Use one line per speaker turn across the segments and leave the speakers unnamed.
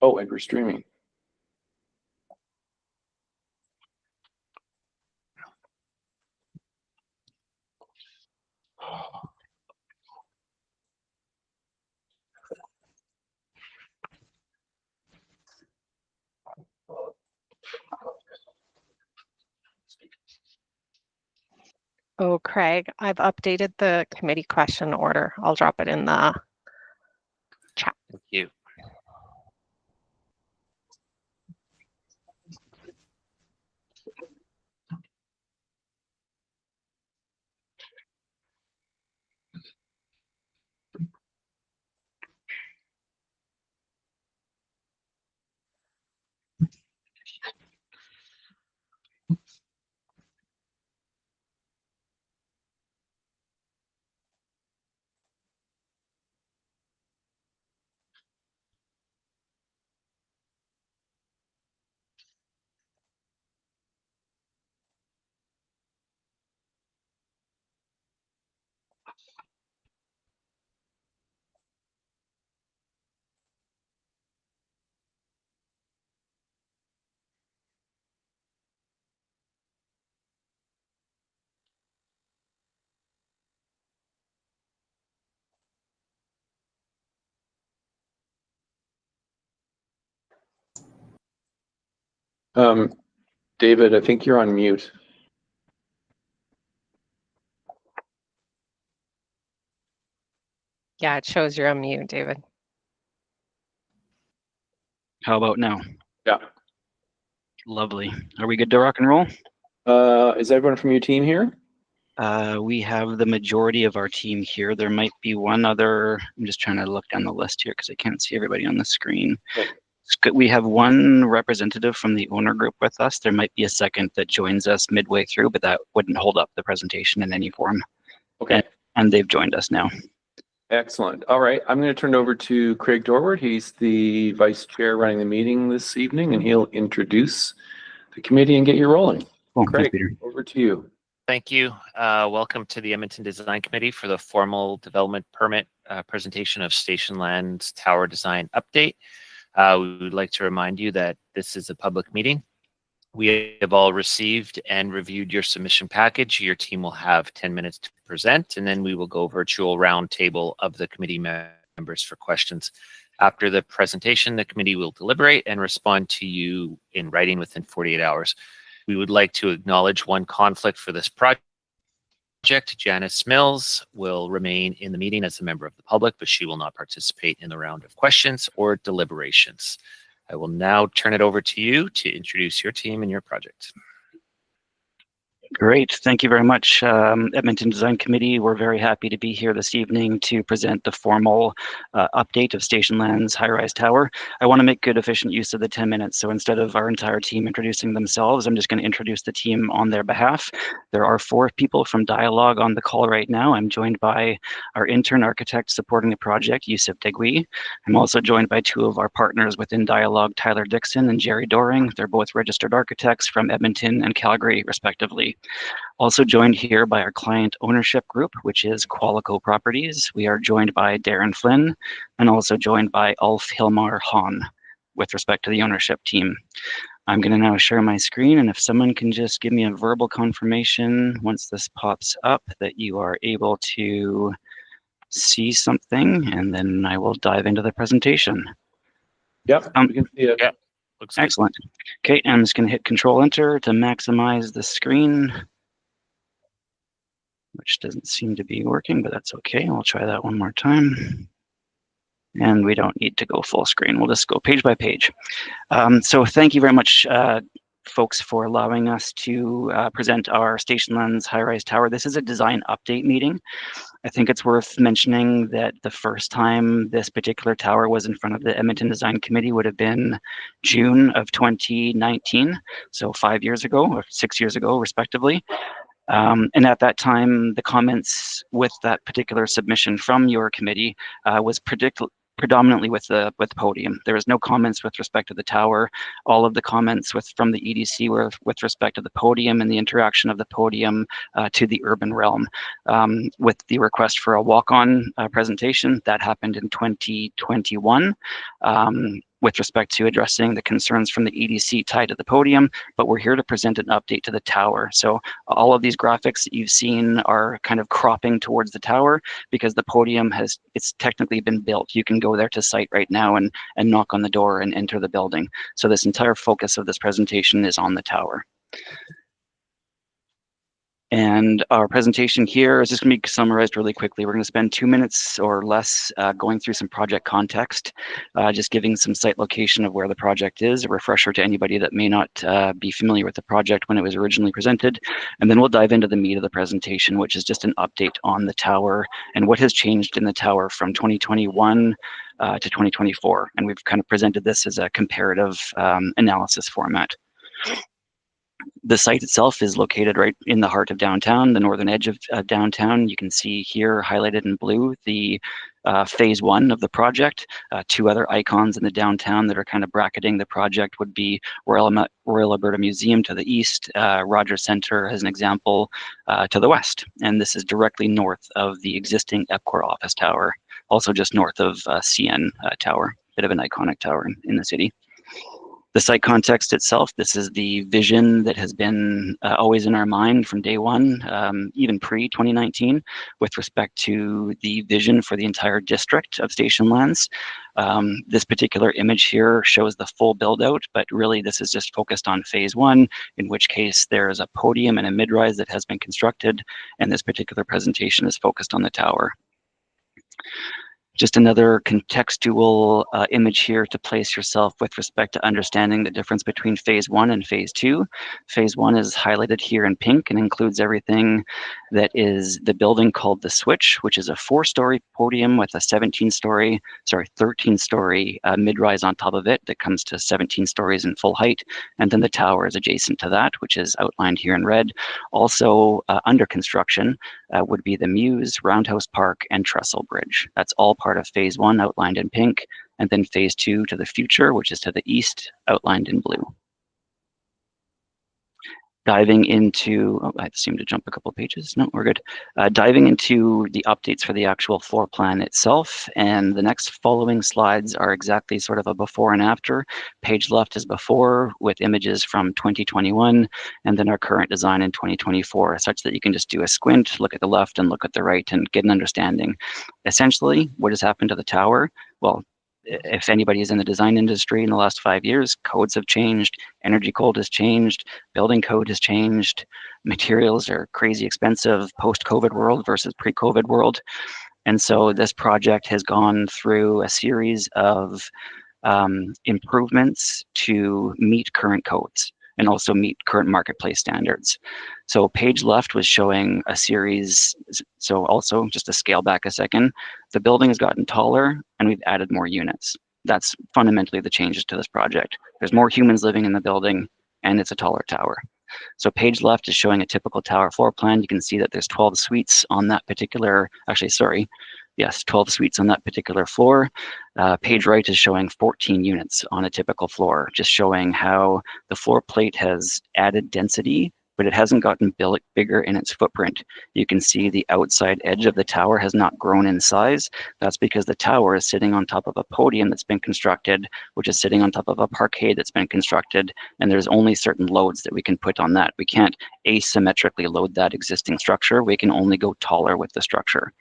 Oh, and we're streaming.
Oh, Craig, I've updated the committee question order. I'll drop it in the chat.
Thank you.
David, I think you're on mute.
Yeah, it shows you're on mute, David.
How about now?
Yeah.
Lovely. Are we good to rock and roll?
Is everyone from your team here?
We have the majority of our team here. There might be one other. I'm just trying to look down the list here because I can't see everybody on the screen.
Okay.
We have one representative from the owner group with us. There might be a second that joins us midway through, but that wouldn't hold up the presentation in any form.
Okay.
And they've joined us now.
Excellent. All right. I'm going to turn it over to Craig Dorward. He's the vice chair running the meeting this evening, and he'll introduce the committee and get you rolling.
Cool.
Craig,
Thanks, Peter.
over to you.
Thank you. Welcome to the Edmonton Design Committee for the formal development permit presentation of Station Land's tower design update. We would like to remind you that this is a public meeting. We have all received and reviewed your submission package. Your team will have 10 minutes to present, and then we will go virtual roundtable of the committee members for questions. After the presentation, the committee will deliberate and respond to you in writing within 48 hours. We would like to acknowledge one conflict for this project. Janice Mills will remain in the meeting as a member of the public, but she will not participate in the round of questions or deliberations. I will now turn it over to you to introduce your team and your project.
Great. Thank you very much, Edmonton Design Committee. We're very happy to be here this evening to present the formal update of Station Land's high-rise tower. I want to make good, efficient use of the 10 minutes. So instead of our entire team introducing themselves, I'm just going to introduce the team on their behalf. There are 4 people from Dialogue on the call right now. I'm joined by our intern architect supporting the project, Yusuf Degui. I'm also joined by 2 of our partners within Dialogue, Tyler Dixon and Jerry Doring. They're both registered architects from Edmonton and Calgary, respectively. Also joined here by our client ownership group, which is Qualico Properties. We are joined by Darren Flynn and also joined by Ulf Hilmar Hahn with respect to the ownership team. I'm going to now share my screen, and if someone can just give me a verbal confirmation once this pops up that you are able to see something, and then I will dive into the presentation.
Yep, we can see it.
Yeah. Looks good.
Excellent. Okay, I'm just going to hit Control-Enter to maximize the screen, which doesn't seem to be working, but that's okay. I'll try that one more time. And we don't need to go full screen. We'll just go page by page. So thank you very much, folks, for allowing us to present our Station Lands high-rise tower. This is a design update meeting. I think it's worth mentioning that the first time this particular tower was in front of the Edmonton Design Committee would have been June of 2019, so 5 years ago or 6 years ago, respectively. And at that time, the comments with that particular submission from your committee was predominantly with the podium. There was no comments with respect to the tower. All of the comments from the EDC were with respect to the podium and the interaction of the podium to the urban realm. With the request for a walk-on presentation, that happened in 2021. with respect to addressing the concerns from the EDC tied to the podium, but we're here to present an update to the tower. So all of these graphics that you've seen are kind of cropping towards the tower because the podium it's technically been built. You can go there to site right now and knock on the door and enter the building. So this entire focus of this presentation is on the tower. And our presentation here is just going to be summarized really quickly. We're going to spend 2 minutes or less going through some project context, just giving some site location of where the project is, a refresher to anybody that may not be familiar with the project when it was originally presented. And then we'll dive into the meat of the presentation, which is just an update on the tower and what has changed in the tower from 2021 to 2024. And we've kind of presented this as a comparative analysis format. The site itself is located right in the heart of downtown, the northern edge of downtown. You can see here highlighted in blue the phase 1 of the project. 2 other icons in the downtown that are kind of bracketing the project would be Royal Alberta Museum to the east, Rogers Centre as an example to the west. And this is directly north of the existing EPCOR office tower, also just north of CN Tower, bit of an iconic tower in the city. The site context itself, this is the vision that has been always in our mind from day one, even pre-2019, with respect to the vision for the entire district of station lands. This particular image here shows the full build out, but really this is just focused on phase 1, in which case there is a podium and a mid-rise that has been constructed, and this particular presentation is focused on the tower. Just another contextual image here to place yourself with respect to understanding the difference between phase 1 and phase 2. Phase 1 is highlighted here in pink and includes everything that is the building called the Switch, which is a 4-story podium with a 13-story mid-rise on top of it that comes to 17 stories in full height. And then the tower is adjacent to that, which is outlined here in red. Also under construction would be the Muse, Roundhouse Park, and Trestle Bridge. That's all part of phase 1 outlined in pink, and then phase 2 to the future, which is to the east, outlined in blue. Diving into, oh, I seem to jump a couple pages. No, we're good. Diving into the updates for the actual floor plan itself. And the next following slides are exactly sort of a before and after. Page left is before with images from 2021, and then our current design in 2024, such that you can just do a squint, look at the left and look at the right and get an understanding. Essentially, what has happened to the tower? Well, if anybody is in the design industry in the last 5 years, codes have changed, energy code has changed, building code has changed, materials are crazy expensive post-COVID world versus pre-COVID world. And so this project has gone through a series of improvements to meet current codes and also meet current marketplace standards. So page left was showing a series. So also just to scale back a second, the building has gotten taller and we've added more units. That's fundamentally the changes to this project. There's more humans living in the building and it's a taller tower. So page left is showing a typical tower floor plan. You can see that there's 12 suites on that particular, 12 suites on that particular floor. Page right is showing 14 units on a typical floor, just showing how the floor plate has added density, but it hasn't gotten bigger in its footprint. You can see the outside edge of the tower has not grown in size. That's because the tower is sitting on top of a podium that's been constructed, which is sitting on top of a parquet that's been constructed, and there's only certain loads that we can put on that. We can't asymmetrically load that existing structure. We can only go taller with the structure.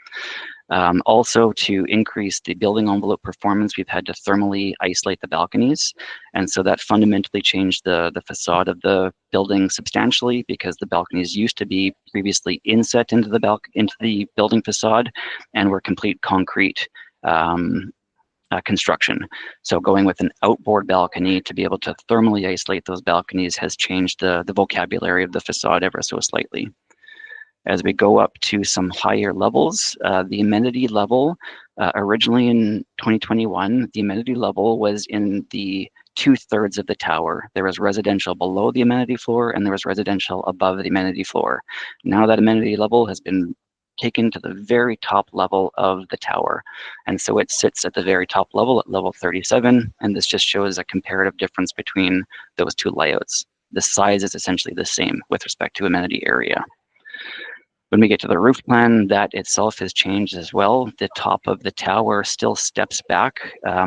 Also, to increase the building envelope performance, we've had to thermally isolate the balconies. And so that fundamentally changed the facade of the building substantially, because the balconies used to be previously inset into the building facade and were complete concrete construction. So going with an outboard balcony to be able to thermally isolate those balconies has changed the vocabulary of the facade ever so slightly. As we go up to some higher levels, the amenity level, originally in 2021, the amenity level was in the 2/3 of the tower. There was residential below the amenity floor and there was residential above the amenity floor. Now that amenity level has been taken to the very top level of the tower. And so it sits at the very top level at level 37. And this just shows a comparative difference between those two layouts. The size is essentially the same with respect to amenity area. When we get to the roof plan, that itself has changed as well. The top of the tower still steps back at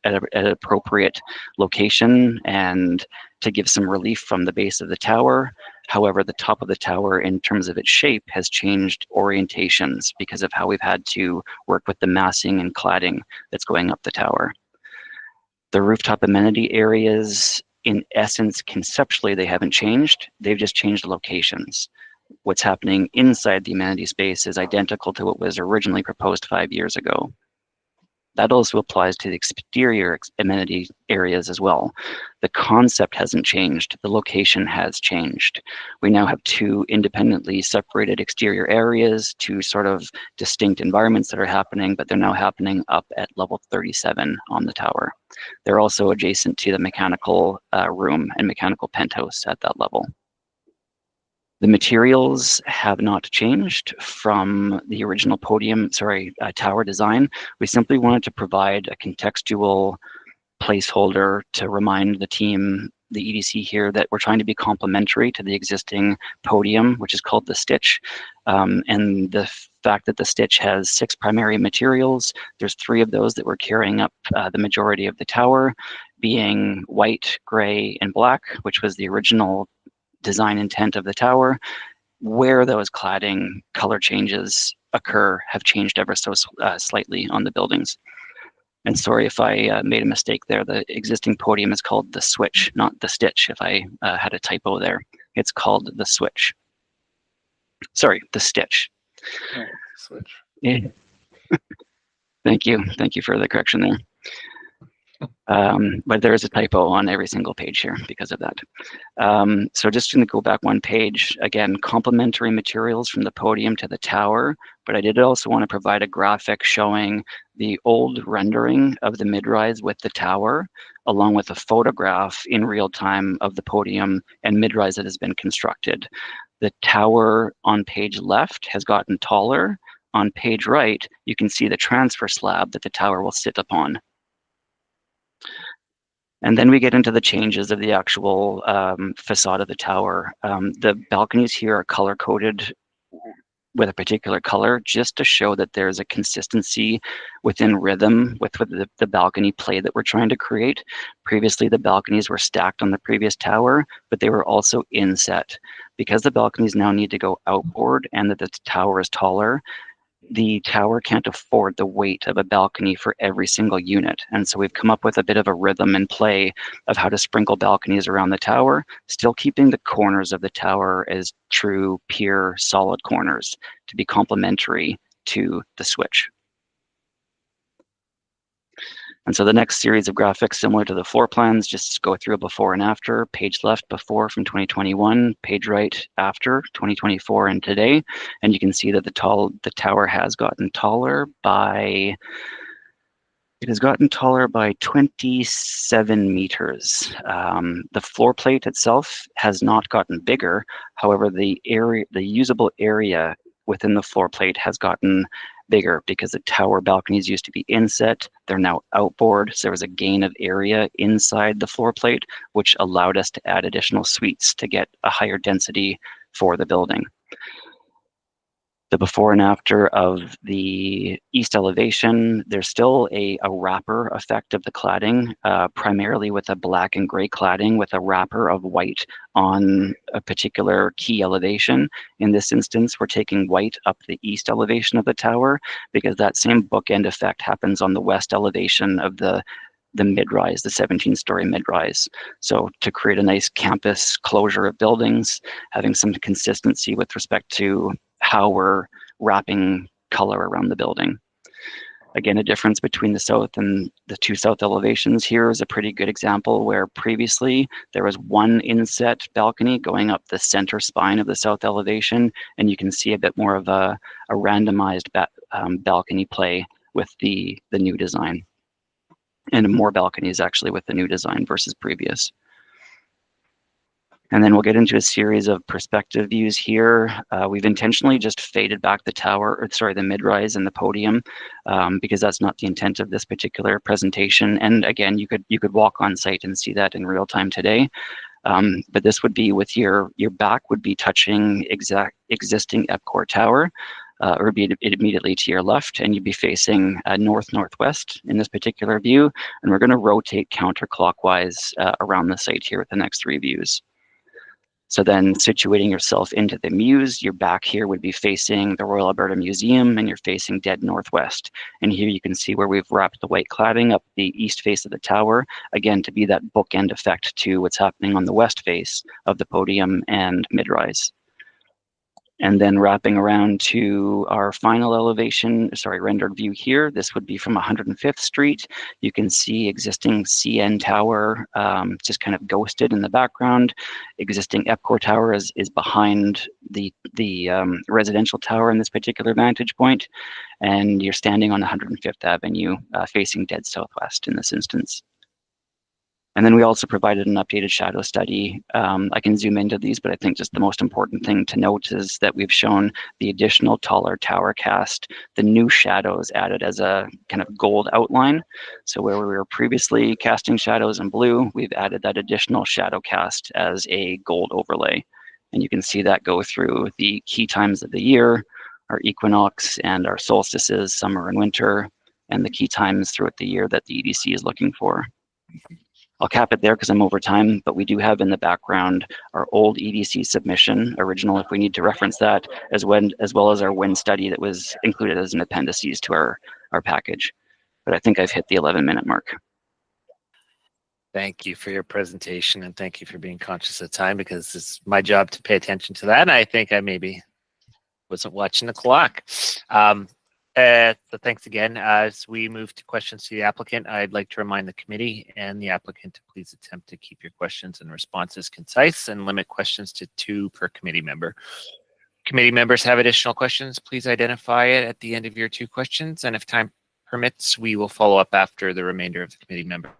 an appropriate location and to give some relief from the base of the tower. However, the top of the tower, in terms of its shape, has changed orientations because of how we've had to work with the massing and cladding that's going up the tower. The rooftop amenity areas, in essence, conceptually, they haven't changed. They've just changed locations. What's happening inside the amenity space is identical to what was originally proposed 5 years ago. That also applies to the exterior amenity areas as well. The concept hasn't changed, the location has changed. We now have 2 independently separated exterior areas, 2 sort of distinct environments that are happening, but they're now happening up at level 37 on the tower. They're also adjacent to the mechanical room and mechanical penthouse at that level. The materials have not changed from the original tower design. We simply wanted to provide a contextual placeholder to remind the team, the EDC here, that we're trying to be complementary to the existing podium, which is called the Stitch. And the fact that the Stitch has 6 primary materials, there's 3 of those that we're carrying up the majority of the tower, being white, gray, and black, which was the original design intent of the tower. Where those cladding color changes occur have changed ever so slightly on the buildings. And sorry if I made a mistake there. The existing podium is called the Switch, not the Stitch, if I had a typo there. It's called the Switch. Sorry, the Stitch.
Oh, switch.
Yeah. Thank you for the correction there. But there is a typo on every single page here because of that. So just going to go back 1 page. Again, complementary materials from the podium to the tower, but I did also want to provide a graphic showing the old rendering of the mid-rise with the tower, along with a photograph in real time of the podium and mid-rise that has been constructed. The tower on page left has gotten taller. On page right, you can see the transfer slab that the tower will sit upon. And then we get into the changes of the actual facade of the tower. The balconies here are color-coded with a particular color just to show that there's a consistency within rhythm with the balcony play that we're trying to create. Previously, the balconies were stacked on the previous tower, but they were also inset. Because the balconies now need to go outboard and that the tower is taller, the tower can't afford the weight of a balcony for every single unit. And so we've come up with a bit of a rhythm and play of how to sprinkle balconies around the tower, still keeping the corners of the tower as true, pure, solid corners to be complementary to the Switch. And so the next series of graphics, similar to the floor plans, just go through a before and after. Page left, before from 2021, page right, after 2024 and today. And you can see that the tower has gotten taller by, it has gotten taller by 27 meters. The floor plate itself has not gotten bigger. However, the usable area within the floor plate has gotten bigger because the tower balconies used to be inset. They're now outboard. So there was a gain of area inside the floor plate, which allowed us to add additional suites to get a higher density for the building. The before and after of the east elevation, there's still a wrapper effect of the cladding, primarily with a black and gray cladding with a wrapper of white on a particular key elevation. In this instance, we're taking white up the east elevation of the tower because that same bookend effect happens on the west elevation of the mid-rise, the 17-story mid-rise. So to create a nice campus closure of buildings, having some consistency with respect to how we're wrapping color around the building. Again, a difference between the south and the 2 south elevations here is a pretty good example where previously there was 1 inset balcony going up the center spine of the south elevation, and you can see a bit more of a randomized balcony play with the new design. And more balconies actually with the new design versus previous. And then we'll get into a series of perspective views here. We've intentionally just faded back the mid-rise and the podium because that's not the intent of this particular presentation. And again, you could walk on site and see that in real time today. But this would be with your back would be touching existing EPCOR tower, or would be immediately to your left, and you'd be facing north-northwest in this particular view. And we're going to rotate counterclockwise around the site here with the next 3 views. So then situating yourself into the muse, your back here would be facing the Royal Alberta Museum, and you're facing dead northwest. And here you can see where we've wrapped the white cladding up the east face of the tower, again, to be that bookend effect to what's happening on the west face of the podium and mid-rise. And then wrapping around to our final elevation, rendered view here. This would be from 105th Street. You can see existing CN Tower just kind of ghosted in the background. Existing EPCOR Tower is behind the residential tower in this particular vantage point. And you're standing on 105th Avenue facing dead southwest in this instance. And then we also provided an updated shadow study. I can zoom into these, but I think just the most important thing to note is that we've shown the additional taller tower cast, the new shadows added as a kind of gold outline. So where we were previously casting shadows in blue, we've added that additional shadow cast as a gold overlay. And you can see that go through the key times of the year, our equinox and our solstices, summer and winter, and the key times throughout the year that the EDC is looking for. I'll cap it there because I'm over time, but we do have in the background our old EDC submission, original if we need to reference that, as well as our wind study that was included as an appendices to our package. But I think I've hit the 11-minute mark.
Thank you for your presentation, and thank you for being conscious of time, because it's my job to pay attention to that. And I think I maybe wasn't watching the clock. So thanks again. As we move to questions to the applicant, I'd like to remind the committee and the applicant to please attempt to keep your questions and responses concise and limit questions to 2 per committee member. Committee members have additional questions, please identify it at the end of your 2 questions. And if time permits, we will follow up after the remainder of the committee members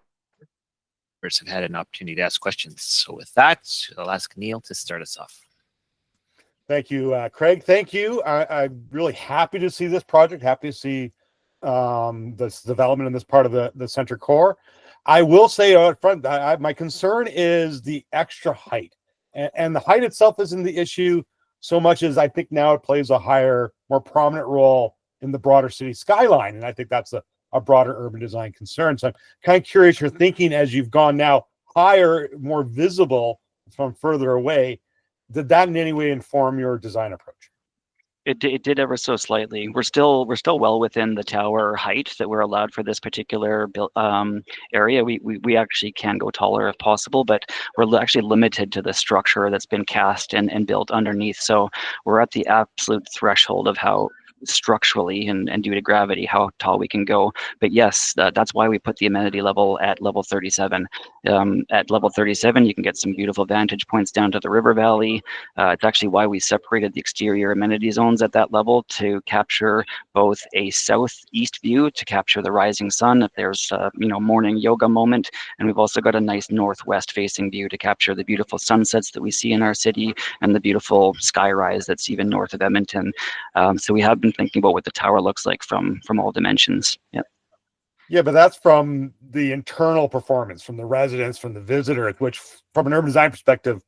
have had an opportunity to ask questions. So with that, I'll ask Neil to start us off.
Thank you, Craig. Thank you. I'm really happy to see this project, happy to see this development in this part of the center core. I will say up front, my concern is the extra height. And the height itself isn't the issue so much as I think now it plays a higher, more prominent role in the broader city skyline. And I think that's a broader urban design concern. So I'm kind of curious your thinking as you've gone now higher, more visible from further away. Did that in any way inform your design approach?
It did ever so slightly. We're still well within the tower height that we're allowed for this particular area. We actually can go taller if possible, but we're actually limited to the structure that's been cast and built underneath. So we're at the absolute threshold of how structurally and due to gravity how tall we can go. But yes, that's why we put the amenity level at level 37. At level 37 you can get some beautiful vantage points down to the river valley. It's actually why we separated the exterior amenity zones at that level to capture both a southeast view to capture the rising sun if there's morning yoga moment, and we've also got a nice northwest facing view to capture the beautiful sunsets that we see in our city and the beautiful skyrise that's even north of Edmonton. So we have been thinking about what the tower looks like from all dimensions.
Yeah, but that's from the internal performance, from the residents, from the visitor, which from an urban design perspective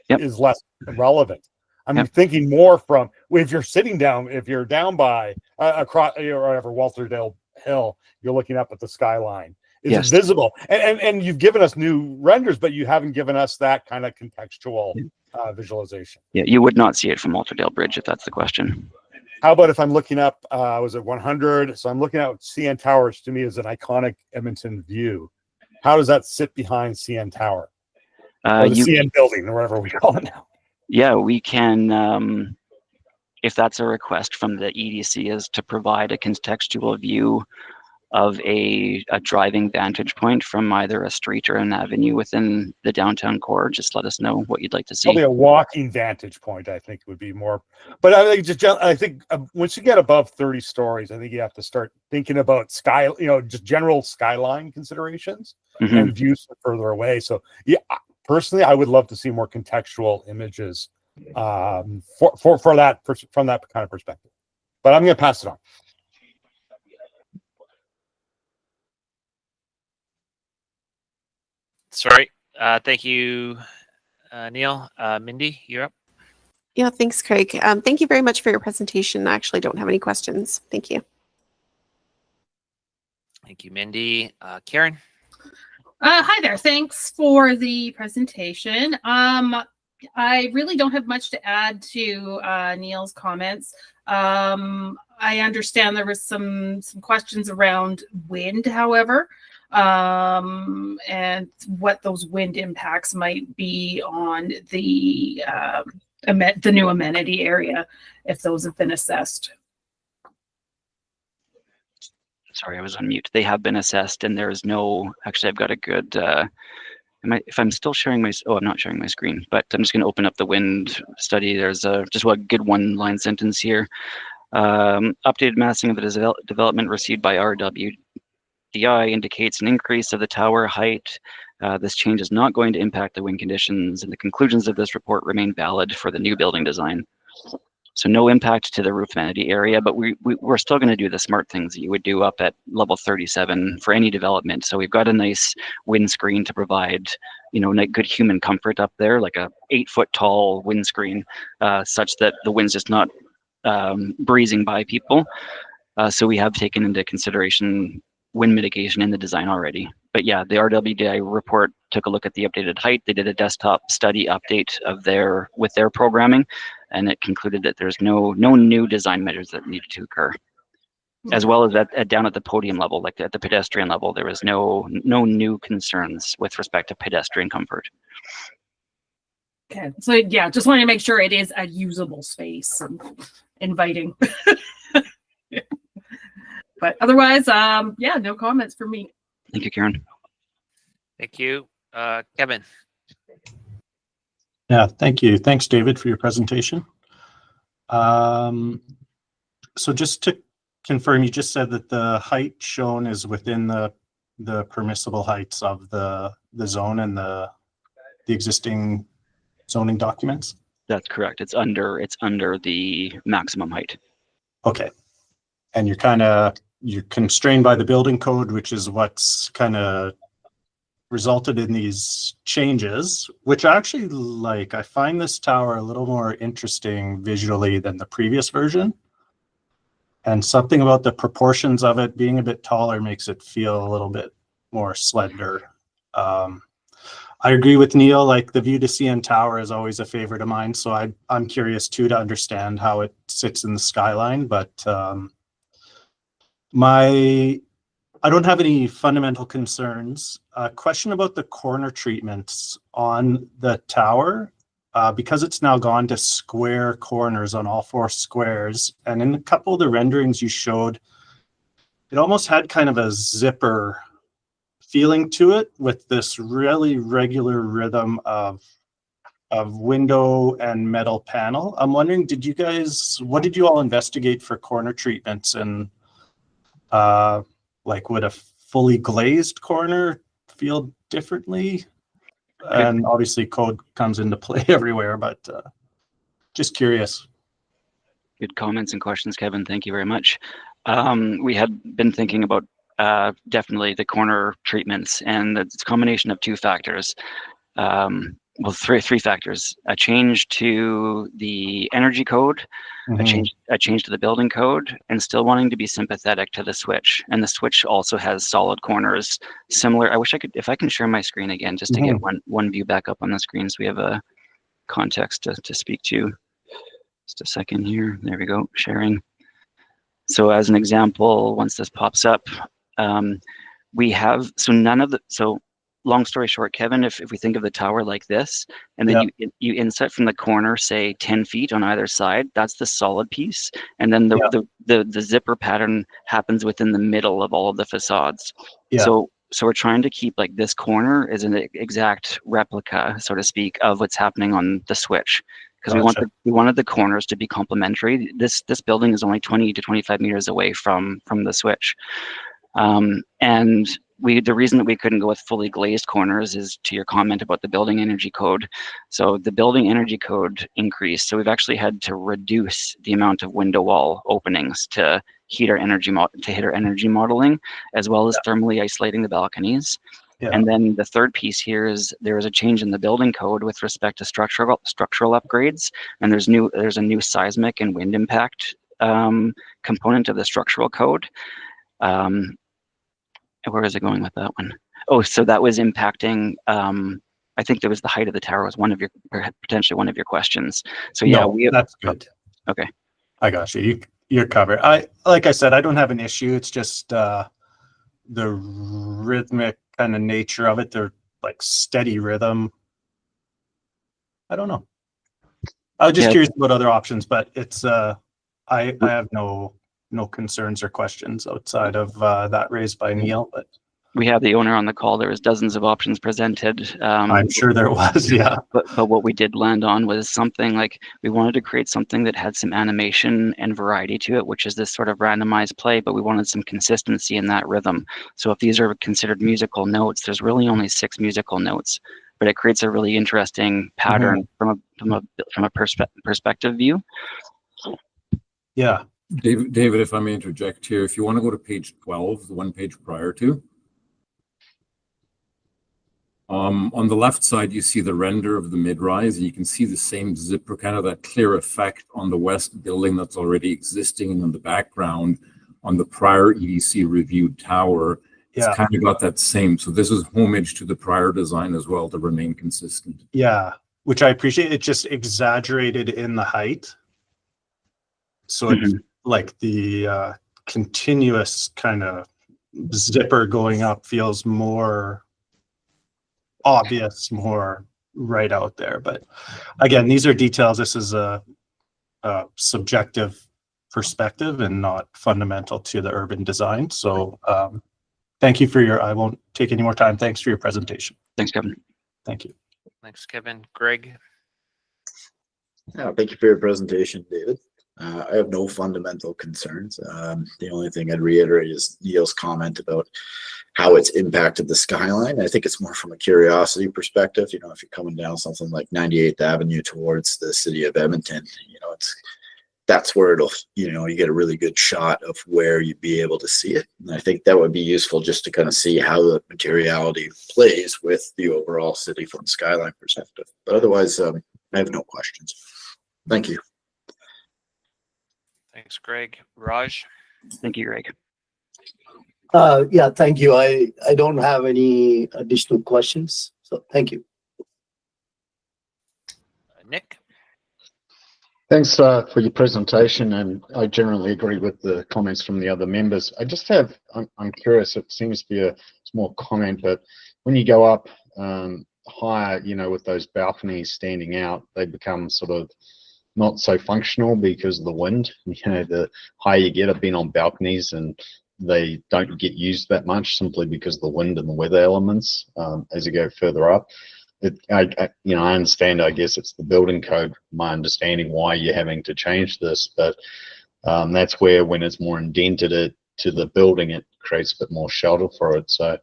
is less relevant. I'm thinking more from if you're sitting down, if you're down by across or whatever Walterdale Hill, you're looking up at the skyline. Is it visible? And you've given us new renders, but you haven't given us that kind of contextual visualization.
Yeah, you would not see it from Walterdale Bridge if that's the question.
How about if I'm looking up, was it 100? So I'm looking at CN Tower, which to me is an iconic Edmonton view. How does that sit behind CN Tower? Or the CN building, or whatever we call it now.
Yeah, we can, if that's a request from the EDC, is to provide a contextual view of a driving vantage point from either a street or an avenue within the downtown core. Just let us know what you'd like to see.
Probably a walking vantage point, I think, would be more. But I think once you get above 30 stories, I think you have to start thinking about just general skyline considerations and views further away. So yeah, personally, I would love to see more contextual images for that from that kind of perspective. But I'm going to pass it on.
Sorry. Thank you, Neil. Mindy, you're up.
Yeah, thanks, Craig. Thank you very much for your presentation. I actually don't have any questions. Thank you.
Thank you, Mindy. Karen.
Hi there. Thanks for the presentation. I really don't have much to add to Neil's comments. I understand there was some questions around wind, however, and what those wind impacts might be on the new amenity area, if those have been assessed.
Sorry, I was on mute. They have been assessed, and there is no. Actually, I've got a good. If I'm still sharing my. Oh, I'm not sharing my screen, but I'm just going to open up the wind study. There's just a good one-line sentence here. Updated massing of the development received by RWDI indicates an increase of the tower height. This change is not going to impact the wind conditions, and the conclusions of this report remain valid for the new building design. So no impact to the roof amenity area, but we're still going to do the smart things that you would do up at level 37 for any development. So we've got a nice windscreen to provide, good human comfort up there, like a 8-foot tall windscreen, such that the wind's just not breezing by people. So we have taken into consideration wind mitigation in the design already. But yeah, the RWDI report took a look at the updated height. They did a desktop study update with their programming, and it concluded that there's no new design measures that needed to occur. As well as down at the podium level, like at the pedestrian level, there was no new concerns with respect to pedestrian comfort.
Okay, so yeah, just wanted to make sure it is a usable space and inviting. But otherwise, yeah, no comments for me.
Thank you, Karen.
Thank you. Kevin.
Yeah, thank you. Thanks, David, for your presentation. So just to confirm, you just said that the height shown is within the permissible heights of the zone and the existing zoning documents?
That's correct. It's under the maximum height.
Okay. And you're constrained by the building code, which is what's kind of resulted in these changes, which actually, I find this tower a little more interesting visually than the previous version. And something about the proportions of it being a bit taller makes it feel a little bit more slender. I agree with Neil, the view to CN Tower is always a favorite of mine. So I'm curious too to understand how it sits in the skyline, but I don't have any fundamental concerns. A question about the corner treatments on the tower, because it's now gone to square corners on all 4 squares. And in a couple of the renderings you showed, it almost had kind of a zipper feeling to it with this really regular rhythm of window and metal panel. I'm wondering, what did you all investigate for corner treatments? And would a fully glazed corner feel differently? And obviously code comes into play everywhere, but just curious.
Good comments and questions, Kevin. Thank you very much. We had been thinking about definitely the corner treatments, and it's a combination of 2 factors. Well, three factors: a change to the energy code, a change to the building code, and still wanting to be sympathetic to the switch. And the switch also has solid corners, similar. I wish I could, if I can share my screen again, just to get one view back up on the screen, so we have a context to speak to. Just a second here. There we go. Sharing. So as an example, once this pops up, we have long story short, Kevin, if we think of the tower like this, and then you inset from the corner, say 10 feet on either side, that's the solid piece. And then the zipper pattern happens within the middle of all of the facades. Yeah. So we're trying to keep this corner is an exact replica, so to speak, of what's happening on the switch. Because we wanted the corners to be complementary. This building is only 20 to 25 meters away from the switch. And the reason that we couldn't go with fully glazed corners is to your comment about the building energy code. So the building energy code increased. So we've actually had to reduce the amount of window wall openings to hit our energy modeling, as well as thermally isolating the balconies.
Yeah.
And then the third piece here is there is a change in the building code with respect to structural upgrades, and there's a new seismic and wind impact component of the structural code. Where is it going with that one? Oh, so that was impacting. I think there was the height of the tower was potentially one of your questions. So yeah,
No, that's good.
Okay.
I got you. You're covered. Like I said, I don't have an issue. It's just the rhythmic kind of nature of it. They're like steady rhythm. I don't know. I was just curious about other options, but it's I have no concerns or questions outside of that raised by Neil. But
we have the owner on the call. There was dozens of options presented.
I'm sure there was, yeah.
But what we did land on was something like we wanted to create something that had some animation and variety to it, which is this sort of randomized play, but we wanted some consistency in that rhythm. So if these are considered musical notes, there's really only 6 musical notes, but it creates a really interesting pattern from a perspective view.
Yeah.
David, if I may interject here, if you want to go to page 12, the one page prior to, on the left side, you see the render of the mid-rise, and you can see the same zipper, kind of that clear effect on the west building that's already existing, and in the background on the prior EDC reviewed tower, it's kind of got that same. So this is homage to the prior design as well to remain consistent.
Yeah, which I appreciate. It's just exaggerated in the height. So it's like the continuous kind of zipper going up feels more obvious, more right out there. But again, these are details. This is a subjective perspective and not fundamental to the urban design. So thank you for I won't take any more time. Thanks for your presentation.
Thanks, Kevin.
Thank you.
Thanks, Kevin. Greg?
Yeah, thank you for your presentation, David. I have no fundamental concerns. The only thing I'd reiterate is Neil's comment about how it's impacted the skyline. I think it's more from a curiosity perspective. You know, if you're coming down something like 98th Avenue towards the city of Edmonton, you know, that's where it'll, you know, you get a really good shot of where you'd be able to see it. And I think that would be useful just to kind of see how the materiality plays with the overall city from a skyline perspective. But otherwise, I have no questions. Thank you.
Thanks, Greg. Raj?
Thank you, Greg.
Yeah, thank you. I don't have any additional questions, so thank you.
Nick?
Thanks for your presentation, and I generally agree with the comments from the other members. I just have, I'm curious, it seems to be a small comment, but when you go up higher, you know, with those balconies standing out, they become sort of not so functional because of the wind. You know, the higher you get, I've been on balconies and they don't get used that much simply because of the wind and the weather elements as you go further up. I understand, I guess it's the building code, my understanding why you're having to change this, but that's where when it's more indented to the building, it creates a bit more shelter for it. So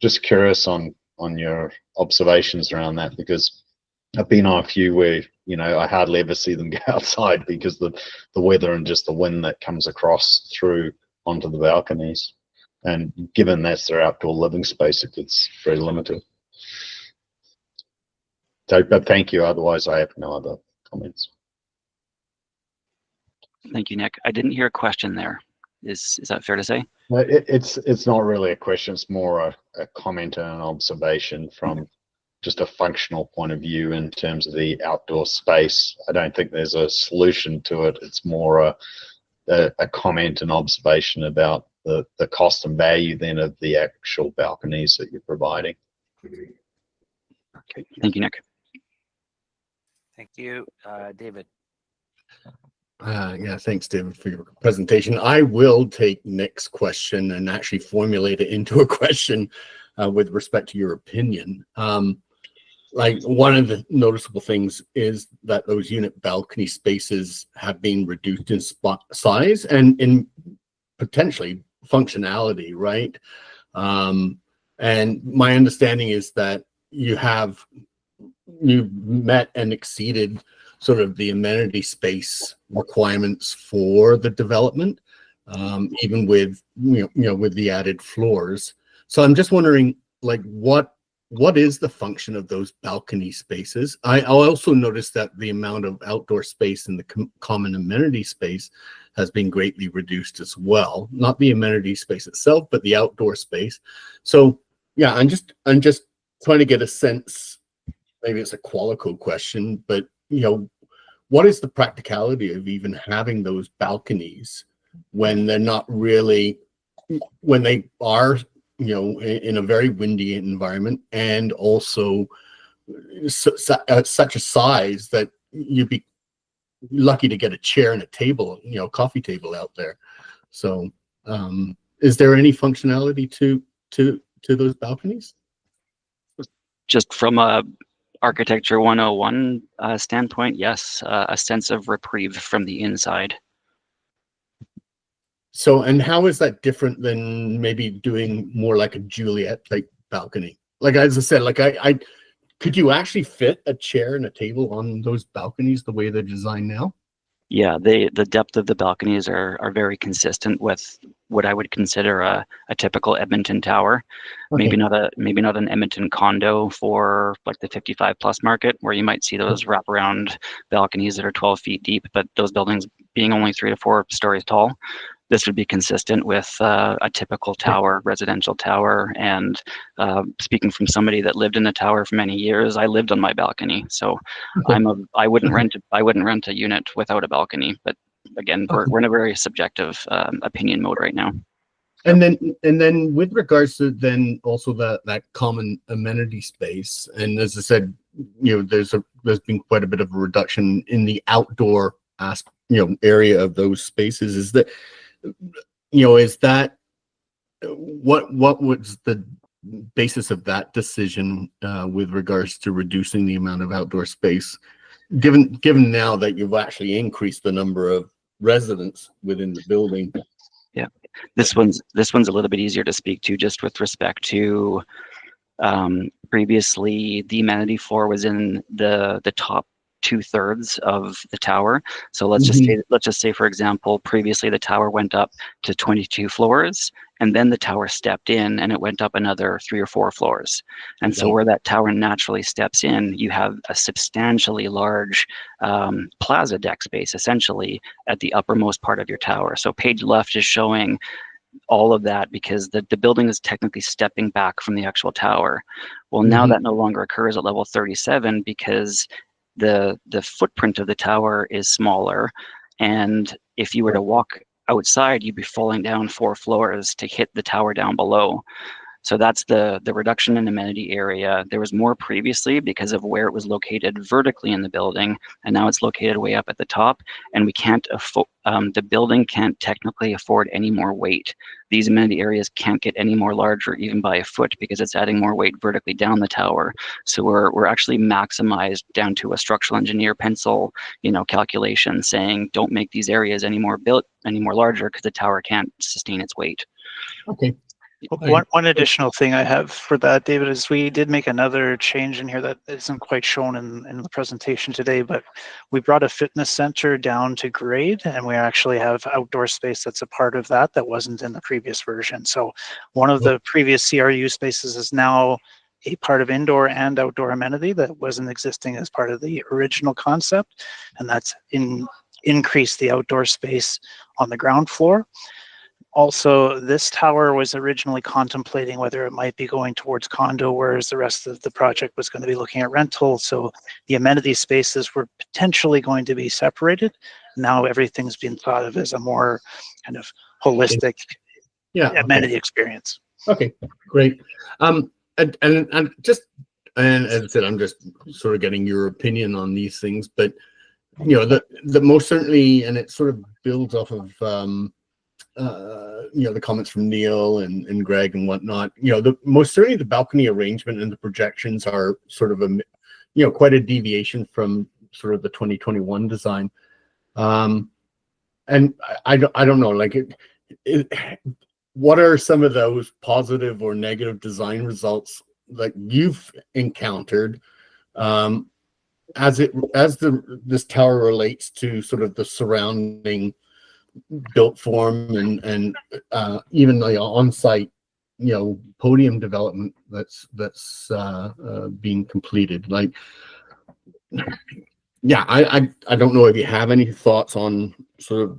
just curious on your observations around that, because I've been on a few where, you know, I hardly ever see them go outside because the weather and just the wind that comes across through onto the balconies. And given that's their outdoor living space, it's very limited. So, but thank you. Otherwise, I have no other comments.
Thank you, Nick. I didn't hear a question there. Is that fair to say?
It's not really a question. It's more a comment and an observation from just a functional point of view in terms of the outdoor space. I don't think there's a solution to it. It's more a comment and observation about the cost and value then of the actual balconies that you're providing.
Okay, thank you, Nick.
Thank you. David?
Yeah, thanks, David, for your presentation. I will take Nick's question and actually formulate it into a question with respect to your opinion. Like, one of the noticeable things is that those unit balcony spaces have been reduced in size and in potentially functionality, right? And my understanding is that you've met and exceeded sort of the amenity space requirements for the development, even with with the added floors. So I'm just wondering, like what is the function of those balcony spaces? I also noticed that the amount of outdoor space in the common amenity space has been greatly reduced as well. Not the amenity space itself, but the outdoor space. So yeah, I'm just trying to get a sense. Maybe it's a Qualico question, but what is the practicality of even having those balconies when they're not really, when they are, in a very windy environment, and also such a size that you'd be lucky to get a chair and a table, coffee table out there. So is there any functionality to those balconies?
Just from a Architecture 101 standpoint, yes, a sense of reprieve from the inside.
So, and how is that different than maybe doing more like a Juliet type balcony? Like, as I said, like I could you actually fit a chair and a table on those balconies the way they're designed now?
Yeah, the depth of the balconies are very consistent with what I would consider a typical Edmonton tower.
Okay.
Maybe not an Edmonton condo for like the 55+ market, where you might see those wraparound balconies that are 12 feet deep, but those buildings being only 3 to 4 stories tall. This would be consistent with a typical tower, residential tower. And speaking from somebody that lived in a tower for many years, I lived on my balcony. So I wouldn't rent a unit without a balcony. But again, we're in a very subjective opinion mode right now.
And then with regards to then also that common amenity space, and as I said, there's been quite a bit of a reduction in the outdoor area of those spaces. Is that what was the basis of that decision with regards to reducing the amount of outdoor space, given now that you've actually increased the number of residents within the building?
Yeah, this one's a little bit easier to speak to, just with respect to previously the amenity floor was in the top 2/3 of the tower. So let's just say, for example, previously the tower went up to 22 floors, and then the tower stepped in and it went up another 3 or 4 floors. And so where that tower naturally steps in, you have a substantially large plaza deck space essentially at the uppermost part of your tower. So page left is showing all of that because the building is technically stepping back from the actual tower. Well, now that no longer occurs at level 37 because the footprint of the tower is smaller, and if you were to walk outside, you'd be falling down 4 floors to hit the tower down below. So that's the reduction in amenity area. There was more previously because of where it was located vertically in the building, and now it's located way up at the top, and we can't afford, the building can't technically afford any more weight. These amenity areas can't get any more larger even by a foot because it's adding more weight vertically down the tower. So we're actually maximized down to a structural engineer pencil, calculation saying don't make these areas any more larger because the tower can't sustain its weight.
Okay.
One additional thing I have for that, David, is we did make another change in here that isn't quite shown in the presentation today, but we brought a fitness center down to grade, and we actually have outdoor space that's a part of that wasn't in the previous version. So one of the previous CRU spaces is now a part of indoor and outdoor amenity that wasn't existing as part of the original concept, and that's increased the outdoor space on the ground floor. Also, this tower was originally contemplating whether it might be going towards condo, whereas the rest of the project was going to be looking at rental. So the amenity spaces were potentially going to be separated. Now everything's been thought of as a more kind of holistic amenity experience.
Okay, great. And as I said, I'm just sort of getting your opinion on these things, but the most certainly, and it sort of builds off of the comments from Neil and Greg and whatnot. Most certainly the balcony arrangement and the projections are sort of quite a deviation from sort of the 2021 design. And I don't know, like what are some of those positive or negative design results that you've encountered as this tower relates to sort of the surrounding built form and even the on-site podium development that's being completed. Like, yeah, I don't know if you have any thoughts on sort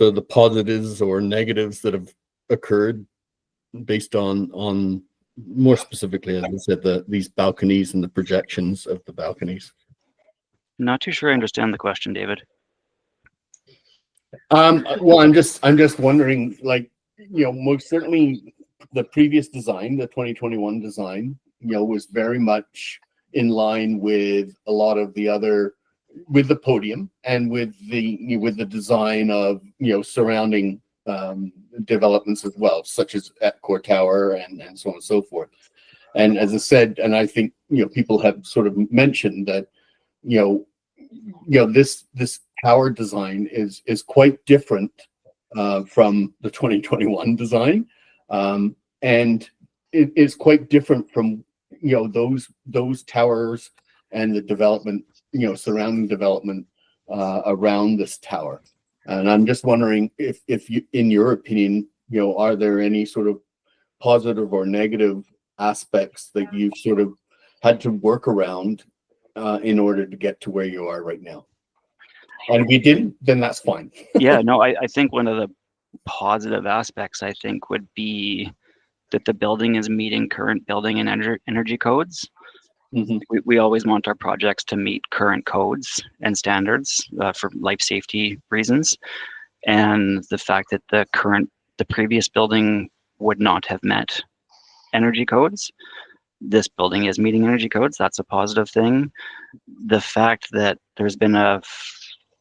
of the positives or negatives that have occurred based on more specifically, as I said, these balconies and the projections of the balconies.
Not too sure I understand the question, David.
Well, I'm just wondering, like, most certainly the previous design, the 2021 design, was very much in line with a lot of the other, with the podium and with the design of surrounding developments as well, such as at Core Tower and so on and so forth. And as I said, and I think people have sort of mentioned that this tower design is quite different from the 2021 design, and it is quite different from those towers and the development, surrounding development around this tower. And I'm just wondering if you, in your opinion, are there any sort of positive or negative aspects that you've sort of had to work around in order to get to where you are right now? And if you didn't, then that's fine.
Yeah, no, I think one of the positive aspects, I think, would be that the building is meeting current building and energy codes.
Mm-hmm.
We always want our projects to meet current codes and standards for life safety reasons. And the fact that the previous building would not have met energy codes, this building is meeting energy codes. That's a positive thing. The fact that there's been a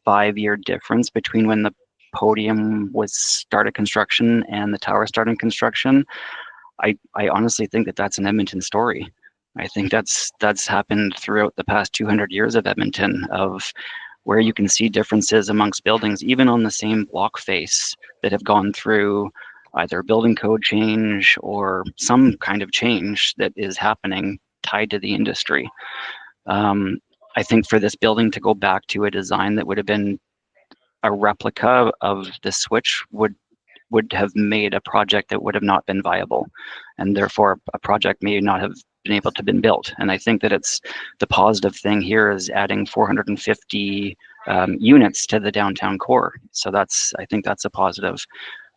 5-year difference between when the podium was started construction and the tower started construction, I honestly think that that's an Edmonton story. I think that's happened throughout the past 200 years of Edmonton, of where you can see differences amongst buildings, even on the same block face, that have gone through either a building code change or some kind of change that is happening tied to the industry. I think for this building to go back to a design that would have been a replica of the switch would have made a project that would have not been viable, and therefore a project may not have been able to been built. And I think that it's the positive thing here is adding 450 units to the downtown core. So I think that's a positive.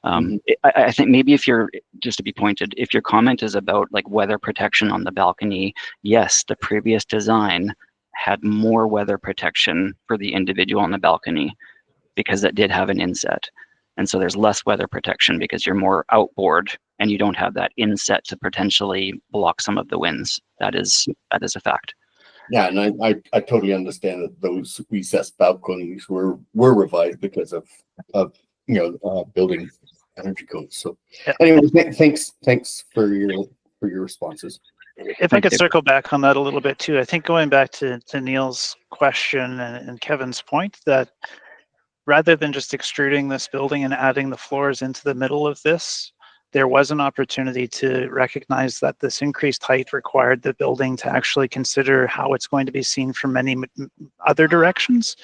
I think maybe if you're, just to be pointed, if your comment is about like weather protection on the balcony, yes, the previous design had more weather protection for the individual on the balcony because it did have an inset. And so there's less weather protection because you're more outboard and you don't have that inset to potentially block some of the winds. That is a fact.
Yeah, and I totally understand that those recessed balconies were revised because of building energy codes. So anyway, thanks for your responses.
If I could circle back on that a little bit too, I think going back to Neil's question and Kevin's point, that rather than just extruding this building and adding the floors into the middle of this, there was an opportunity to recognize that this increased height required the building to actually consider how it's going to be seen from many other directions.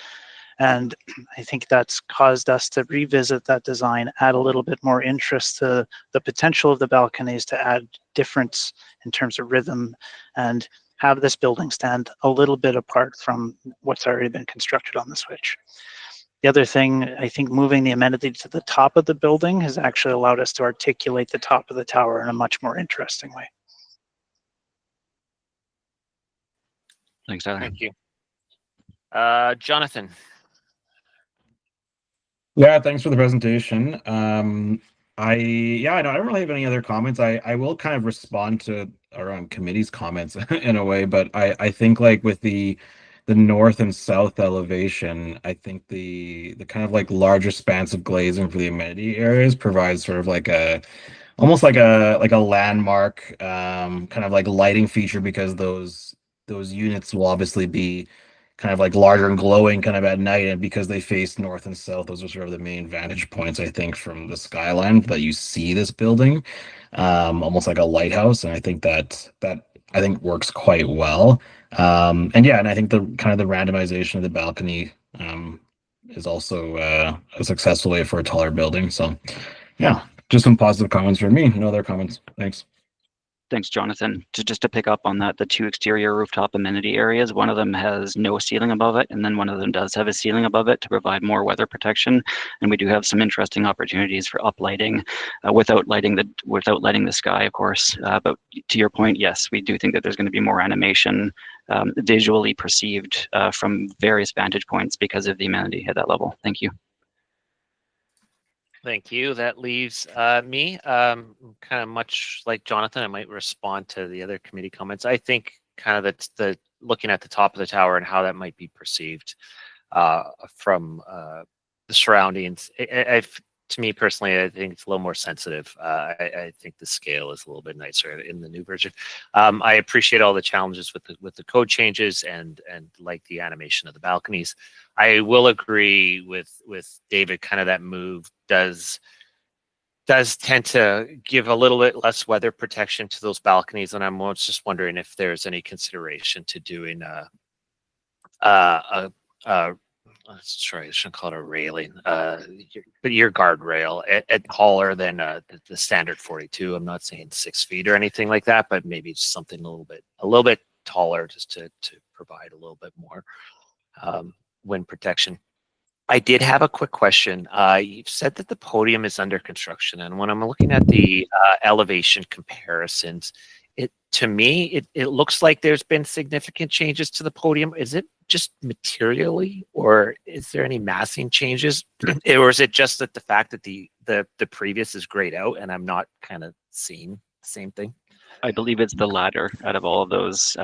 And I think that's caused us to revisit that design, add a little bit more interest to the potential of the balconies to add difference in terms of rhythm and have this building stand a little bit apart from what's already been constructed on the switch. The other thing, I think moving the amenity to the top of the building has actually allowed us to articulate the top of the tower in a much more interesting way.
Thanks, Tyler.
Thank you. Jonathan.
Yeah, thanks for the presentation. I don't really have any other comments. I will kind of respond to around committee's comments in a way, but I think like with the north and south elevation, I think the kind of like larger spans of glazing for the amenity areas provides sort of like almost like a landmark kind of like lighting feature, because those units will obviously be kind of like larger and glowing kind of at night, and because they face north and south, those are sort of the main vantage points, I think, from the skyline that you see this building, almost like a lighthouse. And I think that works quite well. And I think the kind of the randomization of the balcony is also a successful way for a taller building. So yeah, just some positive comments from me. No other comments. Thanks.
Thanks, Jonathan. Just to pick up on that, the two exterior rooftop amenity areas, one of them has no ceiling above it, and then one of them does have a ceiling above it to provide more weather protection. And we do have some interesting opportunities for uplighting without lighting the sky, of course. But to your point, yes, we do think that there's going to be more animation visually perceived from various vantage points because of the amenity at that level. Thank you.
Thank you. That leaves me. Kind of much like Jonathan, I might respond to the other committee comments. I think kind of the looking at the top of the tower and how that might be perceived from the surroundings. To me personally, I think it's a little more sensitive. I think the scale is a little bit nicer in the new version. I appreciate all the challenges with the code changes and like the animation of the balconies. I will agree with David. Kind of that move does tend to give a little bit less weather protection to those balconies, and I'm just wondering if there's any consideration to doing sorry, I shouldn't call it a railing, but your guardrail at taller than the standard 42. I'm not saying 6 feet or anything like that, but maybe just something a little bit taller, just to provide a little bit more wind protection. I did have a quick question. You've said that the podium is under construction, and when I'm looking at the elevation comparisons, to me it looks like there's been significant changes to the podium. Is it just materially, or is there any massing changes, or is it just that the fact that the previous is grayed out and I'm not kind of seeing the same thing?
I believe it's the latter out of all of those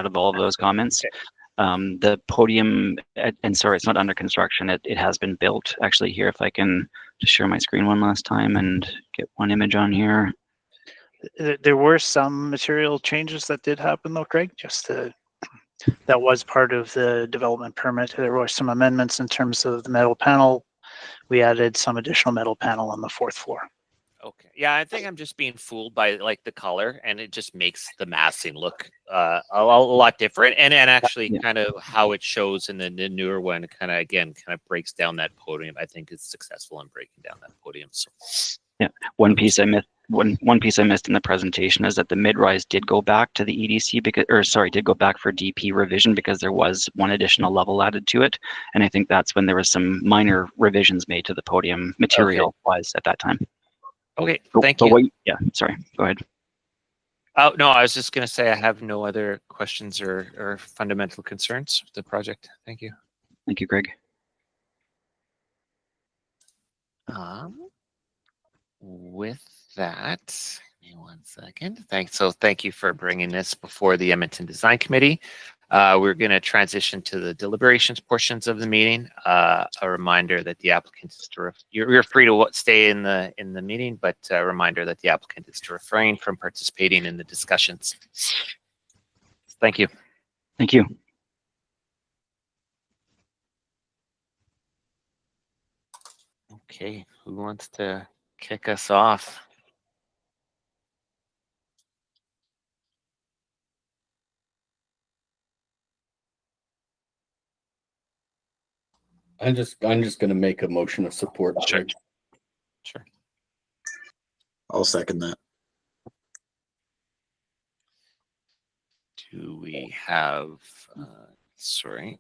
comments. Okay. The podium, and sorry, it's not under construction. It has been built. Actually, here, if I can just share my screen one last time and get one image on here.
There were some material changes that did happen, though, Craig. That was part of the development permit. There were some amendments in terms of the metal panel. We added some additional metal panel on the 4th floor.
Okay. Yeah, I think I'm just being fooled by like the color, and it just makes the massing look a lot different. And actually, kind of how it shows in the newer one, kind of breaks down that podium. I think is successful in breaking down that podium. So,
yeah, one piece I missed in the presentation is that the mid-rise did go back to the EDC did go back for DP revision because there was one additional level added to it, and I think that's when there was some minor revisions made to the podium material-wise at that time.
Okay, thank you.
Wait, yeah, sorry, go ahead.
Oh, no, I was just going to say I have no other questions or fundamental concerns with the project. Thank you.
Thank you, Greg.
With that, give me 1 second. Thank you for bringing this before the Edmonton Design Committee. We're going to transition to the deliberations portions of the meeting. A reminder that the applicant is you're free to stay in the meeting, but a reminder that the applicant is to refrain from participating in the discussions. Thank you.
Thank you.
Okay, who wants to kick us off?
I'm just going to make a motion of support.
Sure.
I'll second that.
Do we have? Sorry,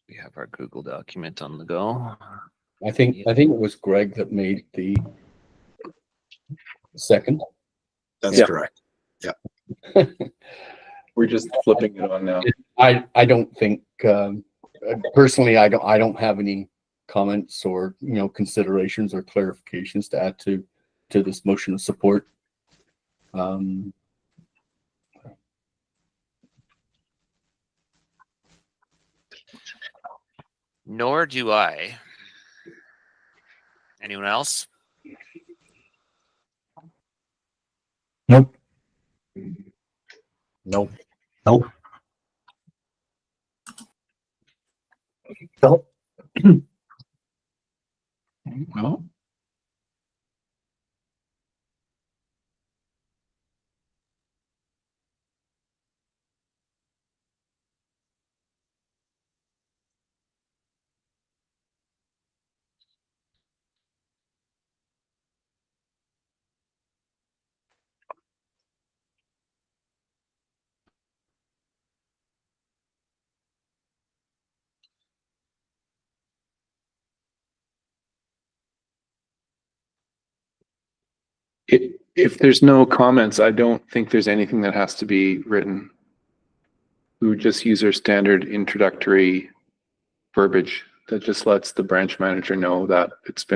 we have our Google document on the go.
I think it was Greg that made the second.
That's correct. Yeah.
We're just flipping it on now.
I don't think personally I don't have any comments or considerations or clarifications to add to this motion of support.
Nor do I. Anyone else?
Nope. Nope. Nope. Nope.
Well, If there's no comments, I don't think there's anything that has to be written. We would just use our standard introductory verbiage that just lets the branch manager know that it's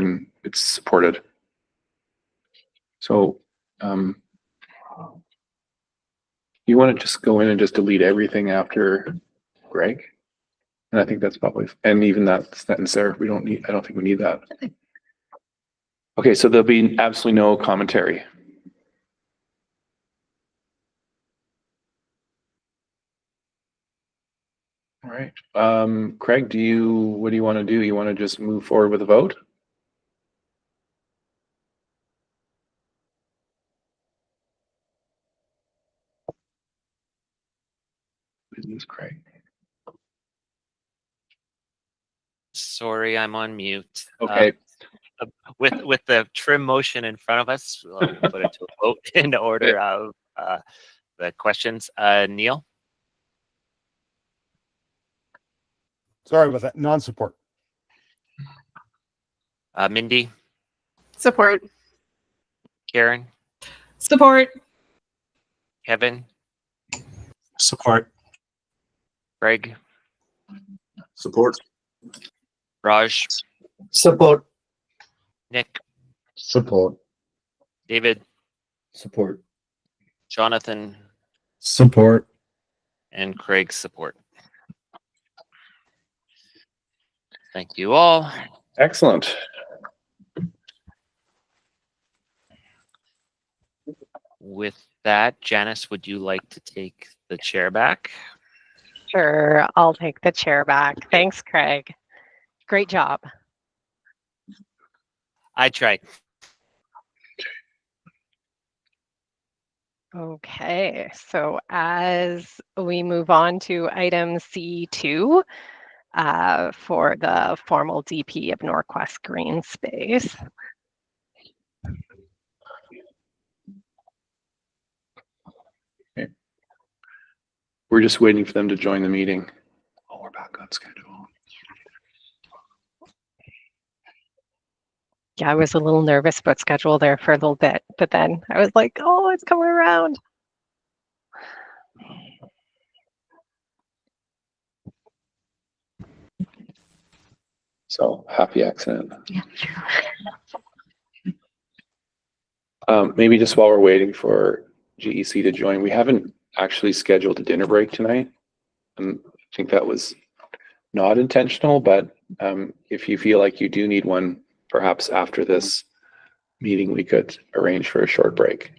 supported. So you want to just go in and just delete everything after Greg? And I think that's probably, and even that sentence there, I don't think we need that. Okay, so there'll be absolutely no commentary. All right. Craig, what do you want to do? You want to just move forward with a vote? Lose Craig.
Sorry, I'm on mute.
Okay.
With the trim motion in front of us, we'll put it to a vote in order of the questions. Neil?
Sorry about that. Non-support.
Mindy?
Support.
Karen?
Support.
Kevin?
Support.
Greg?
Support.
Raj?
Support.
Nick?
Support.
David?
Support.
Jonathan?
Support.
And Craig's support. Thank you all.
Excellent.
With that, Janice, would you like to take the chair back?
Sure, I'll take the chair back. Thanks, Craig. Great job.
I tried.
Okay, so as we move on to item C2 for the formal DP of Norquest Green Space.
Okay. We're just waiting for them to join the meeting. Oh, we're back on schedule.
Yeah, I was a little nervous about schedule there for a little bit, but then I was like, oh, it's coming around.
So happy accident. Yeah. Maybe just while we're waiting for GEC to join, we haven't actually scheduled a dinner break tonight. I think that was not intentional, but if you feel like you do need one, perhaps after this meeting, we could arrange for a short break.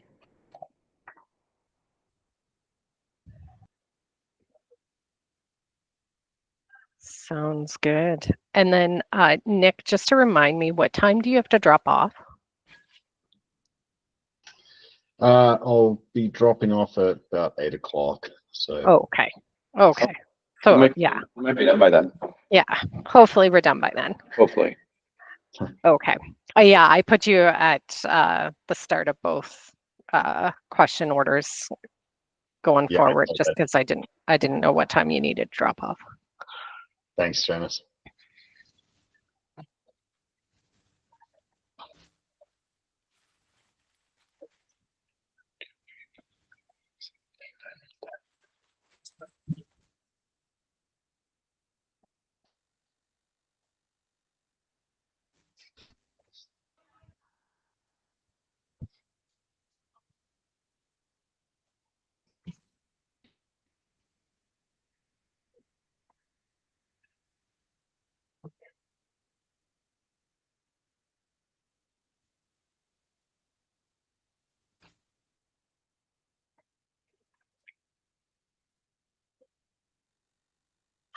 Sounds good. And then Nick, just to remind me, what time do you have to drop off?
I'll be dropping off at about 8 o'clock. So.
Oh, okay. Okay. So yeah.
We might be done by then.
Yeah. Hopefully we're done by then.
Hopefully.
Okay. Yeah, I put you at the start of both question orders going forward, just because I didn't know what time you needed to drop off.
Thanks, Janice.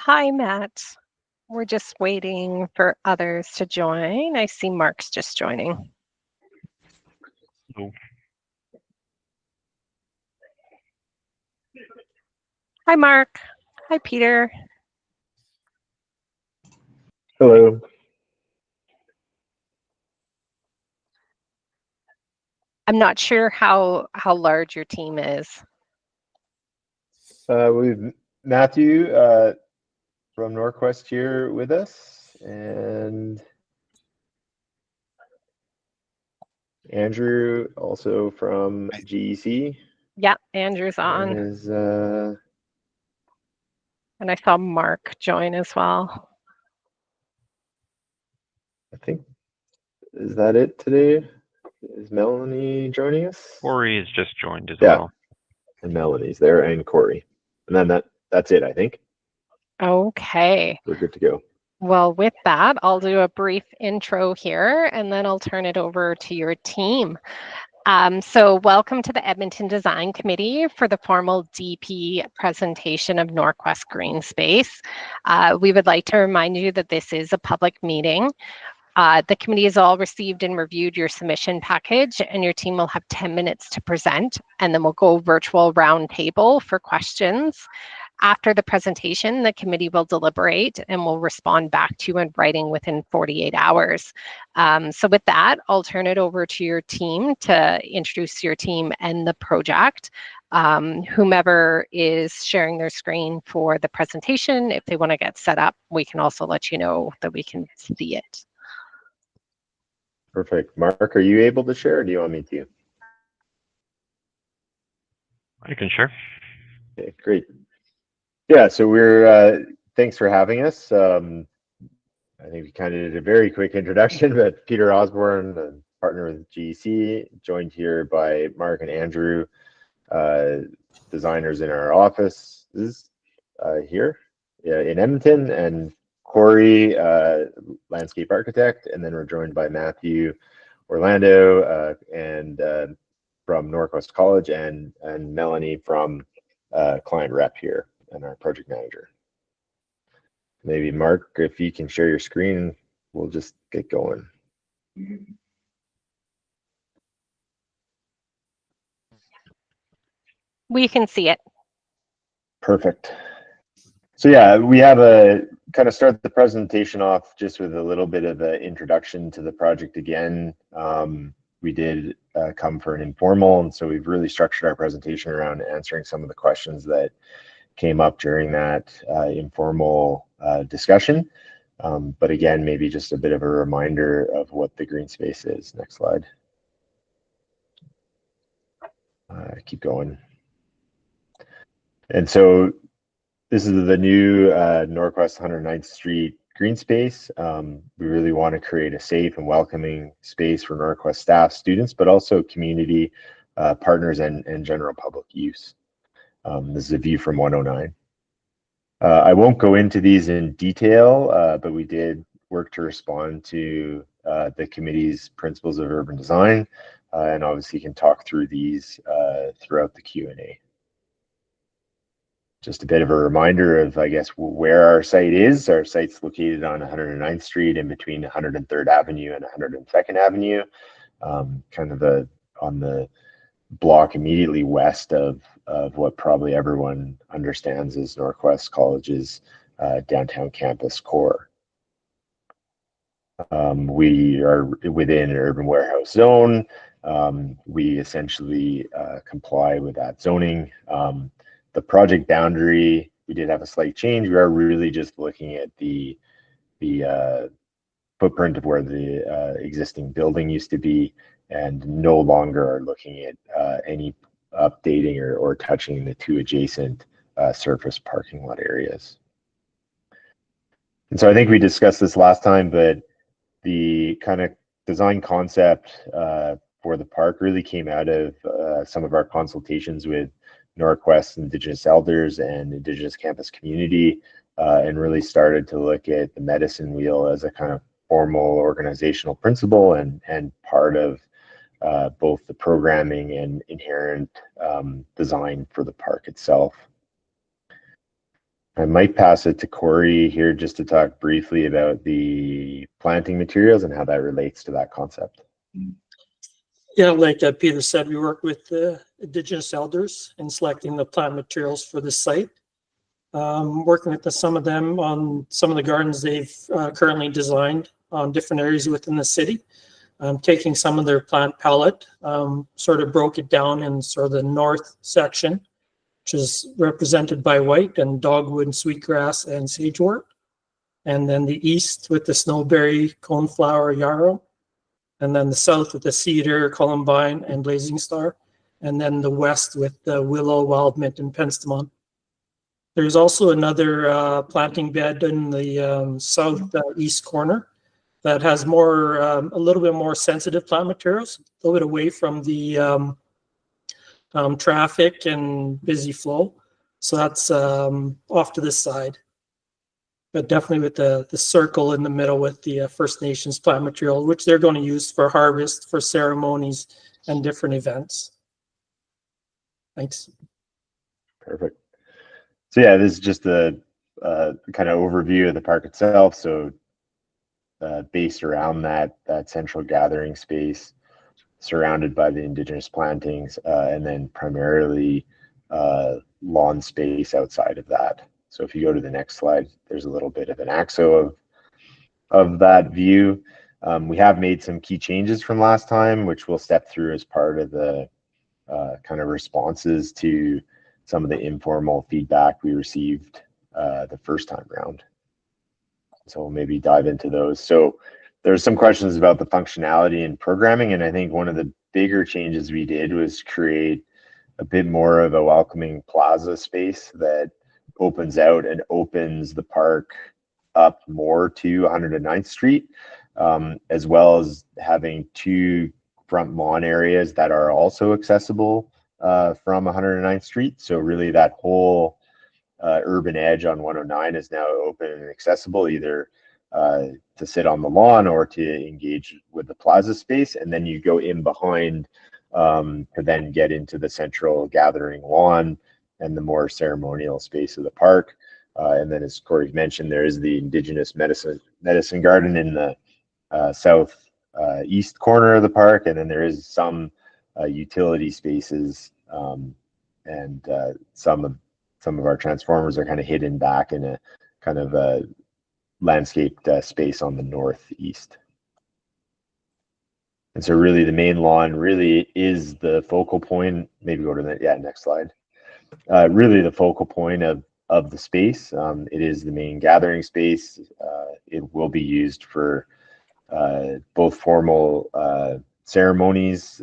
Hi, Matt. We're just waiting for others to join. I see Mark's just joining.
Oh.
Hi, Mark. Hi, Peter.
Hello.
I'm not sure how large your team is.
We've Matthew from Norquest here with us, and Andrew, also from GEC.
Yeah, Andrew's on.
Is,
And I saw Mark join as well.
I think, is that it today? Is Melanie joining us?
Corey has just joined as
Yeah.
well.
And Melanie's there, and Corey. And then that's it, I think.
Okay.
We're good to go.
Well, with that, I'll do a brief intro here, and then I'll turn it over to your team. So welcome to the Edmonton Design Committee for the formal DP presentation of Norquest Green Space. We would like to remind you that this is a public meeting. The committee has all received and reviewed your submission package, and your team will have 10 minutes to present, and then we'll go virtual roundtable for questions. After the presentation, the committee will deliberate and will respond back to you in writing within 48 hours. So with that, I'll turn it over to your team to introduce your team and the project. Whomever is sharing their screen for the presentation, if they want to get set up, we can also let you know that we can see it.
Perfect. Mark, are you able to share, or do you want me to?
I can share.
Okay, great. Yeah, so we're thanks for having us. I think we kind of did a very quick introduction, but Peter Osborne, a partner with GEC, joined here by Mark and Andrew, designers in our offices here in Edmonton, and Corey, landscape architect, and then we're joined by Matthew Orlando and from Norquest College, and Melanie from client rep here, and our project manager. Maybe Mark, if you can share your screen, we'll just get going.
We can see it.
Perfect. So yeah, we have a kind of start the presentation off just with a little bit of an introduction to the project again. We did come for an informal, and so we've really structured our presentation around answering some of the questions that came up during that informal discussion. But again, maybe just a bit of a reminder of what the green space is. Next slide. Keep going. And so this is the new Norquest 109th Street green space. We really want to create a safe and welcoming space for Norquest staff, students, but also community partners and general public use. This is a view from 109. I won't go into these in detail, but we did work to respond to the committee's principles of urban design, and obviously can talk through these throughout the Q&A. Just a bit of a reminder of, I guess, where our site is. Our site's located on 109th Street in between 103rd Avenue and 102nd Avenue, kind of on the block immediately west of what probably everyone understands as Norquest College's downtown campus core. We are within an urban warehouse zone. We essentially comply with that zoning. The project boundary, we did have a slight change. We are really just looking at the footprint of where the existing building used to be, and no longer are looking at any updating or touching the two adjacent surface parking lot areas. And so I think we discussed this last time, but the kind of design concept for the park really came out of some of our consultations with Norquest Indigenous elders and Indigenous campus community, and really started to look at the medicine wheel as a kind of formal organizational principle and part of both the programming and inherent design for the park itself. I might pass it to Corey here just to talk briefly about the planting materials and how that relates to that concept.
Yeah, like Peter said, we work with the Indigenous elders in selecting the plant materials for the site. Working with some of them on some of the gardens they've currently designed on different areas within the city. Taking some of their plant palette, sort of broke it down in sort of the north section, which is represented by white and dogwood, sweetgrass, and sagewort. And then the east with the snowberry, coneflower, yarrow. and then the south with the Cedar, Columbine, and Blazing Star, and then the west with the Willow, Wild Mint, and Penstemon. There's also another planting bed in the southeast corner that has more, a little bit more sensitive plant materials, a little bit away from the traffic and busy flow. So that's off to this side. But definitely with the circle in the middle with the First Nations plant material, which they're going to use for harvest, for ceremonies, and different events. Thanks.
Perfect. So yeah, this is just a kind of overview of the park itself. So based around that central gathering space, surrounded by the Indigenous plantings, and then primarily lawn space outside of that. So if you go to the next slide, there's a little bit of an axo of that view. We have made some key changes from last time, which we'll step through as part of the kind of responses to some of the informal feedback we received the first time around. So we'll maybe dive into those. So there's some questions about the functionality and programming, and I think one of the bigger changes we did was create a bit more of a welcoming plaza space that opens out and opens the park up more to 109th Street, as well as having two front lawn areas that are also accessible from 109th Street. So really that whole urban edge on 109 is now open and accessible, either to sit on the lawn or to engage with the plaza space. And then you go in behind to then get into the central gathering lawn and the more ceremonial space of the park. And then, as Corey mentioned, there is the Indigenous medicine garden in the south east corner of the park, and then there is some utility spaces, and some of our transformers are kind of hidden back in a kind of a landscaped space on the northeast. And so really the main lawn really is the focal point. Maybe go to the next slide. Really the focal point of the space. It is the main gathering space. It will be used for both formal ceremonies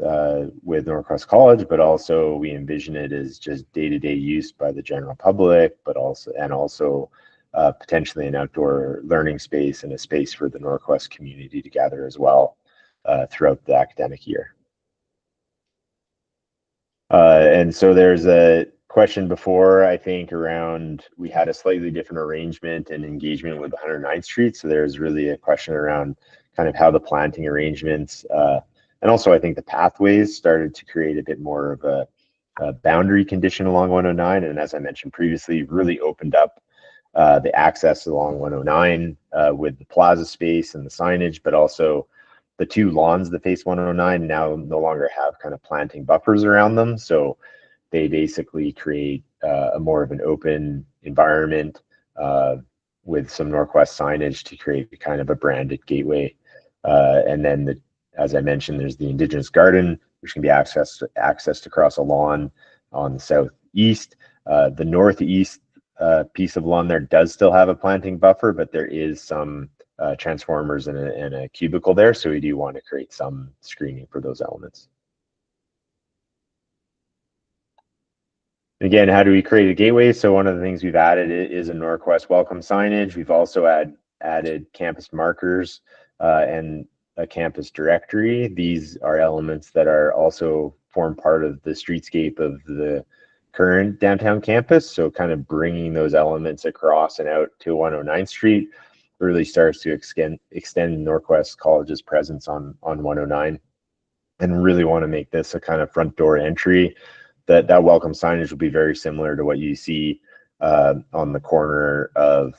with Northwest College, but also we envision it as just day-to-day use by the general public, but also potentially an outdoor learning space and a space for the Northwest community to gather as well throughout the academic year. And so there's a question before, I think, around we had a slightly different arrangement and engagement with 109th Street. So there's really a question around kind of how the planting arrangements and also I think the pathways started to create a bit more of a boundary condition along 109. And as I mentioned previously, really opened up the access along 109 with the plaza space and the signage, but also the two lawns that face 109 now no longer have kind of planting buffers around them. So they basically create a more of an open environment with some Northwest signage to create kind of a branded gateway. And then, as I mentioned, there's the Indigenous garden, which can be accessed across a lawn on the southeast. The northeast piece of lawn there does still have a planting buffer, but there is some transformers and a cubicle there. So we do want to create some screening for those elements. Again, how do we create a gateway? So one of the things we've added is a Northwest welcome signage. We've also added campus markers and a campus directory. These are elements that are also form part of the streetscape of the current downtown campus. So kind of bringing those elements across and out to 109th Street really starts to extend Northwest College's presence on 109, and really want to make this a kind of front door entry. That welcome signage will be very similar to what you see on the corner of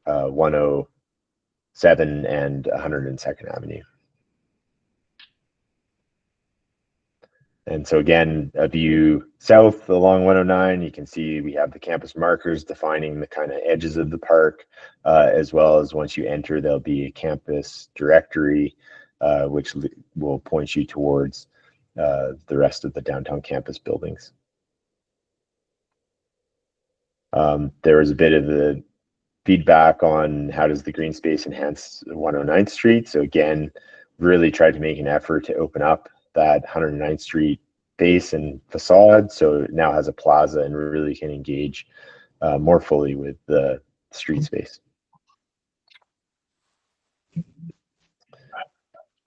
107 and 102nd Avenue. And so again, a view south along 109, you can see we have the campus markers defining the kind of edges of the park, as well as once you enter, there'll be a campus directory, which will point you towards the rest of the downtown campus buildings. There was a bit of the feedback on how does the green space enhance 109th Street. So again, really tried to make an effort to open up that 109th Street base and facade, so it now has a plaza and really can engage more fully with the street space.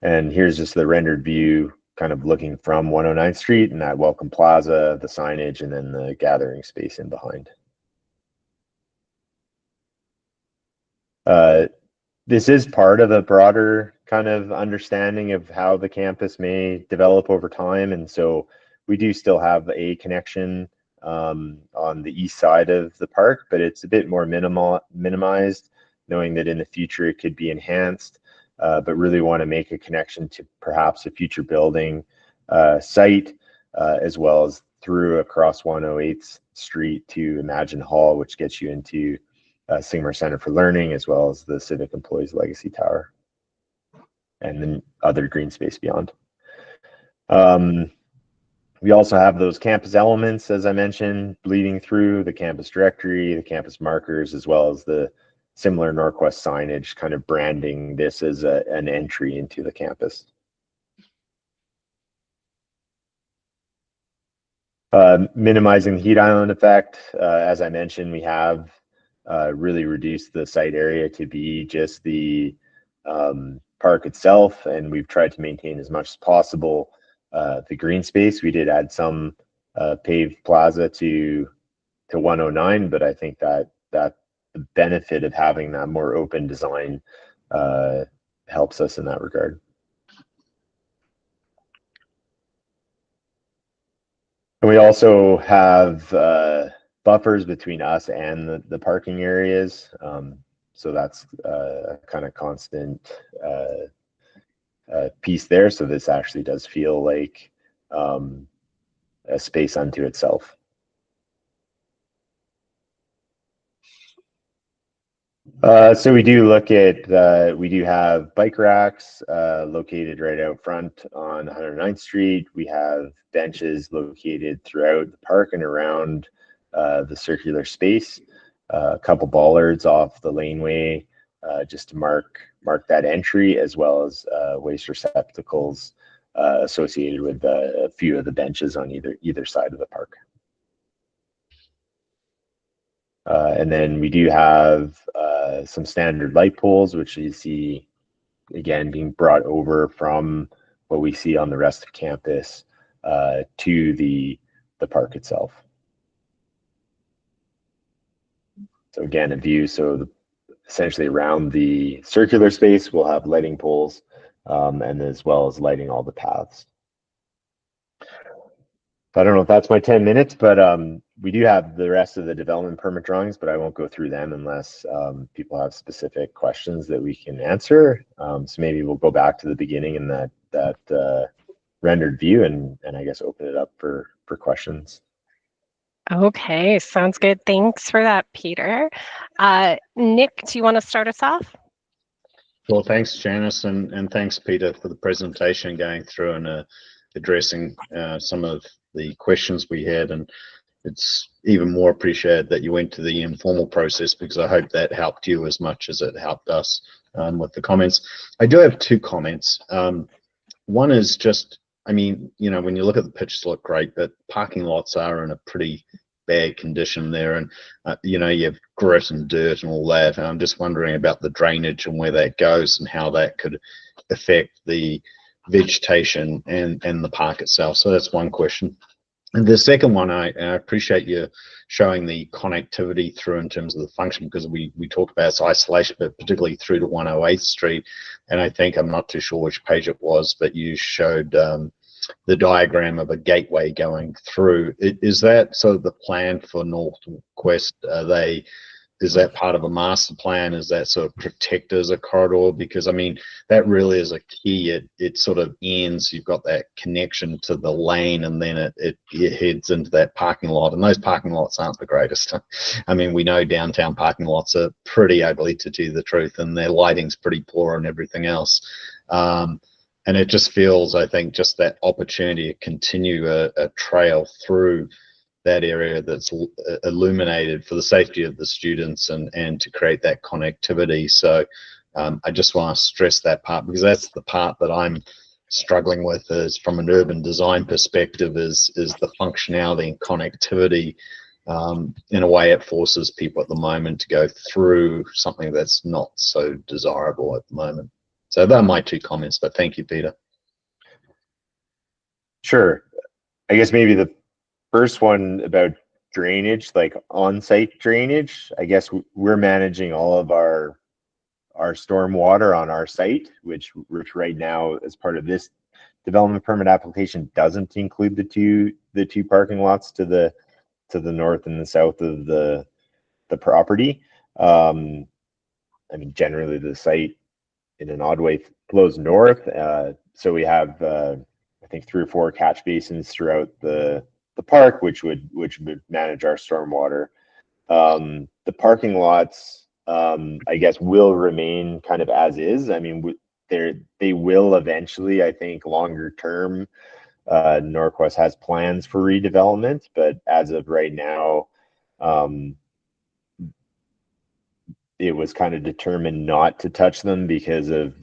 And here's just the rendered view, kind of looking from 109th Street and that Welcome Plaza, the signage, and then the gathering space in behind. This is part of a broader kind of understanding of how the campus may develop over time. And so we do still have a connection on the east side of the park, but it's a bit more minimized, knowing that in the future it could be enhanced, but really want to make a connection to perhaps a future building site, as well as through across 108th Street to Imagine Hall, which gets you into Singmar Center for Learning, as well as the Civic Employees Legacy Tower, and then other green space beyond. We also have those campus elements, as I mentioned, bleeding through the campus directory, the campus markers, as well as the similar Norquest signage, kind of branding this as an entry into the campus. Minimizing the heat island effect. As I mentioned, we have really reduced the site area to be just the park itself, and we've tried to maintain as much as possible the green space. We did add some paved plaza to 109, but I think that the benefit of having that more open design helps us in that regard. And we also have buffers between us and the parking areas. So that's a kind of constant piece there. So this actually does feel like a space unto itself. So we do look at, we do have bike racks located right out front on 109th Street. We have benches located throughout the park and around the circular space. A couple bollards off the laneway just to mark that entry, as well as waste receptacles associated with a few of the benches on either side of the park. And then we do have some standard light poles, which you see again being brought over from what we see on the rest of campus to the park itself. So again, a view. So essentially around the circular space, we'll have lighting poles, and as well as lighting all the paths. I don't know if that's my 10 minutes, but we do have the rest of the development permit drawings, but I won't go through them unless people have specific questions that we can answer. So maybe we'll go back to the beginning in that rendered view and I guess open it up for questions.
Okay, sounds good. Thanks for that, Peter. Nick, do you want to start us off?
Well, thanks, Janice, and thanks, Peter, for the presentation, going through and addressing some of the questions we had. And it's even more appreciated that you went to the informal process, because I hope that helped you as much as it helped us with the comments. I do have two comments. One is just, I mean, you know, when you look at the pictures, look great, but parking lots are in a pretty bad condition there, and you know, you have grit and dirt and all that, and I'm just wondering about the drainage and where that goes and how that could affect the vegetation and the park itself. So that's one question. And the second one, I appreciate you showing the connectivity through in terms of the function, because we talked about its isolation, but particularly through to 108th Street. And I think, I'm not too sure which page it was, but you showed the diagram of a gateway going through. Is that sort of the plan for Northwest? Is that part of a master plan? Is that sort of protected as a corridor? Because I mean, that really is a key. It sort of ends, you've got that connection to the lane, and then it heads into that parking lot. And those parking lots aren't the greatest. I mean, we know downtown parking lots are pretty ugly, to tell you the truth, and their lighting's pretty poor and everything else. And it just feels, I think, just that opportunity to continue a trail through that area that's illuminated for the safety of the students and to create that connectivity. So I just want to stress that part, because that's the part that I'm struggling with, is from an urban design perspective, is the functionality and connectivity. In a way, it forces people at the moment to go through something that's not so desirable at the moment. So those are my 2 comments, but thank you, Peter.
Sure. I guess maybe the first one about drainage, like on-site drainage. I guess we're managing all of our storm water on our site, which right now, as part of this development permit application, doesn't include the two parking lots to the north and the south of the property. I mean, generally the site, in an odd way, flows north. So we have, I think, 3 or 4 catch basins throughout the park, which would manage our stormwater. The parking lots, I guess, will remain kind of as is. I mean, they will eventually, I think, longer term. Norquest has plans for redevelopment, but as of right now, it was kind of determined not to touch them because of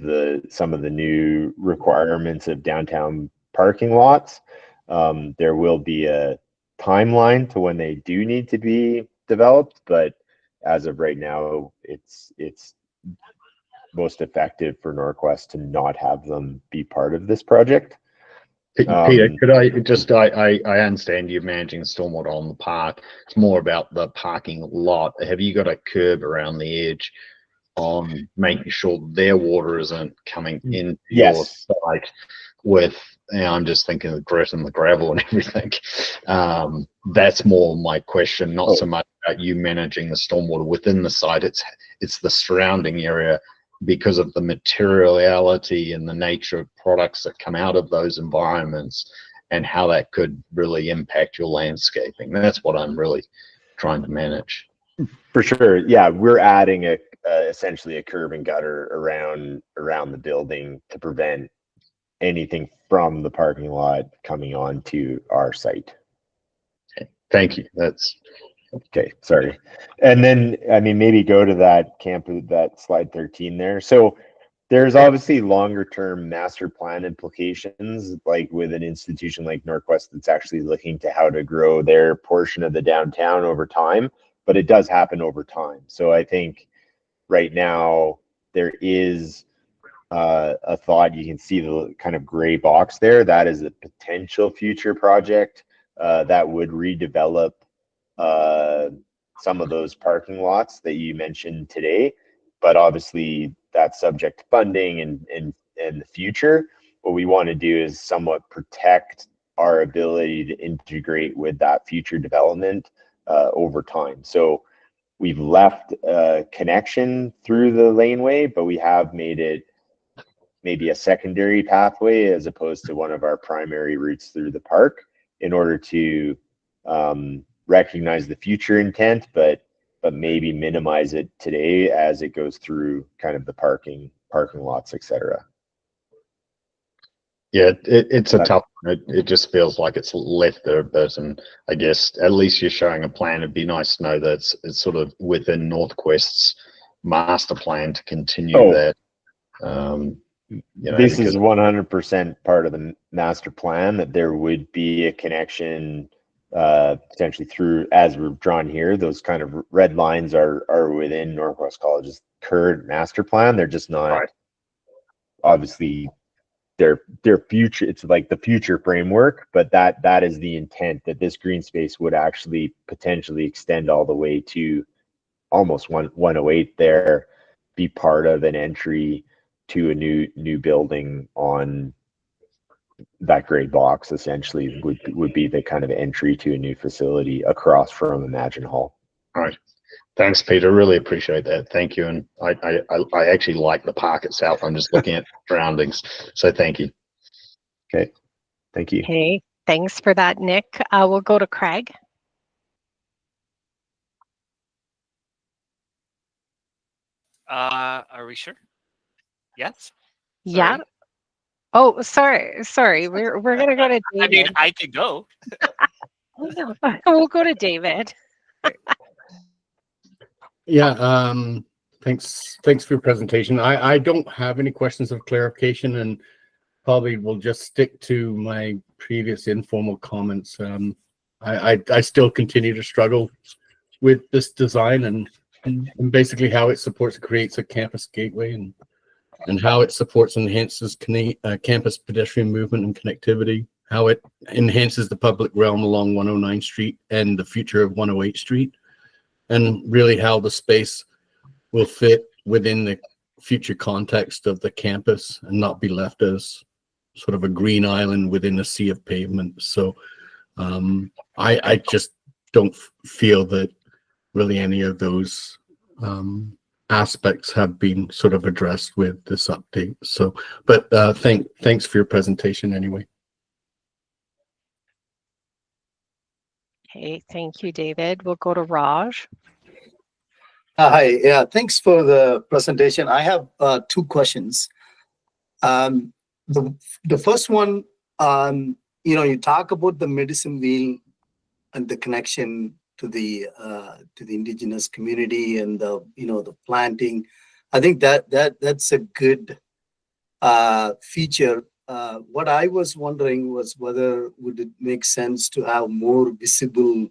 some of the new requirements of downtown parking lots. There will be a timeline to when they do need to be developed, but as of right now, it's most effective for Norquest to not have them be part of this project.
Peter, could I just, I understand you're managing stormwater on the park. It's more about the parking lot. Have you got a curb around the edge on making sure their water isn't coming into your site with, I'm just thinking of the grit and the gravel and everything. That's more my question, not so much about you managing the stormwater within the site. It's the surrounding area, because of the materiality and the nature of products that come out of those environments and how that could really impact your landscaping. That's what I'm really trying to manage.
For sure. Yeah, we're adding essentially a curb and gutter around the building to prevent anything from the parking lot coming onto our site.
Okay. Thank you. That's
okay. Sorry. And then, I mean, maybe go to that slide 13 there. So there's obviously longer term master plan implications, like with an institution like Norquest that's actually looking to how to grow their portion of the downtown over time, but it does happen over time. So I think right now there is a thought. You can see the kind of gray box there. That is a potential future project that would redevelop some of those parking lots that you mentioned today, but obviously that's subject to funding and the future. What we want to do is somewhat protect our ability to integrate with that future development over time. So we've left a connection through the laneway, but we have made it maybe a secondary pathway as opposed to one of our primary routes through the park, in order to recognize the future intent, but maybe minimize it today as it goes through kind of the parking lots, etc.
Yeah, it's a tough one. It just feels like it's left there a bit, and I guess at least you're showing a plan. It'd be nice to know that it's sort of within Norquest's master plan to continue that. You know,
this is 100% part of the master plan, that there would be a connection potentially through, as we've drawn here. Those kind of red lines are within Norquest College's current master plan. They're just not obviously their future. It's like the future framework, but that is the intent, that this green space would actually potentially extend all the way to almost 108 there, be part of an entry to a new building on that gray box. Essentially would be the kind of entry to a new facility across from Imagine Hall.
All right. Thanks, Peter. Really appreciate that. Thank you. And I actually like the park itself. I'm just looking at the surroundings. So thank you.
Okay. Thank you.
Okay. Thanks for that, Nick. We'll go to Craig.
Are we sure? Yes.
Yeah. Oh, sorry. We're gonna go to David.
I mean, I could go.
We'll go to David.
Yeah. Thanks for your presentation. I don't have any questions of clarification, and probably will just stick to my previous informal comments. I still continue to struggle with this design and basically how it supports creates a campus gateway and how it supports and enhances campus pedestrian movement and connectivity, how it enhances the public realm along 109 Street and the future of 108 Street, and really how the space will fit within the future context of the campus and not be left as sort of a green island within a sea of pavement. So I just don't feel that really any of those aspects have been sort of addressed with this update. So, but thanks for your presentation anyway.
Okay, thank you, David. We'll go to Raj.
Hi, yeah, thanks for the presentation. I have two questions. The first one, you talk about the medicine wheel and the connection to the indigenous community and the planting. I think that's a good feature. What I was wondering was whether would it make sense to have more visible,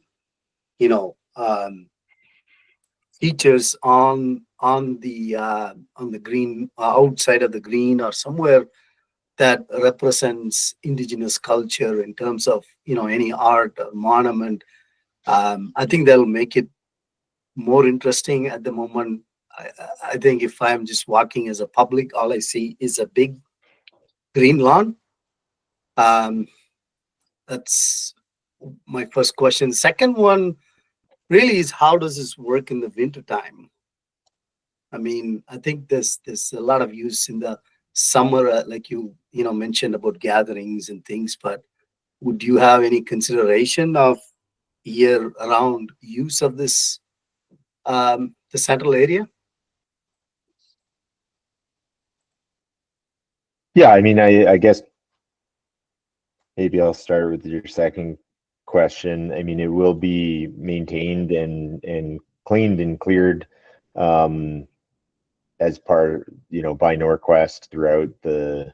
features on the green, outside of the green, or somewhere that represents indigenous culture in terms of any art or monument. I think that'll make it more interesting. At the moment, I think if I'm just walking as a public, all I see is a big green lawn. That's my first question. Second one really is, how does this work in the wintertime? I mean, I think there's a lot of use in the summer, like you mentioned about gatherings and things, but would you have any consideration of year-round use of this, the central area?
Yeah, I mean, I guess maybe I'll start with your second question. I mean, it will be maintained and cleaned and cleared as part, by Norquest throughout the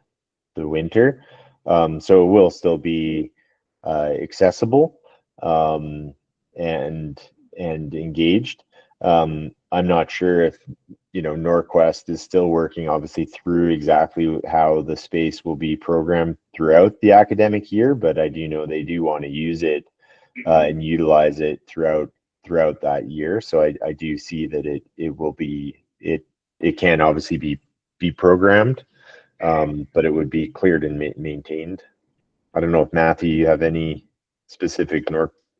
winter. So it will still be accessible and engaged. I'm not sure if Norquest is still working obviously through exactly how the space will be programmed throughout the academic year, but I do know they do want to use it and utilize it throughout that year. So I do see that it will be, it can obviously be programmed, but it would be cleared and maintained. I don't know if Matthew, you have any specific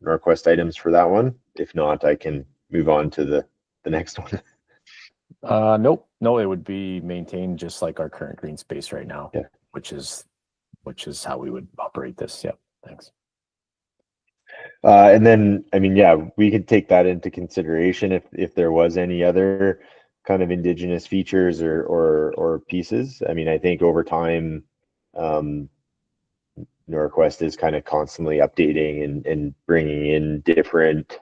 Norquest items for that one. If not, I can move on to the next one.
Nope. No, it would be maintained just like our current green space right now.
Yeah.
Which is how we would operate this. Yeah. Thanks.
And then, I mean, yeah, we could take that into consideration if there was any other kind of indigenous features or pieces. I mean, I think over time, Norquest is kind of constantly updating and bringing in different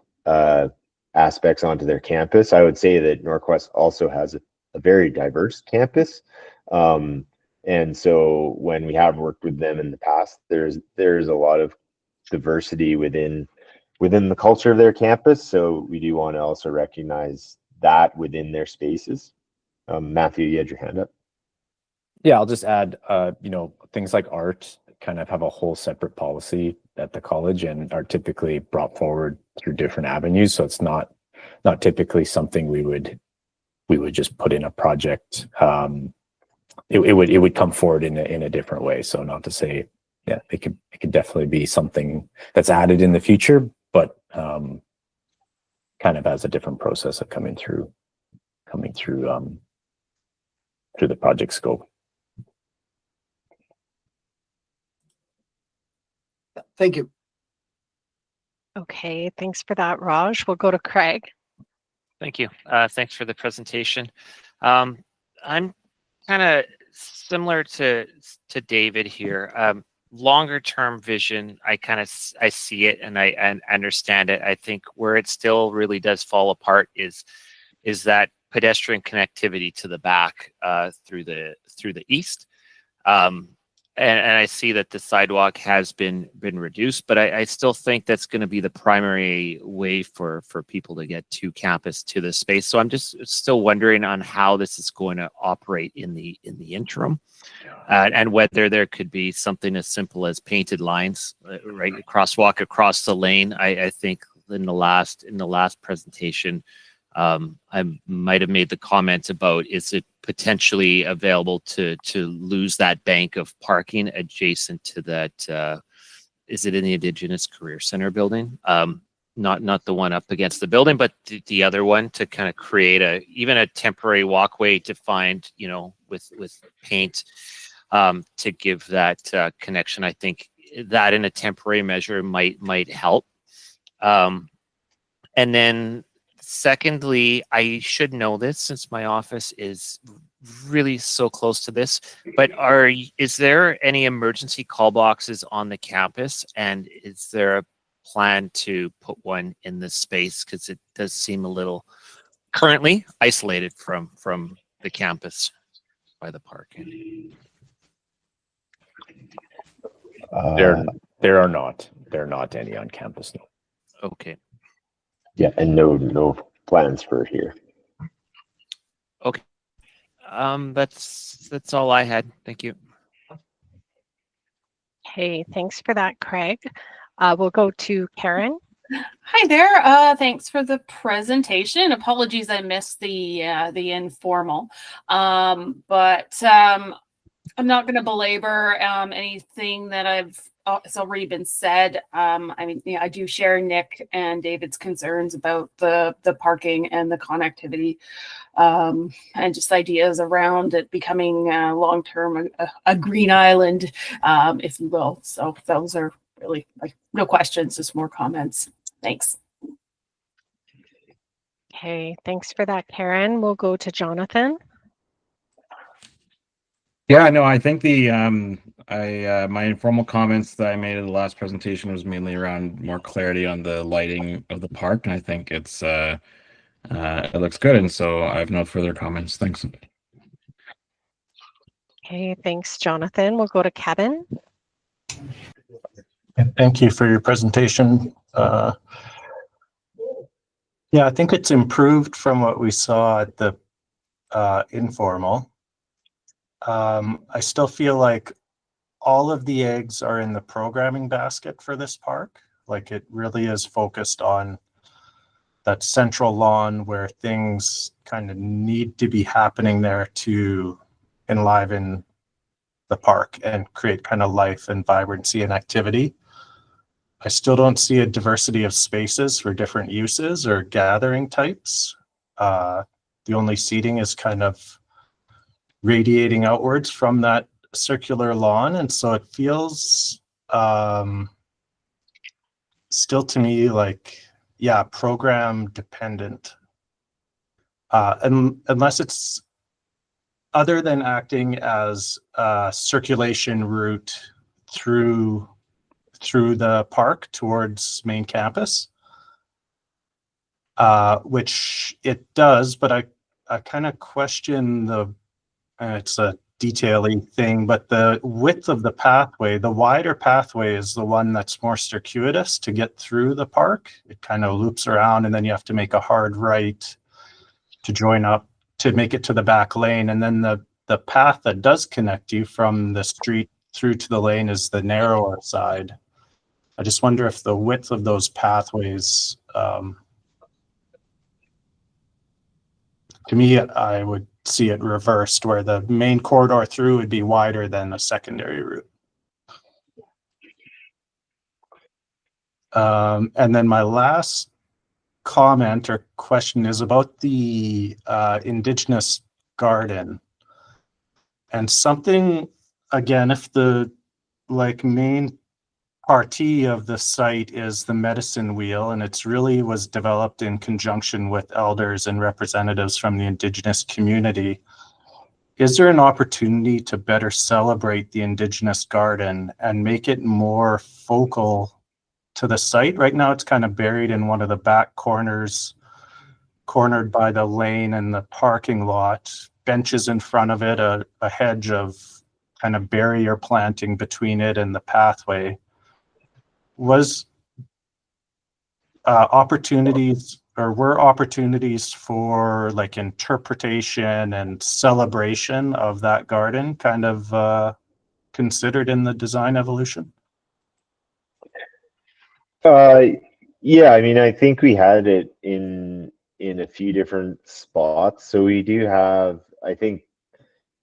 aspects onto their campus. I would say that Norquest also has a very diverse campus. And so when we have worked with them in the past, there's a lot of diversity within the culture of their campus. So we do want to also recognize that within their spaces. Matthew, you had your hand up.
Yeah, I'll just add, things like art kind of have a whole separate policy at the college and are typically brought forward through different avenues. So it's not typically something we would just put in a project. It would come forward in a different way. So not to say, yeah, it could definitely be something that's added in the future, but kind of as a different process of coming through the project scope.
Thank you.
Okay, thanks for that, Raj. We'll go to Craig.
Thank you. Thanks for the presentation. I'm kind of similar to David here. Longer term vision, I see it and I understand it. I think where it still really does fall apart is that pedestrian connectivity to the back through the east. And I see that the sidewalk has been reduced, but I still think that's going to be the primary way for people to get to campus, to the space. So I'm just still wondering on how this is going to operate in the interim, and whether there could be something as simple as painted lines, right, crosswalk across the lane. I think in the last presentation, I might have made the comment about, is it potentially available to lose that bank of parking adjacent to that, is it in the Indigenous Career Center building? Not the one up against the building, but the other one, to kind of create even a temporary walkway to find, with paint, to give that connection. I think that in a temporary measure might help. And then secondly, I should know this since my office is really so close to this, but is there any emergency call boxes on the campus? And is there a plan to put one in this space? Because it does seem a little currently isolated from the campus by the parking.
There are not any on campus. No.
Okay.
Yeah, and no plans for here.
Okay. That's all I had. Thank you.
Okay, thanks for that, Craig. We'll go to Karen.
Hi there. Thanks for the presentation. Apologies, I missed the informal. But I'm not going to belabor anything that it's already been said. I mean, I do share Nick and David's concerns about the parking and the connectivity, and just ideas around it becoming long-term a green island, if you will. So those are really no questions, just more comments. Thanks.
Okay, thanks for that, Karen. We'll go to Jonathan.
Yeah, no, I think my informal comments that I made in the last presentation was mainly around more clarity on the lighting of the park, and I think it looks good, and so I have no further comments. Thanks.
Okay, thanks, Jonathan. We'll go to Kevin.
Thank you for your presentation. Yeah, I think it's improved from what we saw at the informal. I still feel like all of the eggs are in the programming basket for this park. Like, it really is focused on that central lawn where things kind of need to be happening there to enliven the park and create kind of life and vibrancy and activity. I still don't see a diversity of spaces for different uses or gathering types. The only seating is kind of radiating outwards from that circular lawn, and so it feels still to me like, yeah, program dependent, and unless it's other than acting as a circulation route through the park towards main campus, which it does, but I kind of question it's a detailing thing, but the width of the pathway, the wider pathway is the one that's more circuitous to get through the park. It kind of loops around, and then you have to make a hard right to join up to make it to the back lane. And then the path that does connect you from the street through to the lane is the narrower side. I just wonder if the width of those pathways, to me, I would see it reversed, where the main corridor through would be wider than a secondary route. And then my last comment or question is about the Indigenous garden. And something, again, if the main party of the site is the medicine wheel, and it's really was developed in conjunction with elders and representatives from the Indigenous community, is there an opportunity to better celebrate the Indigenous garden and make it more focal to the site? Right now it's kind of buried in one of the back corners cornered by the lane and the parking lot, benches in front of it, a hedge of kind of barrier planting between it and the pathway. Was opportunities, or were opportunities for like interpretation and celebration of that garden kind of considered in the design evolution?
Yeah, I mean, I think we had it in a few different spots. So we do have, I think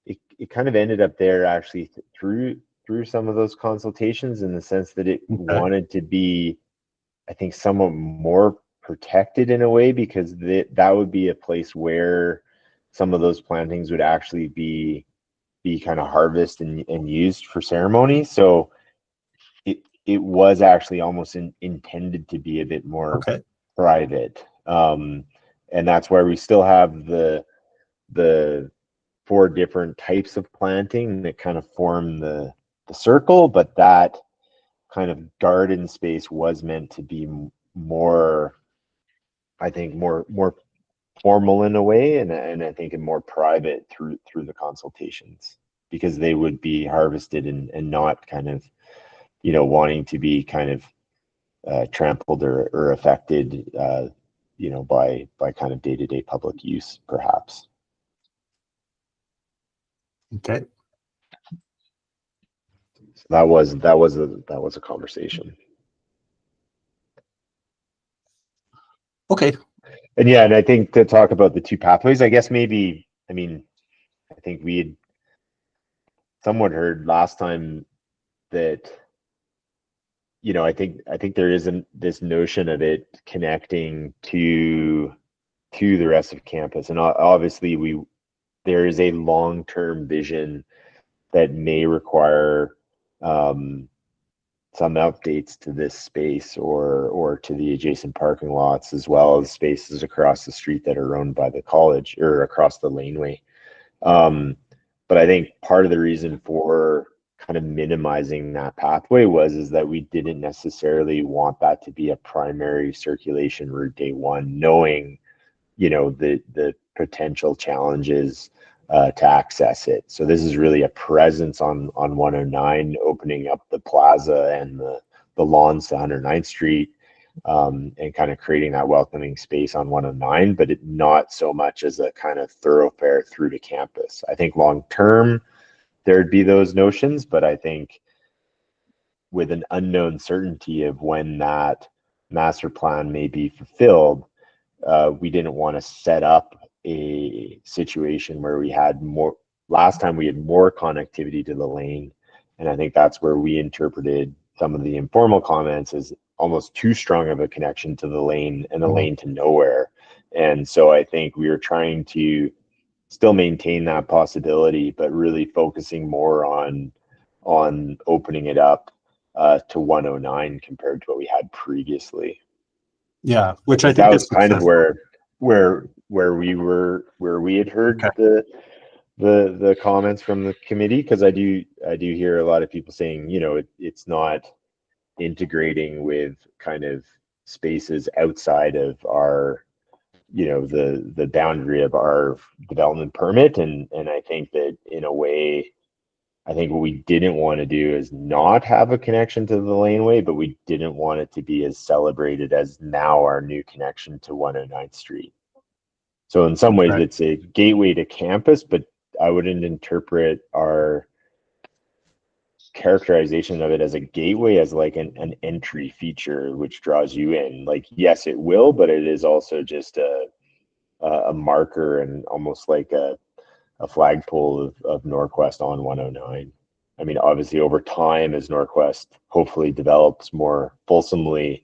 it kind of ended up there actually through some of those consultations, in the sense that it wanted to be, I think, somewhat more protected in a way, because that would be a place where some of those plantings would actually be kind of harvested and used for ceremony. So it was actually almost intended to be a bit more private. And that's where we still have the 4 different types of planting that kind of form the circle, but that kind of garden space was meant to be more, I think, more formal in a way, and I think more private through the consultations, because they would be harvested and not kind of, you know, wanting to be kind of trampled or affected, you know, by kind of day-to-day public use, perhaps.
Okay.
So that was a conversation.
Okay.
And yeah, and I think to talk about the 2 pathways, I guess maybe, I mean, I think we had somewhat heard last time that, you know, I think there isn't this notion of it connecting to the rest of campus, and obviously there is a long-term vision that may require some updates to this space or to the adjacent parking lots, as well as spaces across the street that are owned by the college or across the laneway. But I think part of the reason for kind of minimizing that pathway is that we didn't necessarily want that to be a primary circulation route day one, knowing, you know, the potential challenges to access it. So this is really a presence on 109, opening up the plaza and the lawns to 109th Street, and kind of creating that welcoming space on 109, but not so much as a kind of thoroughfare through to campus. I think long term there'd be those notions, but I think with an unknown certainty of when that master plan may be fulfilled, we didn't want to set up a situation where we had more. Last time we had more connectivity to the lane, and I think that's where we interpreted some of the informal comments as almost too strong of a connection to the lane and the lane to nowhere. And so I think we were trying to still maintain that possibility, but really focusing more on opening it up to 109 compared to what we had previously.
Yeah, which I think
that was kind of where we had heard the comments from the committee, because I do hear a lot of people saying, you know, it's not integrating with kind of spaces outside of our, you know, the boundary of our development permit, and I think that in a way, I think what we didn't want to do is not have a connection to the laneway, but we didn't want it to be as celebrated as now our new connection to 109th Street. So in some ways, it's a gateway to campus, but I wouldn't interpret our characterization of it as a gateway as like an entry feature which draws you in. Like, yes, it will, but it is also just a marker and almost like a flagpole of Norquest on 109. I mean, obviously over time, as Norquest hopefully develops more fulsomely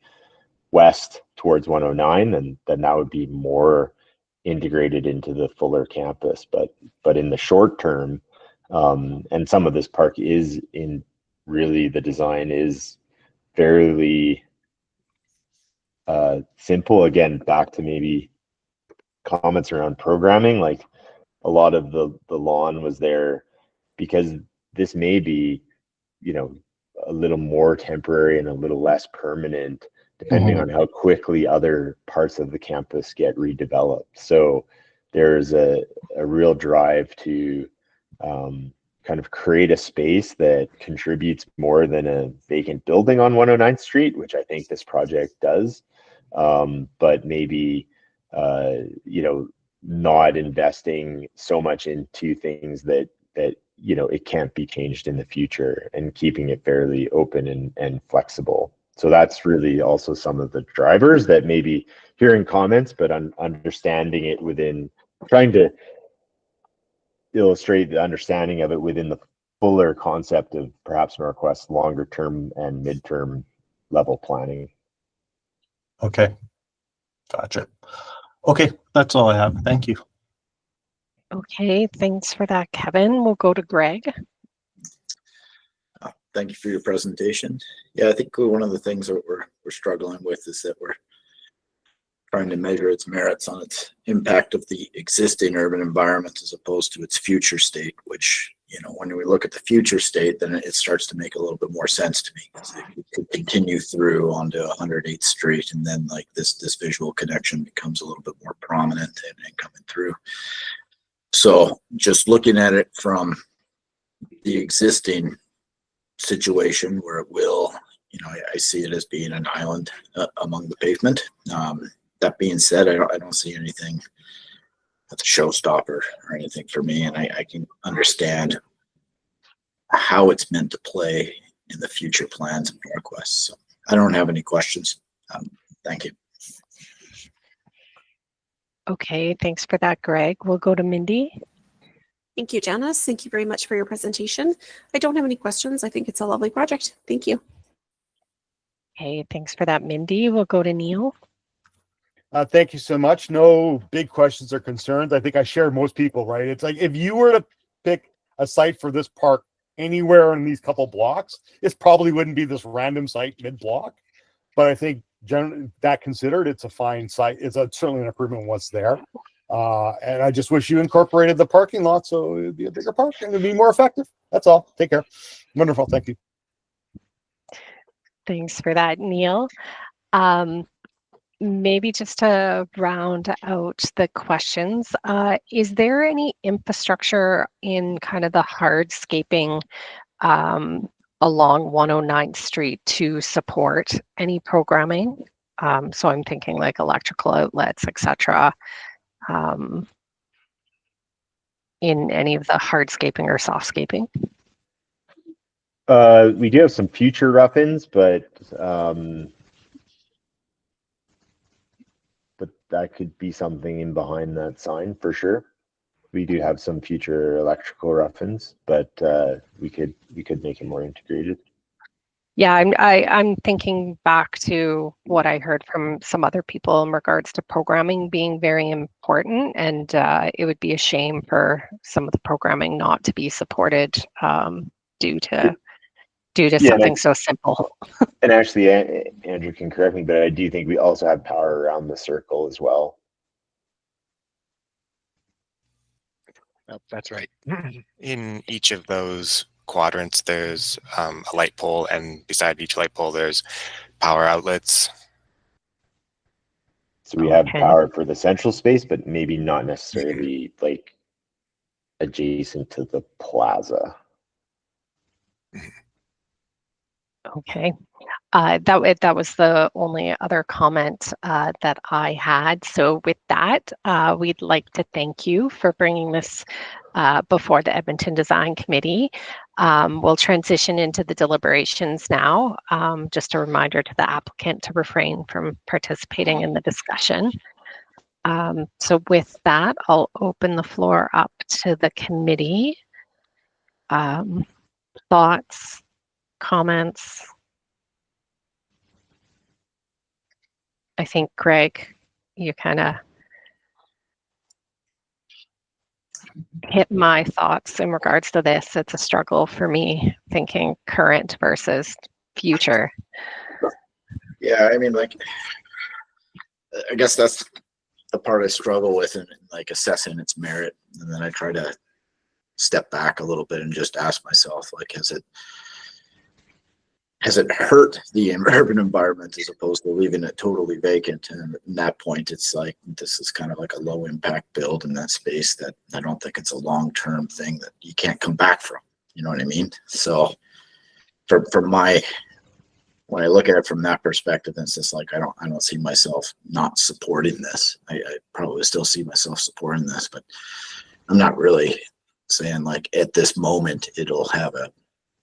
west towards 109, then that would be more integrated into the fuller campus. But in the short term, and some of this park is in, really the design is fairly simple. Again, back to maybe comments around programming, like a lot of the lawn was there because this may be, you know, a little more temporary and a little less permanent depending on how quickly other parts of the campus get redeveloped. So there's a real drive to kind of create a space that contributes more than a vacant building on 109th Street, which I think this project does, but maybe not investing so much into things that it can't be changed in the future, and keeping it fairly open and flexible. So that's really also some of the drivers that maybe hearing comments, but understanding it within, trying to illustrate the understanding of it within the fuller concept of perhaps Norquest's longer term and midterm level planning.
Okay, gotcha. Okay, that's all I have. Thank you.
Okay, thanks for that, Kevin. We'll go to Greg.
Thank you for your presentation. Yeah, I think one of the things that we're struggling with is that we're trying to measure its merits on its impact of the existing urban environment as opposed to its future state, which, when we look at the future state, then it starts to make a little bit more sense to me, because it could continue through onto 108th Street, and then like this visual connection becomes a little bit more prominent and coming through. So just looking at it from the existing situation where it will, I see it as being an island among the pavement. That being said, I don't see anything that's a showstopper or anything for me, and I can understand how it's meant to play in the future plans of Norquest. So I don't have any questions. Thank you.
Okay, thanks for that, Greg. We'll go to Mindy.
Thank you, Janice. Thank you very much for your presentation. I don't have any questions. I think it's a lovely project. Thank you.
Okay, thanks for that, Mindy. We'll go to Neil.
Thank you so much. No big questions or concerns. I think I share most people, right? It's like if you were to pick a site for this park anywhere in these couple blocks, it probably wouldn't be this random site mid-block. But I think generally that considered, it's a fine site. It's certainly an improvement on what's there. And I just wish you incorporated the parking lot so it'd be a bigger park and it'd be more effective. That's all. Take care. Wonderful. Thank you.
Thanks for that, Neil. Maybe just to round out the questions, is there any infrastructure in kind of the hardscaping along 109th Street to support any programming? So I'm thinking like electrical outlets, etc. In any of the hardscaping or softscaping?
We do have some future rough-ins, but that could be something in behind that sign for sure. We do have some future electrical rough-ins, but we could make it more integrated.
Yeah, I'm thinking back to what I heard from some other people in regards to programming being very important, and it would be a shame for some of the programming not to be supported due to something so simple.
And actually, Andrew can correct me, but I do think we also have power around the circle as well.
That's right. In each of those quadrants, there's a light pole, and beside each light pole, there's power outlets.
So we have power for the central space, but maybe not necessarily like adjacent to the plaza.
Okay. That was the only other comment that I had. So with that, we'd like to thank you for bringing this before the Edmonton Design Committee. We'll transition into the deliberations now. Just a reminder to the applicant to refrain from participating in the discussion. So with that, I'll open the floor up to the committee. Thoughts, comments? I think, Greg, you kind of hit my thoughts in regards to this. It's a struggle for me thinking current versus future.
Yeah, I mean, like, I guess that's the part I struggle with in like assessing its merit. And then I try to has it hurt the urban environment as opposed to leaving it totally vacant? And at that point, it's like, this is kind of like a low impact build in that space that I don't think it's a long-term thing that you can't come back from. You know what I mean? So when I look at it from that perspective, it's just like, I don't see myself not supporting this. I probably still see myself supporting this, but I'm not really saying like at this moment, it'll have a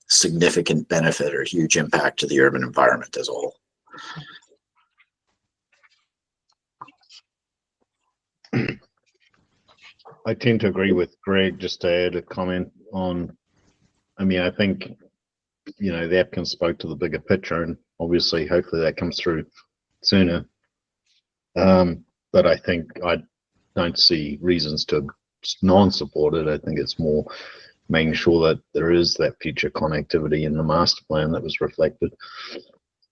significant benefit or huge impact to the urban environment as a whole.
I tend to agree with Greg. Just to add a comment on, I mean, I think, you know, the applicant spoke to the bigger picture, and obviously, hopefully that comes through sooner. But I think I don't see reasons to non-support it. I think it's more making sure that there is that future connectivity in the master plan that was reflected.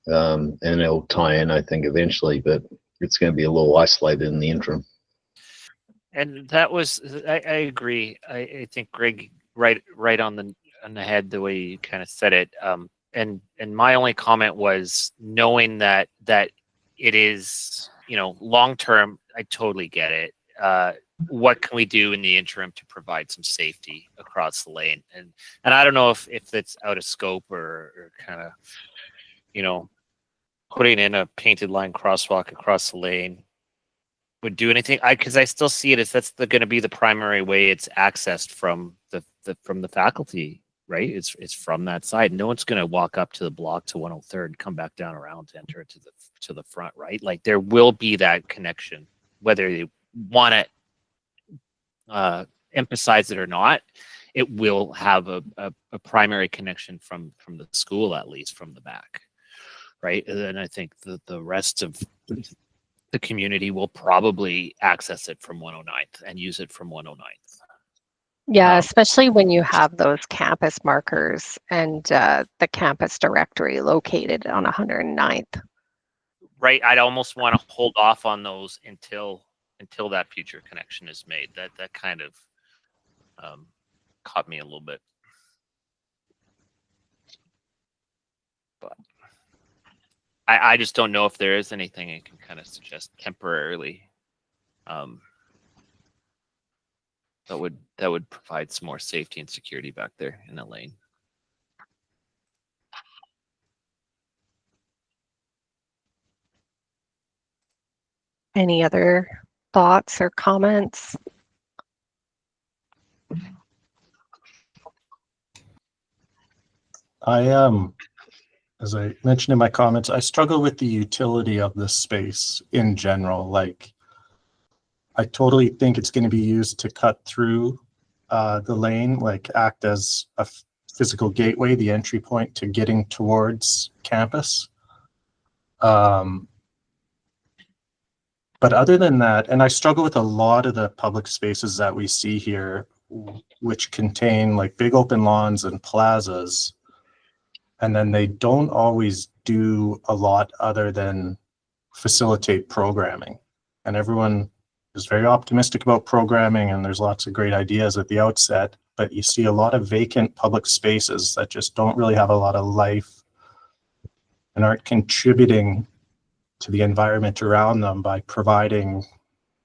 And it'll tie in, I think, eventually, but it's going to be a little isolated in the interim.
And that was, I agree. I think Greg, right on the head, the way you kind of said it. And my only comment was knowing that it is, you know, long term. I totally get it. What can we do in the interim to provide some safety across the lane? And I don't know if it's out of scope or kind of, you know, putting in a painted line crosswalk across the lane would do anything. Because I still see it as that's going to be the primary way it's accessed from the faculty, right? It's from that side. No one's going to walk up to the block to 103rd and come back down around to enter to the front, right? Like there will be that connection, whether you want to emphasize it or not. It will have a primary connection from the school, at least from the back, right? And then I think the rest of the community will probably access it from 109th and use it from 109th.
Yeah, especially when you have those campus markers and the campus directory located on 109th.
Right. I'd almost want to hold off on those until that future connection is made. That kind of caught me a little bit. But I just don't know if there is anything I can kind of suggest temporarily that would provide some more safety and security back there in the lane.
Any other thoughts or comments?
As I mentioned in my comments, I struggle with the utility of this space in general. Like, I totally think it's going to be used to cut through the lane, like act as a physical gateway, the entry point to getting towards campus. But other than that, and I struggle with a lot of the public spaces that we see here, which contain like big open lawns and plazas, and then they don't always do a lot other than facilitate programming. And everyone is very optimistic about programming, and there's lots of great ideas at the outset, but you see a lot of vacant public spaces that just don't really have a lot of life and aren't contributing to the environment around them by providing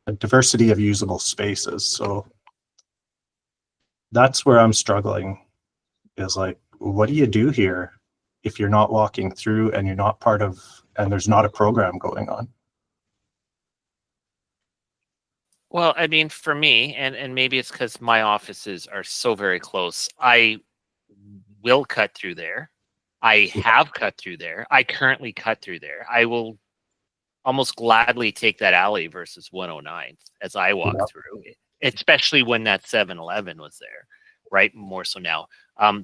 a diversity of usable spaces. So that's where I'm struggling, is like, what do you do here if you're not walking through and you're not part of, and there's not a program going on?
Well, I mean, for me, and maybe it's because my offices are so very close, I will cut through there. I have cut through there. I currently cut through there. I will almost gladly take that alley versus 109th as I walk through, especially when that 7-Eleven was there, right? More so now.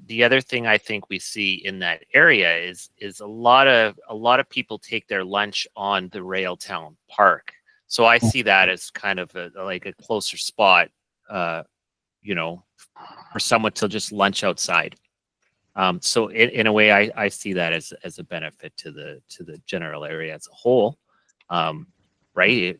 The other thing I think we see in that area is a lot of people take their lunch on the Railtown Park. So I see that as kind of like a closer spot, you know, for someone to just lunch outside. So in a way, I see that as a benefit to the general area as a whole. Right?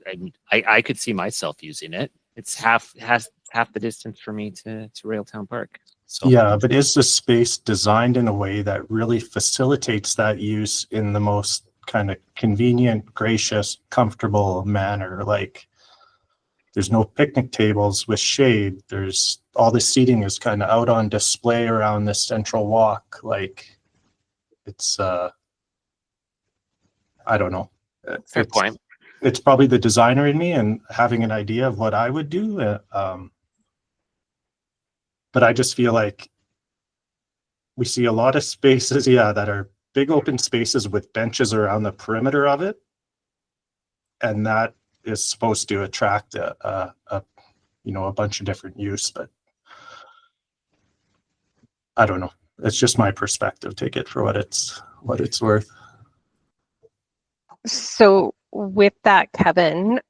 I could see myself using it. It's half the distance for me to Railtown Park. So
Yeah, but is the space designed in a way that really facilitates that use in the most kind of convenient, gracious, comfortable manner? Like, there's no picnic tables with shade. There's all the seating is kind of out on display around this central walk. Like, it's I don't know.
Fair point.
It's probably the designer in me and having an idea of what I would do. But I just feel like we see a lot of spaces, yeah, that are big open spaces with benches around the perimeter of it. And that is supposed to attract a bunch of different use, but I don't know. It's just my perspective. Take it for what it's worth.
So with that, Kevin,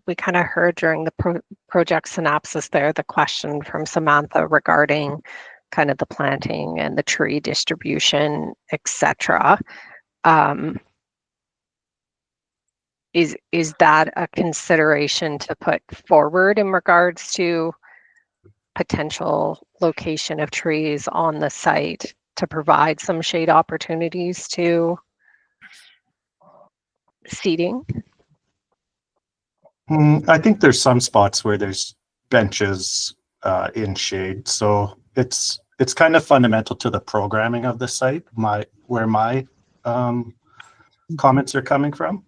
we kind of heard during the project synopsis there, the question from Samantha regarding kind of the planting and the tree distribution, etc. Is that a consideration to put forward in regards to potential location of trees on the site to provide some shade opportunities to seating?
I think there's some spots where there's benches in shade, so it's kind of fundamental to the programming of the site. Where my comments are coming from.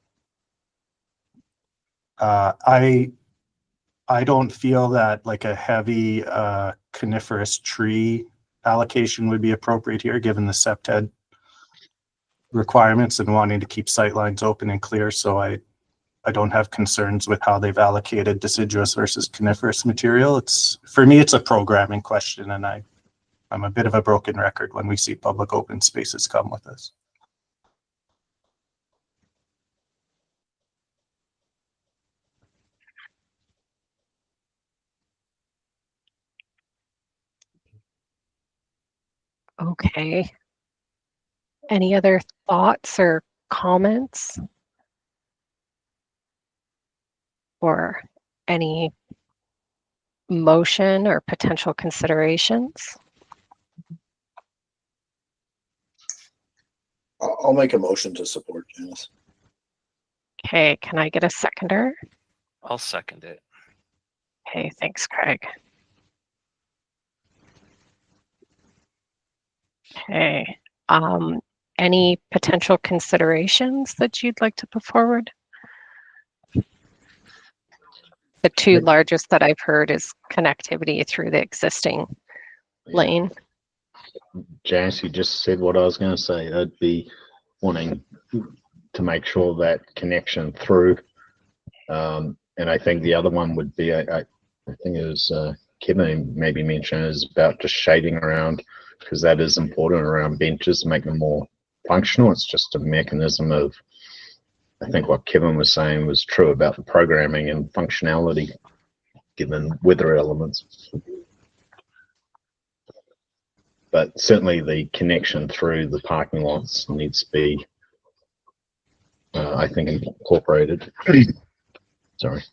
I don't feel that like a heavy coniferous tree allocation would be appropriate here, given the SEPTED requirements and wanting to keep sightlines open and clear. So I don't have concerns with how they've allocated deciduous versus coniferous material. For me, it's a programming question, and I'm a bit of a broken record when we see public open spaces come with this.
Okay. Any other thoughts or comments? Or any motion or potential considerations?
I'll make a motion to support Janice.
Okay, can I get a seconder?
I'll second it.
Okay, thanks, Craig. Okay, any potential considerations that you'd like to put forward? The two largest that I've heard is connectivity through the existing lane.
Janice, you just said what I was going to say. I'd be wanting to make sure that connection through. And I think the other one would be, I think it was Kevin maybe mentioned, is about just shading around, because that is important around benches, make them more functional. It's just a mechanism of, I think what Kevin was saying was true about the programming and functionality, given weather elements. But certainly the connection through the parking lots needs to be, I think, incorporated. Sorry.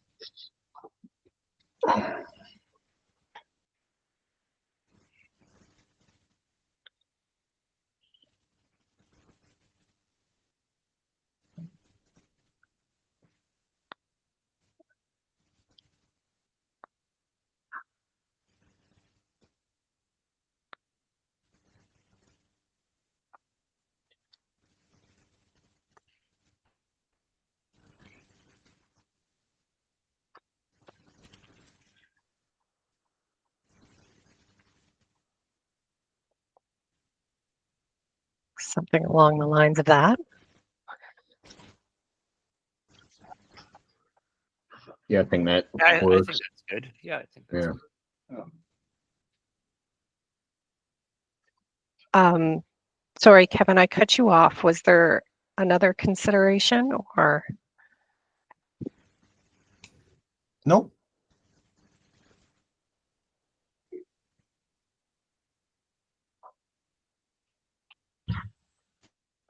Something along the lines of that.
Yeah, I think that
I think
works.
that's good. Yeah, I think that's
Yeah. Sorry, Kevin, I cut you off. Was there another consideration or?
Nope.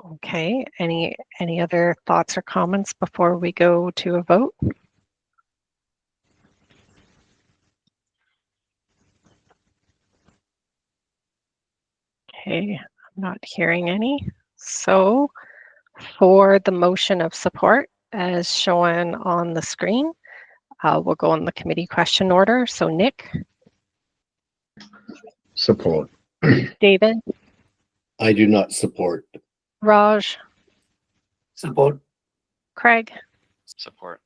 Okay, any other thoughts or comments before we go to a vote? Okay, I'm not hearing any. So for the motion of support as shown on the screen, we'll go on the committee question order. So Nick,
Support.
David,
I do not support.
Raj,
Support.
Craig,
Support.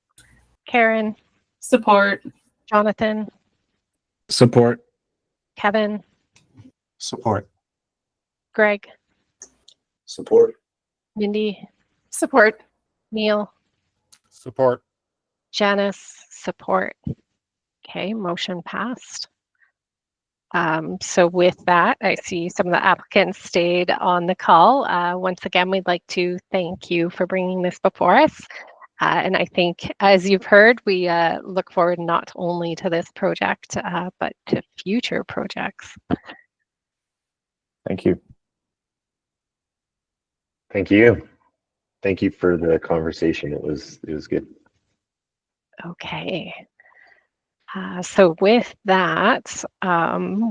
Karen,
Support.
Jonathan,
Support.
Kevin,
Support.
Greg,
Support.
Mindy,
Support.
Neil,
Support.
Janice, support. Okay, motion passed. So with that, I see some of the applicants stayed on the call. Once again, we'd like to thank you for bringing this before us. And I think, as you've heard, we look forward not only to this project, but to future projects.
Thank you.
Thank you. Thank you for the conversation. It was good.
Okay. So with that,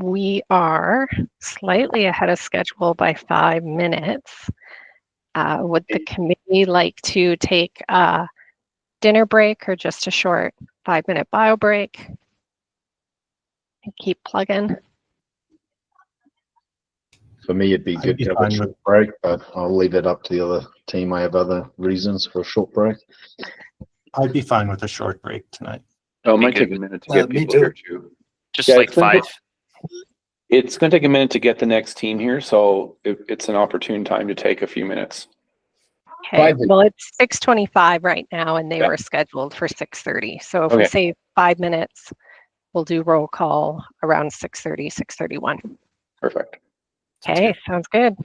we are slightly ahead of schedule by 5 minutes. Would the committee like to take a dinner break or just a short 5-minute bio break? And keep plugging.
For me, it'd be
I'd
good
be
to have a
fine
short
with-
break, but I'll leave it up to the other team. I have other reasons for a short break.
I'd be fine with a short break tonight.
Oh, it
Be
might
good
take a
with-
minute to get
me
people
too.
here too.
Just
Yeah,
like
it's gonna
5.
It's going to take a minute to get the next team here, so it's an opportune time to take a few minutes.
Okay, well, it's 6:25 right now, and they were scheduled for 6:30. So if we
Okay.
say 5 minutes, we'll do roll call around 6:30, 6:31.
Perfect.
Okay, sounds good.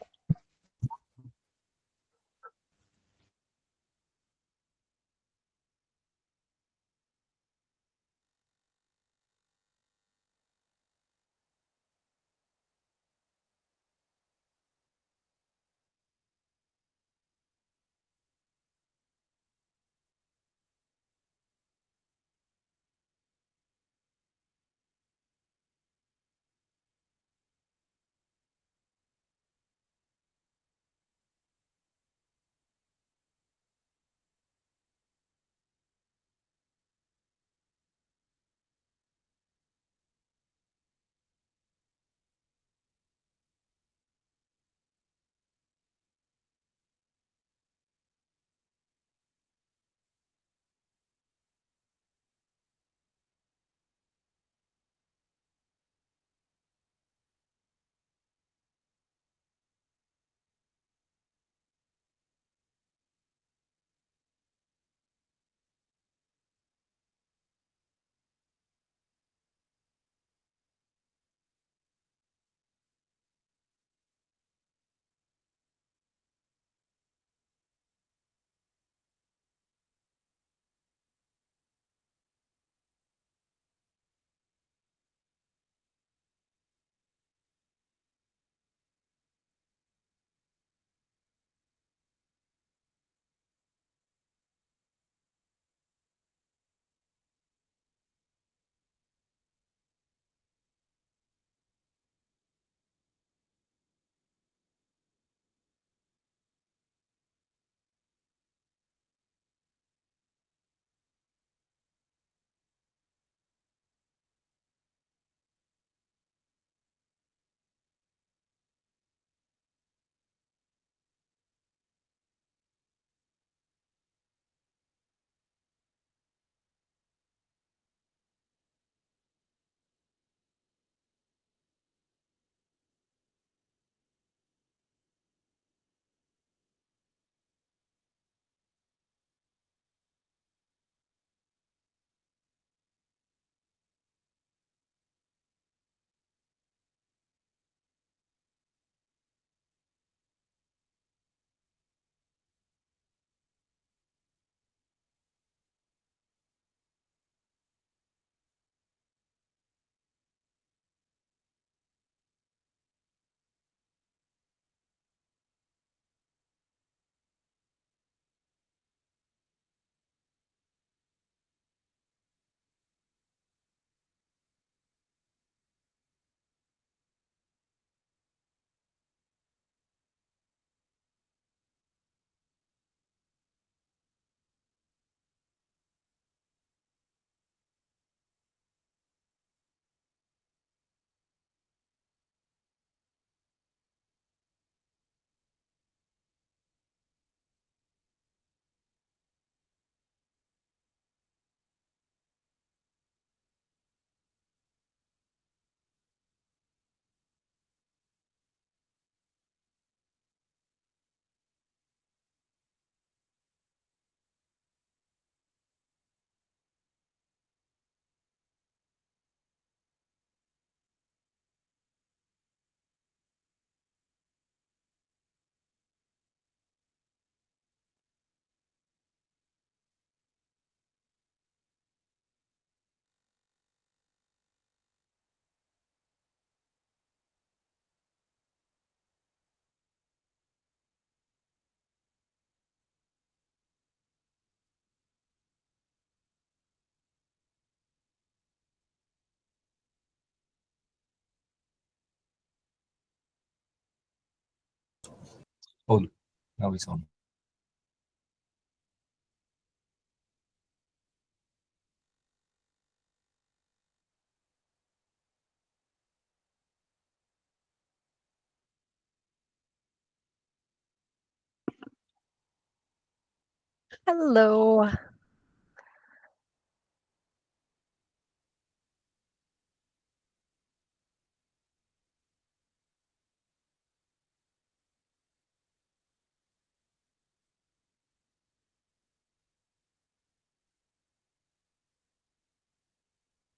Oh, now it's on.
Hello.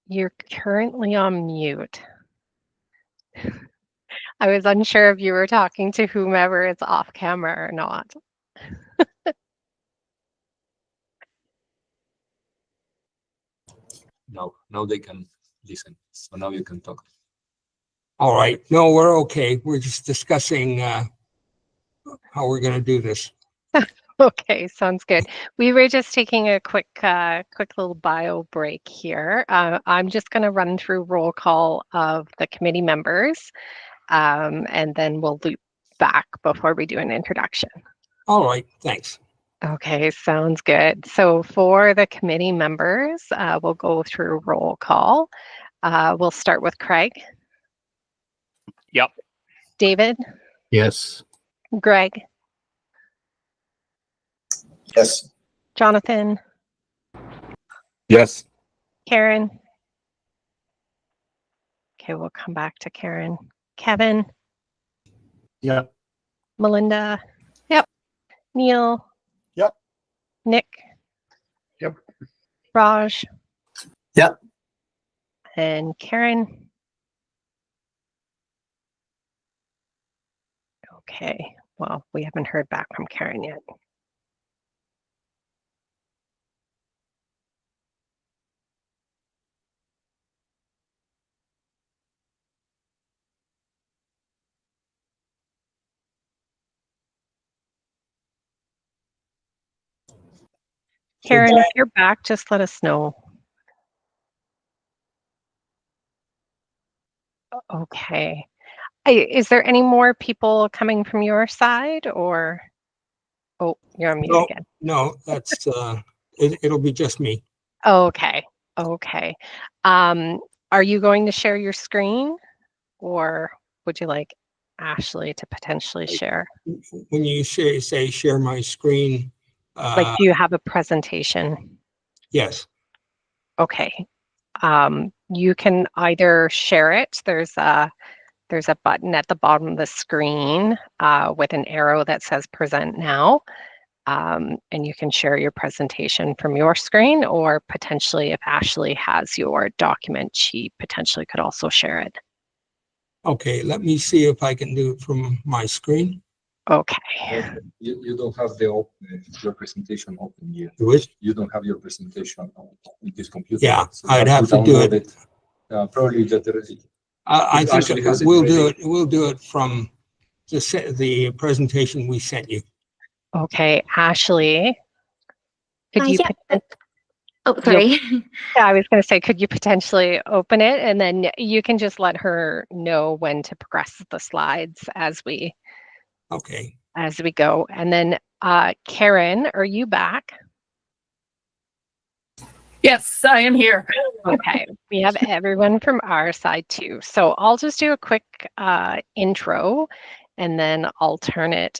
You're currently on mute. I was unsure if you were talking to whomever is off camera or not.
Now they can listen. So now you can talk.
All right. No, we're okay. We're just discussing how we're going to do this.
Okay, sounds good. We were just taking a quick little bio break here. I'm just going to run through roll call of the committee members, and then we'll loop back before we do an introduction.
All right. Thanks.
Okay, sounds good. So for the committee members, we'll go through roll call. We'll start with Craig.
Yep.
David.
Yes.
Greg.
Yes.
Jonathan.
Yes.
Karen. Okay, we'll come back to Karen. Kevin.
Yep.
Melinda. Yep. Neil.
Yep.
Nick.
Yep.
Raj.
Yep.
And Karen. Okay, well, we haven't heard back from Karen yet. Karen, if you're back, just let us know. Okay. Is there any more people coming from your side, or? Oh, you're on mute again.
No, that's it'll be just me.
Okay. Okay. Are you going to share your screen, or would you like Ashley to potentially share?
When you say share my screen,
Like, do you have a presentation?
yes.
Okay. You can either share it. There's a button at the bottom of the screen with an arrow that says present now. And you can share your presentation from your screen, or potentially if Ashley has your document, she potentially could also share it.
Okay, let me see if I can do it from my screen.
Okay.
You don't have your presentation open yet.
You wish?
You don't have your presentation on this computer.
Yeah,
So
I'd have to do it.
Probably that
I think we'll do it. We'll do it from the presentation we sent you.
Okay, Ashley, could you?
Yeah. Oh, sorry.
Yeah, I was going to say, could you potentially open it, and then you can just let her know when to progress the slides as we.
Okay.
As we go, and then Karen, are you back?
Yes, I am here.
Okay, we have everyone from our side too. So I'll just do a quick intro, and then I'll turn it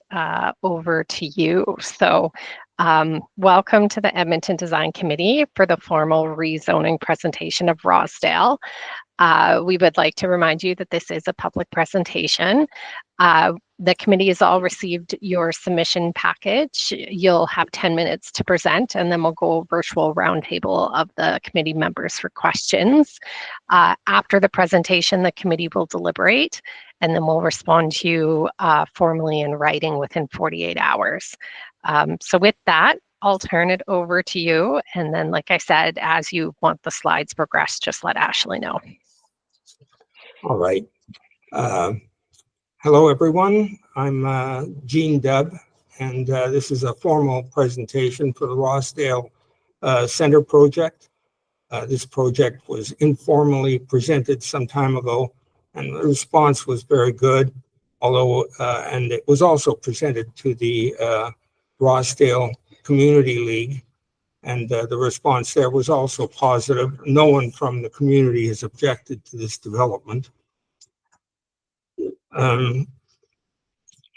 over to you. So welcome to the Edmonton Design Committee for the formal rezoning presentation of Rosedale. We would like to remind you that this is a public presentation. The committee has all received your submission package. You'll have 10 minutes to present, and then we'll go virtual roundtable of the committee members for questions. After the presentation, the committee will deliberate, and then we'll respond to you formally in writing within 48 hours. So with that, I'll turn it over to you. And then, like I said, as you want the slides progressed, just let Ashley know.
All right. Hello, everyone. I'm Gene Debb, and this is a formal presentation for the Rosedale Center project. This project was informally presented some time ago, and the response was very good. although, and it was also presented to the Rossdale Community League, and the response there was also positive. No one from the community has objected to this development.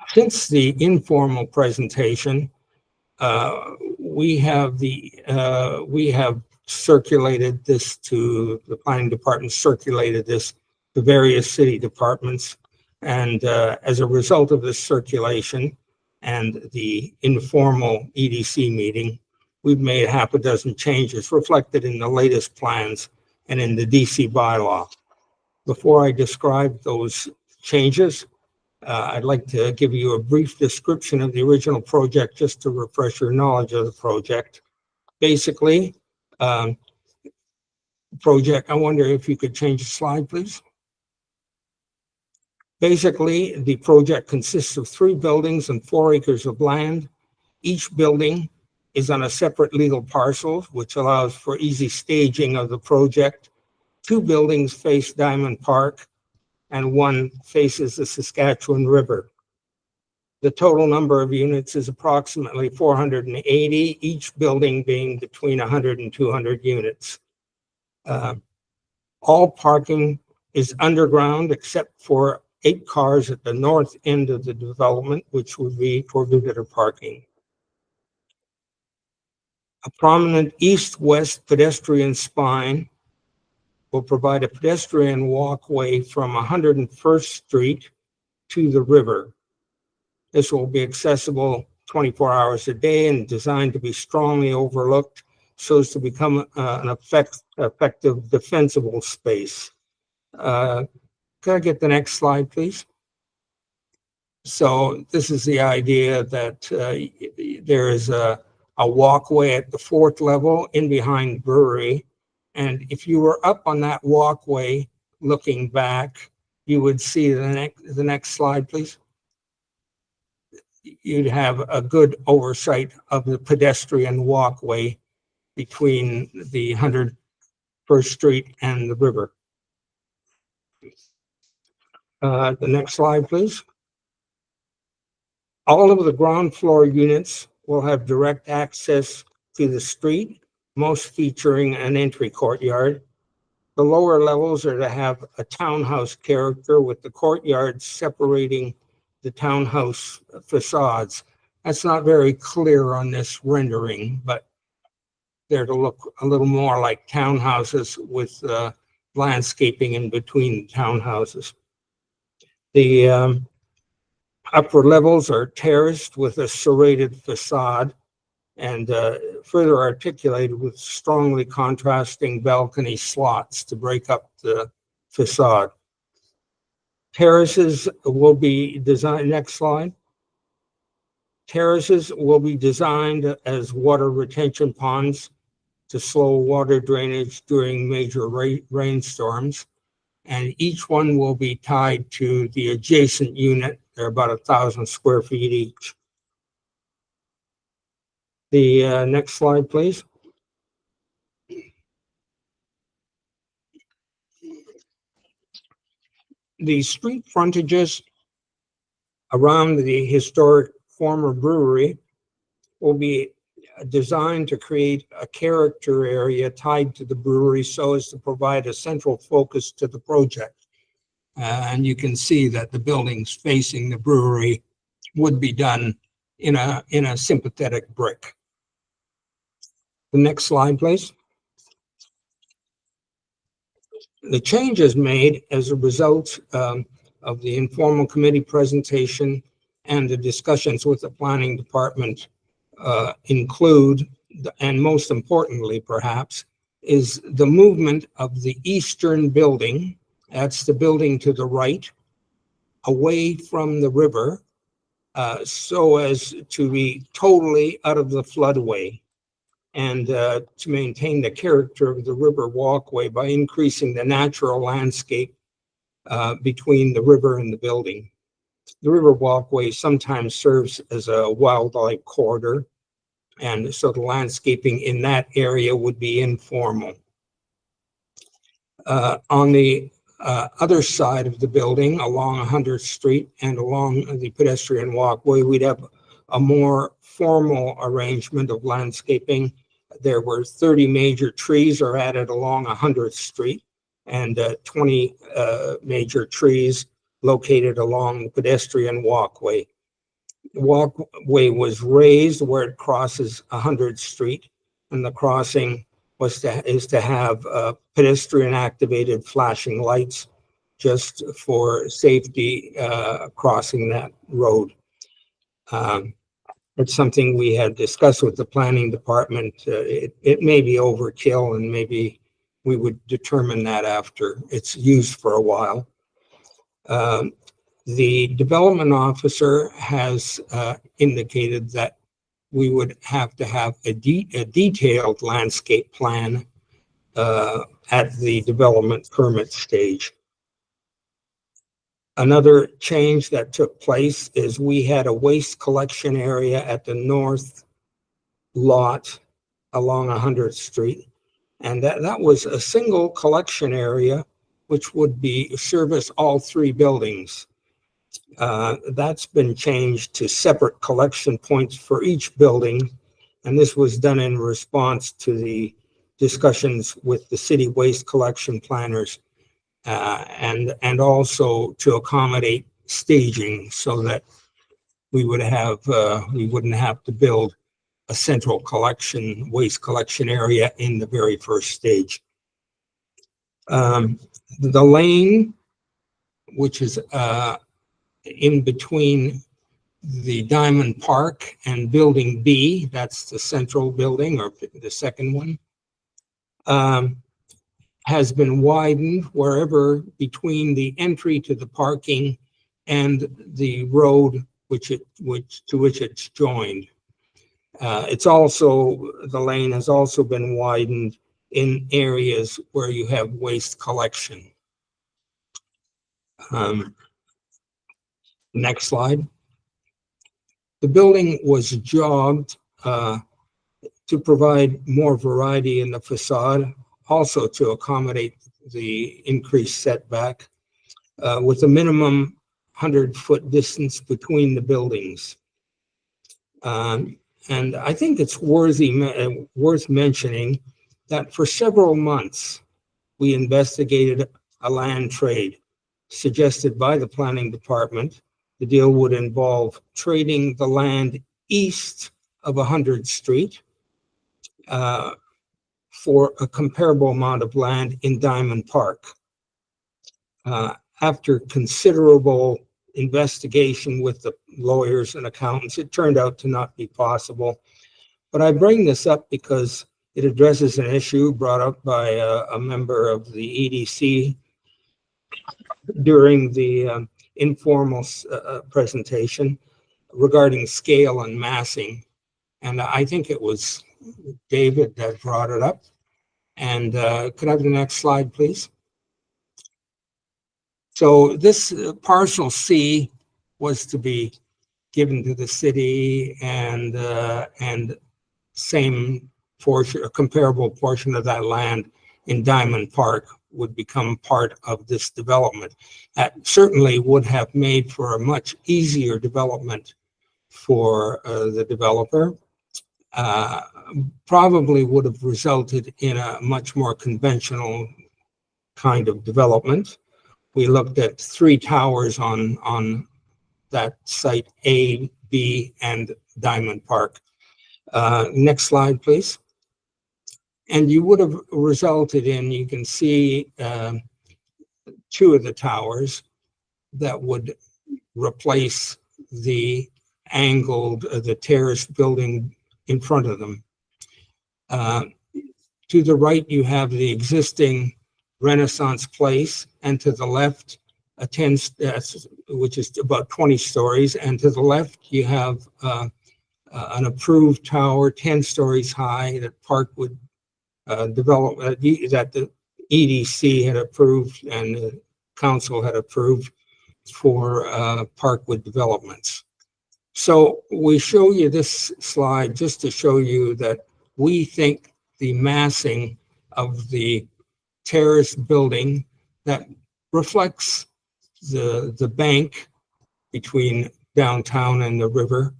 Since the informal presentation, we have circulated this to the planning department, circulated this to various city departments, and as a result of this circulation and the informal EDC meeting, we've made half a dozen changes reflected in the latest plans and in the DC bylaw. Before I describe those changes, I'd like to give you a brief description of the original project just to refresh your knowledge of the project. Basically, project, I wonder if you could change the slide, please. Basically, the project consists of 3 buildings and 4 acres of land. Each building is on a separate legal parcel, which allows for easy staging of the project. 2 buildings face Diamond Park, and 1 faces the Saskatchewan River. The total number of units is approximately 480, each building being between 100 and 200 units. All parking is underground except for 8 cars at the north end of the development, which would be for visitor parking. A prominent east-west pedestrian spine will provide a pedestrian walkway from 101st Street to the river. This will be accessible 24 hours a day and designed to be strongly overlooked so as to become an effective defensible space. Can I get the next slide, please? So this is the idea that there is a walkway at the 4th level in behind brewery. And if you were up on that walkway looking back, you would see the next slide, please. You'd have a good oversight of the pedestrian walkway between the 101st Street and the river. The next slide, please. All of the ground floor units will have direct access to the street, most featuring an entry courtyard. The lower levels are to have a townhouse character with the courtyard separating the townhouse facades. That's not very clear on this rendering, but they're to look a little more like townhouses with landscaping in between townhouses. The upper levels are terraced with a serrated facade and further articulated with strongly contrasting balcony slots to break up the facade. Terraces will be designed, next slide. Terraces will be designed as water retention ponds to slow water drainage during major rainstorms. And each one will be tied to the adjacent unit. They're about 1,000 square feet each. The next slide, please. The street frontages around the historic former brewery will be designed to create a character area tied to the brewery so as to provide a central focus to the project. And you can see that the buildings facing the brewery would be done in a sympathetic brick. The next slide, please. The changes made as a result of the informal committee presentation and the discussions with the planning department include, and most importantly perhaps, is the movement of the eastern building, that's the building to the right, away from the river, so as to be totally out of the floodway, and to maintain the character of the river walkway by increasing the natural landscape between the river and the building. The river walkway sometimes serves as a wildlife corridor, and so the landscaping in that area would be informal. On the other side of the building along 100th Street and along the pedestrian walkway, we'd have a more formal arrangement of landscaping. There were 30 major trees are added along 100th Street and 20 major trees located along the pedestrian walkway. The walkway was raised where it crosses 100th Street, and the crossing is to have pedestrian activated flashing lights just for safety crossing that road. It's something we had discussed with the planning department. It may be overkill, and maybe we would determine that after it's used for a while. The development officer has indicated that we would have to have a detailed landscape plan at the development permit stage. Another change that took place is we had a waste collection area at the north lot along 100th Street. And that was a single collection area, which would be service all three buildings. That's been changed to separate collection points for each building. And this was done in response to the discussions with the city waste collection planners, and also to accommodate staging so that we wouldn't have to build a central waste collection area in the very first stage. The lane, which is in between the Diamond Park and Building B, that's the central building or the second one, has been widened wherever between the entry to the parking and the road to which it's joined. The lane has also been widened in areas where you have waste collection. Next slide. The building was jogged to provide more variety in the facade, also to accommodate the increased setback, with a minimum 100-foot distance between the buildings. And I think it's worth mentioning that for several months, we investigated a land trade suggested by the planning department. The deal would involve trading the land east of 100th Street for a comparable amount of land in Diamond Park. After considerable investigation with the lawyers and accountants, it turned out to not be possible. But I bring this up because it addresses an issue brought up by a member of the EDC during the informal presentation regarding scale and massing. And I think it was David that brought it up. And could I have the next slide, please? So this parcel C was to be given to the city, and same portion, a comparable portion of that land in Diamond Park would become part of this development. That certainly would have made for a much easier development for the developer. Probably would have resulted in a much more conventional kind of development. We looked at 3 towers on that site, A, B, and Diamond Park. Next slide, please. And you would have resulted in, you can see 2 of the towers that would replace the angled, the terraced building in front of them. To the right, you have the existing Renaissance Place, and to the left, which is about 20 stories, and to the left, you have an approved tower, 10 stories high, that Park would develop, that the EDC had approved and the council had approved for Parkwood developments. So we show you this slide just to show you that we think the massing of the terrace building that reflects the bank between downtown and the river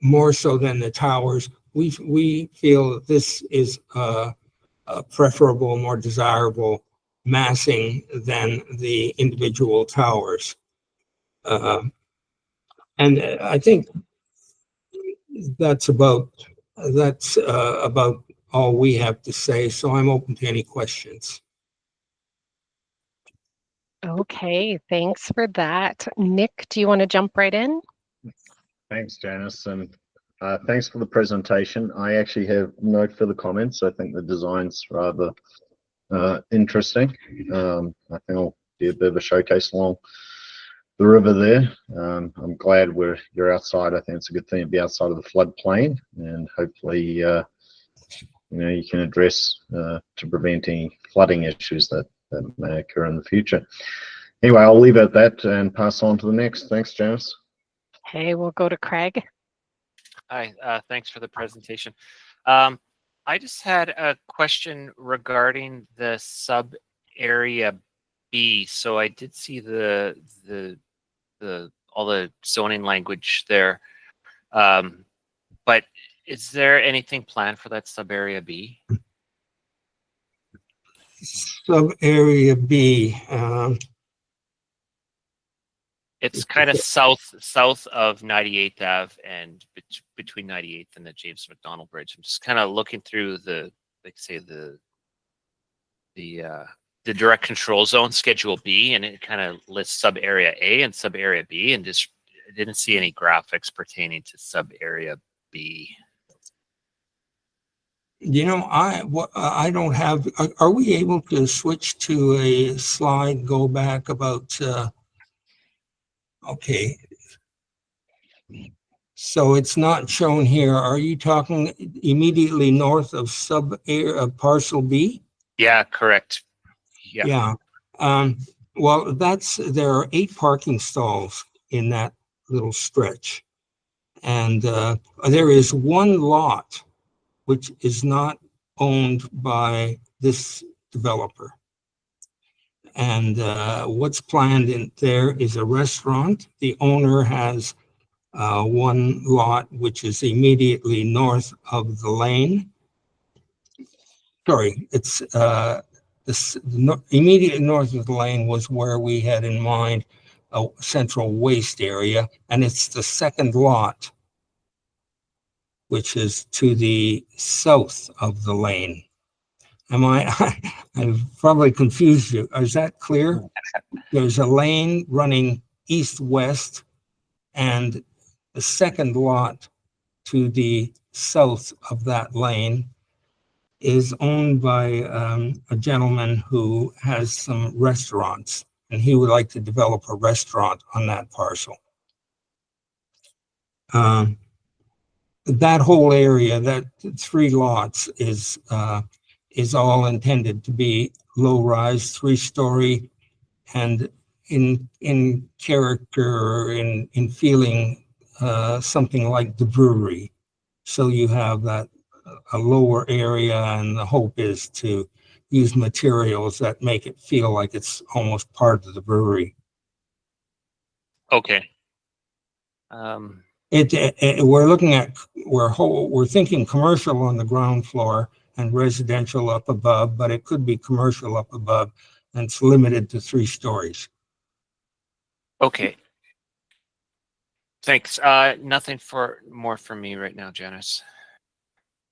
more so than the towers. We feel that this is a preferable, more desirable massing than the individual towers. And I think that's about all we have to say. So I'm open to any questions.
Okay, thanks for that. Nick, do you want to jump right in?
Thanks, Janice, and thanks for the presentation. I actually have no further comments. I think the design's rather interesting. I think it'll be a bit of a showcase along the river there. I'm glad you're outside. I think it's a good thing to be outside of the floodplain, and hopefully, you can address to prevent any flooding issues that may occur in the future. Anyway, I'll leave it at that and pass on to the next. Thanks, Janice.
Okay, we'll go to Craig.
Hi, thanks for the presentation. I just had a question regarding the sub area B. So I did see all the zoning language there, but is there anything planned for that sub area B?
Sub area B.
It's kind of south of 98th Ave and between 98th and the James McDonald Bridge. I'm just kind of looking through the direct control zone schedule B, and it kind of lists sub area A and sub area B, and just I didn't see any graphics pertaining to sub area B.
I don't have. Are we able to switch to a slide? Go back about. Okay. So it's not shown here. Are you talking immediately north of parcel B?
Yeah, correct. Yeah.
Well, there are 8 parking stalls in that little stretch. And there is one lot which is not owned by this developer. And what's planned in there is a restaurant. The owner has one lot which is immediately north of the lane. Sorry, it's immediately north of the lane was where we had in mind a central waste area, and it's the second lot, which is to the south of the lane. I've probably confused you. Is that clear? There's a lane running east-west, and the second lot to the south of that lane is owned by a gentleman who has some restaurants, and he would like to develop a restaurant on that parcel. That whole area, that 3 lots, is all intended to be low-rise, 3-story, and in character or in feeling something like the brewery. So you have that a lower area, and the hope is to use materials that make it feel like it's almost part of the brewery.
Okay.
We're thinking commercial on the ground floor and residential up above, but it could be commercial up above, and it's limited to 3 stories.
Okay. Thanks. Nothing more from me right now, Janice.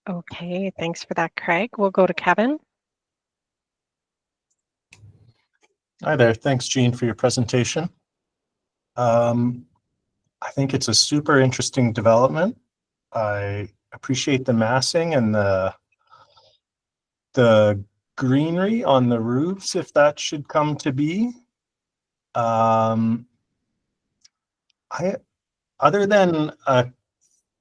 Okay, thanks for that, Craig. We'll go to Kevin.
Hi there. Thanks, Jean, for your presentation. I think it's a super interesting development. I appreciate the massing and the greenery on the roofs, if that should come to be. Other than a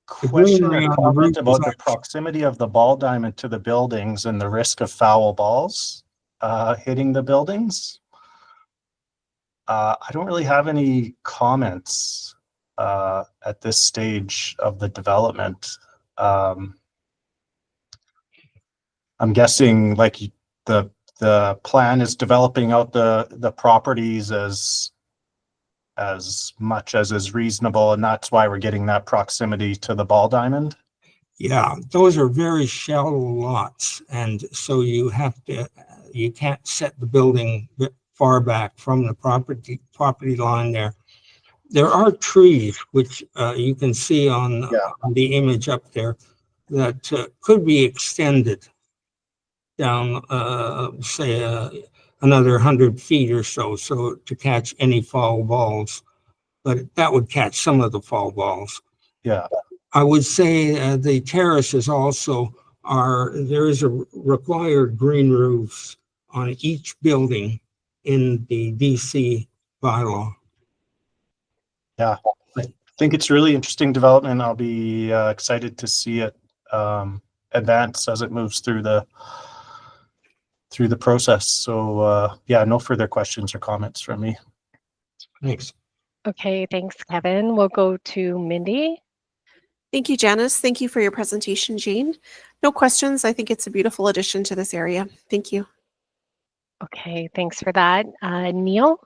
question or comment about the proximity of the ball diamond to the buildings and the risk of foul balls hitting the buildings, I don't really have any comments at this stage of the development. I'm guessing like the the plan is developing out the properties as much as is reasonable, and that's why we're getting that proximity to the ball diamond.
Yeah, those are very shallow lots, and so you can't set the building far back from the property line there. There are trees, which you can see on the image up there, that could be extended down, say, another 100 feet or so to catch any fall balls. But that would catch some of the fall balls.
Yeah.
I would say the terraces also there is a required green roofs on each building in the DC bylaw.
Yeah, I think it's really interesting development. I'll be excited to see it advance as it moves through the process. So yeah, no further questions or comments from me.
Thanks.
Okay, thanks, Kevin. We'll go to Mindy.
Thank you, Janice. Thank you for your presentation, Jane. No questions. I think it's a beautiful addition to this area. Thank you.
Okay, thanks for that. Neil?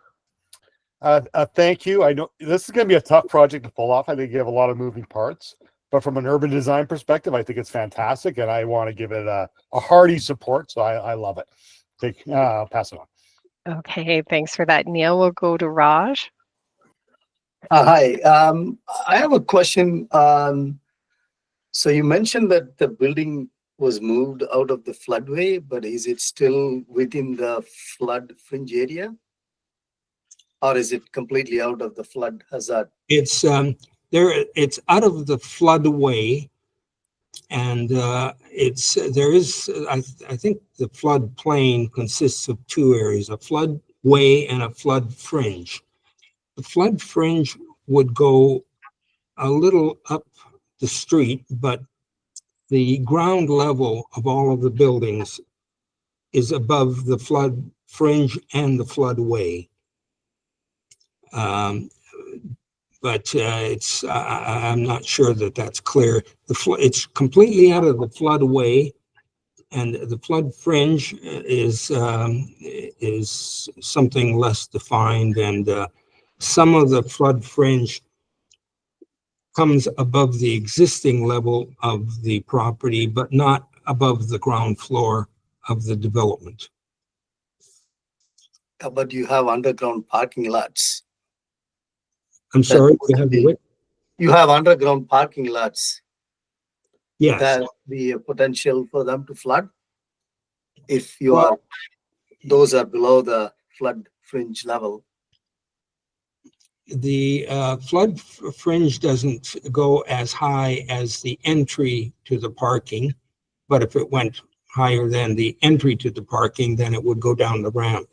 Thank you. I know this is going to be a tough project to pull off. I think you have a lot of moving parts, but from an urban design perspective, I think it's fantastic, and I want to give it a hearty support. So I love it. I'll pass it on.
Okay, thanks for that, Neil. We'll go to Raj.
Hi, I have a question. So you mentioned that the building was moved out of the floodway, but is it still within the flood fringe area? Or is it completely out of the flood hazard?
It's it's out of the floodway, and I think the flood plain consists of two areas: a floodway and a flood fringe. The flood fringe would go a little up the street, but the ground level of all of the buildings is above the flood fringe and the floodway. But I'm not sure that that's clear. It's completely out of the floodway, and the flood fringe is something less defined, and some of the flood fringe comes above the existing level of the property, but not above the ground floor of the development.
But you have underground parking lots.
I'm sorry,
you have underground parking lots.
Yes.
That be a potential for them to flood if those are below the flood fringe level.
The flood fringe doesn't go as high as the entry to the parking, but if it went higher than the entry to the parking, then it would go down the ramp.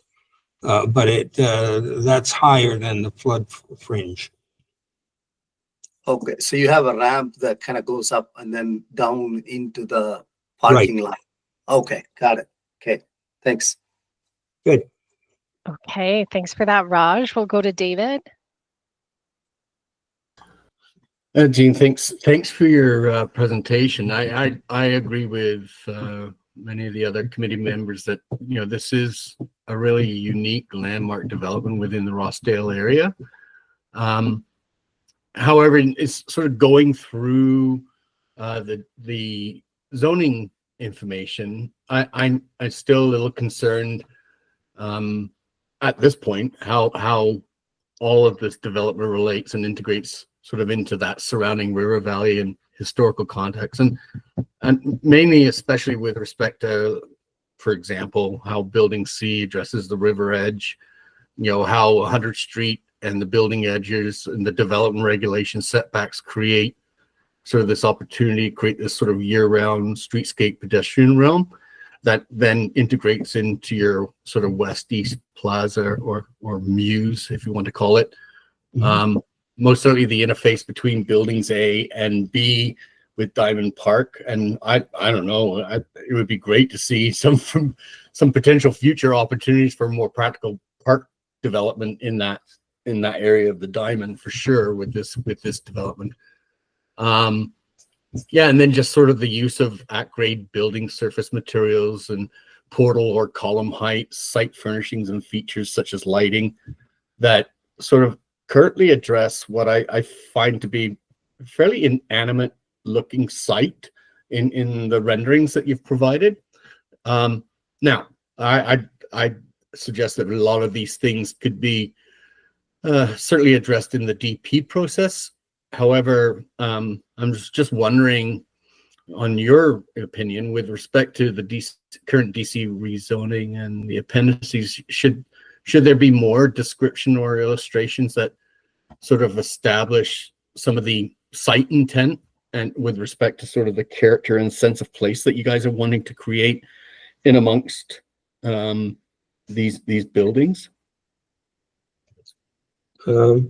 But that's higher than the flood fringe.
Okay, so you have a ramp that kind of goes up and then down into the parking lot. Okay, got it. Okay, thanks.
Good.
Okay, thanks for that, Raj. We'll go to David.
Jean, thanks for your presentation. I agree with many of the other committee members that this is a really unique landmark development within the Rossdale area. However, it's sort of going through the zoning information. I'm still a little concerned at this point how all of this development relates and integrates sort of into that surrounding river valley and historical context, and mainly especially with respect to, for example, how Building C addresses the river edge, how 100th Street and the building edges and the development regulation setbacks create sort of this opportunity, create this sort of year-round streetscape pedestrian realm that then integrates into your sort of west-east plaza or muse, if you want to call it. Mm-hmm. Most certainly the interface between buildings A and B with Diamond Park. And I don't know, it would be great to see some potential future opportunities for more practical park development in that area of the Diamond for sure with this development. Yeah, and then just sort of the use of at-grade building surface materials and portal or column height, site furnishings and features such as lighting that sort of currently address what I find to be fairly inanimate looking site in the renderings that you've provided. Now, I suggest that a lot of these things could be certainly addressed in the DP process. However, I'm just wondering, on your opinion, with respect to the current DC rezoning and the appendices, should there be more description or illustrations that sort of establish some of the site intent and with respect to sort of the character and sense of place that you guys are wanting to create in amongst these buildings?
It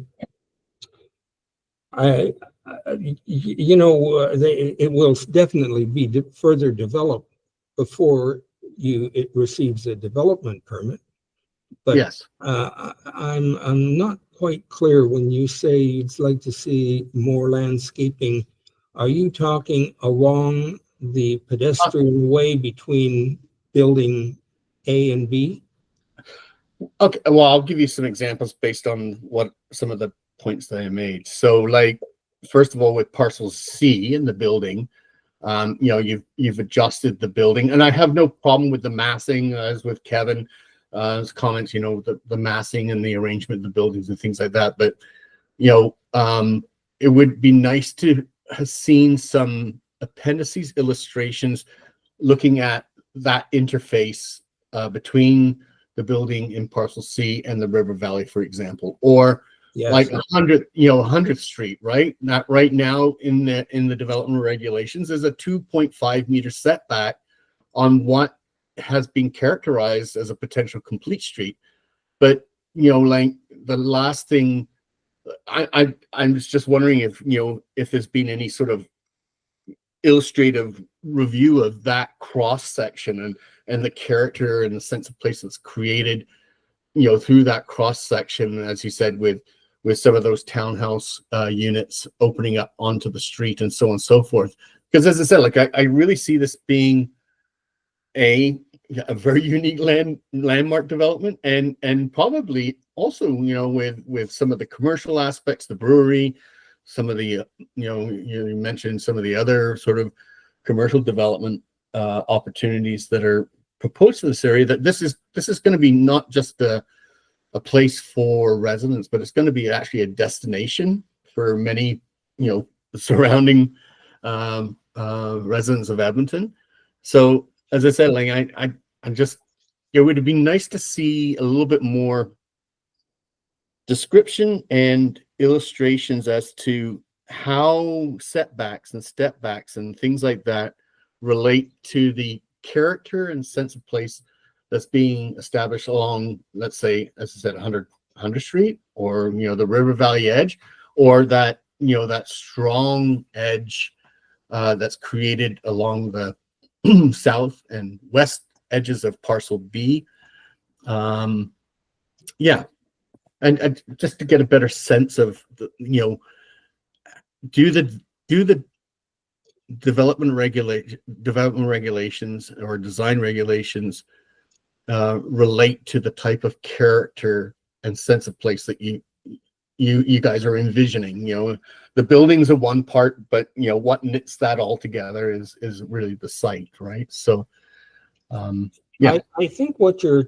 will definitely be further developed before it receives a development permit. But
yes,
I'm not quite clear when you say you'd like to see more landscaping. Are you talking along the pedestrian way between building A and B?
Okay, well, I'll give you some examples based on what some of the points that I made. So, like, first of all, with parcel C in the building, you've adjusted the building, and I have no problem with the massing, as with Kevin's comments, the massing and the arrangement of the buildings and things like that. But it would be nice to have seen some appendices, illustrations, looking at that interface between the building in parcel C and the river valley, for example, or yes, like 100th Street, right? Not right now in the development regulations, there's a 2.5 meter setback on what has been characterized as a potential complete street. But like the last thing, I'm just wondering if there's been any sort of illustrative review of that cross section and the character and the sense of place that's created, through that cross section, as you said, with some of those townhouse units opening up onto the street and so on and so forth. Because as I said, like I really see this being a very unique landmark development, and probably also with some of the commercial aspects, the brewery, some of the you mentioned some of the other sort of commercial development opportunities that are proposed in this area, that this is going to be not just a place for residents, but it's going to be actually a destination for many surrounding residents of Edmonton. So as I said, like I'm just, it would be nice to see a little bit more description and illustrations as to how setbacks and step backs and things like that relate to the character and sense of place that's being established along, let's say, as I said, 100 Street, or the River Valley edge, or that that strong edge that's created along the south and west edges of parcel B. Yeah, and just to get a better sense of do the development regulations or design regulations relate to the type of character and sense of place that you guys are envisioning. The buildings are one part, but what knits that all together is really the site, right? So yeah,
I think what you're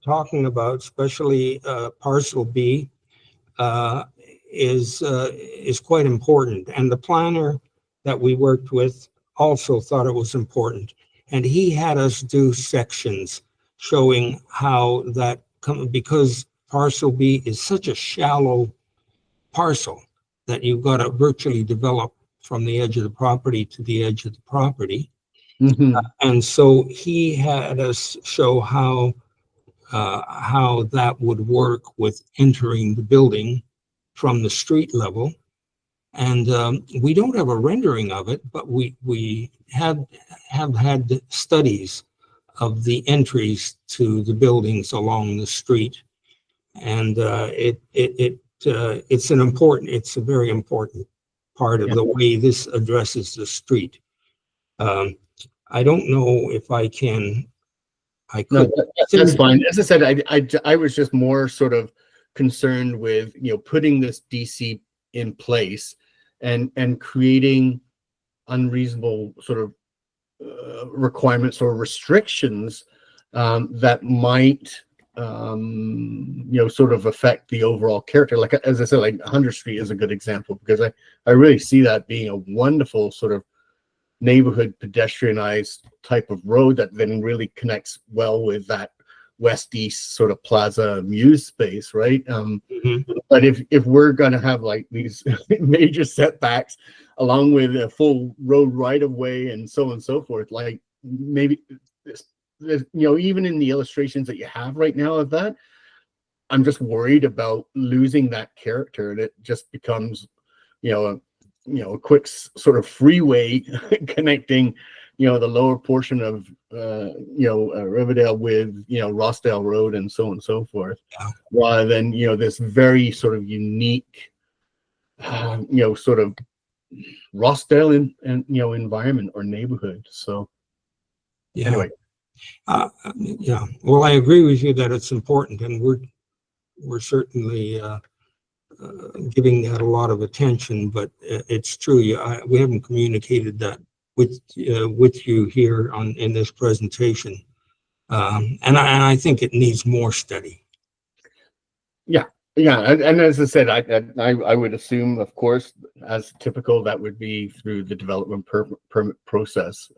talking about, especially parcel B, is quite important, and the planner that we worked with also thought it was important, and he had us do sections showing how that because parcel B is such a shallow parcel that you've got to virtually develop from the edge of the property to the edge of the property.
Mm-hmm.
And so he had us show how that would work with entering the building from the street level. And we don't have a rendering of it, but we have had studies of the entries to the buildings along the street, and it's a very important part of the way this addresses the street. I don't know if I can I
No,
could.
that's fine. As I said, I was just more sort of concerned with, putting this DC in place and creating unreasonable sort of requirements or restrictions that might sort of affect the overall character. Like, as I said, like 100th Street is a good example, because I really see that being a wonderful sort of neighborhood pedestrianized type of road that then really connects well with that west-east sort of plaza muse space, right? But if we're going to have like these major setbacks along with a full road right of way and so on and so forth, like maybe even in the illustrations that you have right now of that, I'm just worried about losing that character, and it just becomes a quick sort of freeway connecting the lower portion of Riverdale with Rossdale Road and so on and so forth, rather than this very sort of unique sort of Rossdale and environment or neighborhood. So anyway,
yeah, well, I agree with you that it's important, and we're certainly giving that a lot of attention, but it's true. We haven't communicated that with you here in this presentation, and I think it needs more study.
Yeah, and as I said, I would assume, of course, as typical, that would be through the development permit process.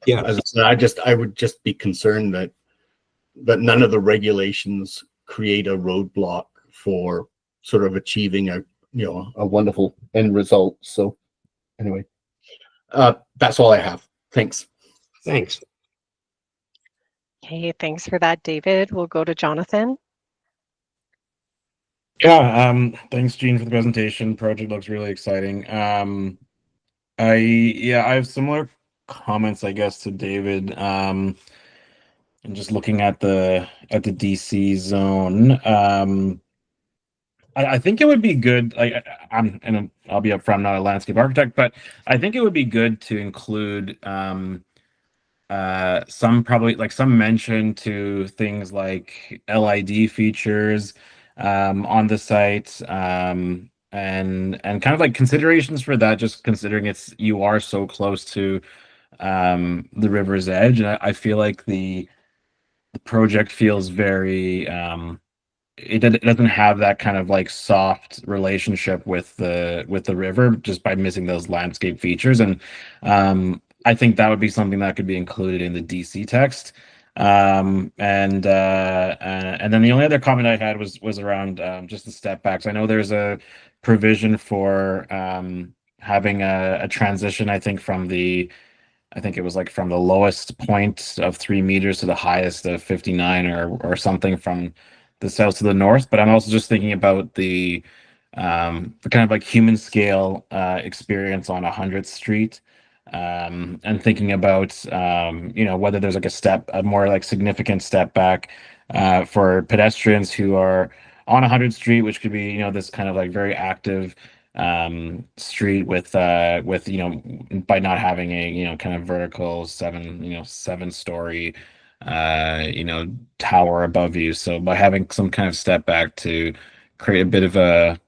Yeah,
as I said, I would just be concerned that none of the regulations create a roadblock for sort of achieving a wonderful end result. So anyway, that's all I have. Thanks.
Okay, thanks for that, David. We'll go to Jonathan.
Yeah, thanks, Jean, for the presentation. Project looks really exciting. I have similar comments, I guess, to David. And just looking at the DC zone, I think it would be good. Like, I'll be upfront, I'm not a landscape architect, but I think it would be good to include some mention to things like LID features on the site, and kind of like considerations for that, just considering you are so close to the river's edge, and I feel like the project feels very it doesn't have that kind of like soft relationship with the river, just by missing those landscape features. And I think that would be something that could be included in the DC text. And then the only other comment I had was around just the step backs. I know there's a provision for having a transition, I think it was like from the lowest point of 3 meters to the highest of 59 or something from the south to the north. But I'm also just thinking about the kind of like human scale experience on 100th Street, and thinking about whether there's like a more like significant step back for pedestrians who are on 100th Street, which could be this kind of like very active street with by not having a kind of vertical 7-story tower above you. So by having some kind of step back to create a bit of a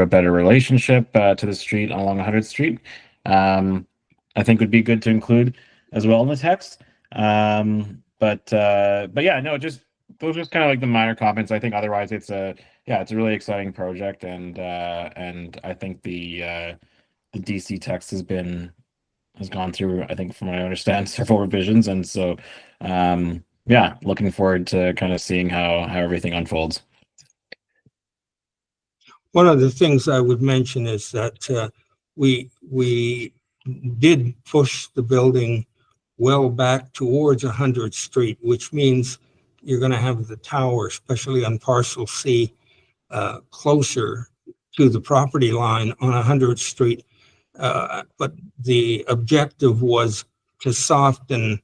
better relationship to the street along 100th Street, I think would be good to include as well in the text. But yeah, no, just those are just kind of like the minor comments. I think otherwise it's a really exciting project, and I think the DC text has gone through, I think from what I understand, several revisions, and so looking forward to kind of seeing how everything unfolds.
One of the things I would mention is that we did push the building well back towards 100th Street, which means you're going to have the tower, especially on parcel C, closer to the property line on 100th Street. But the objective was to soften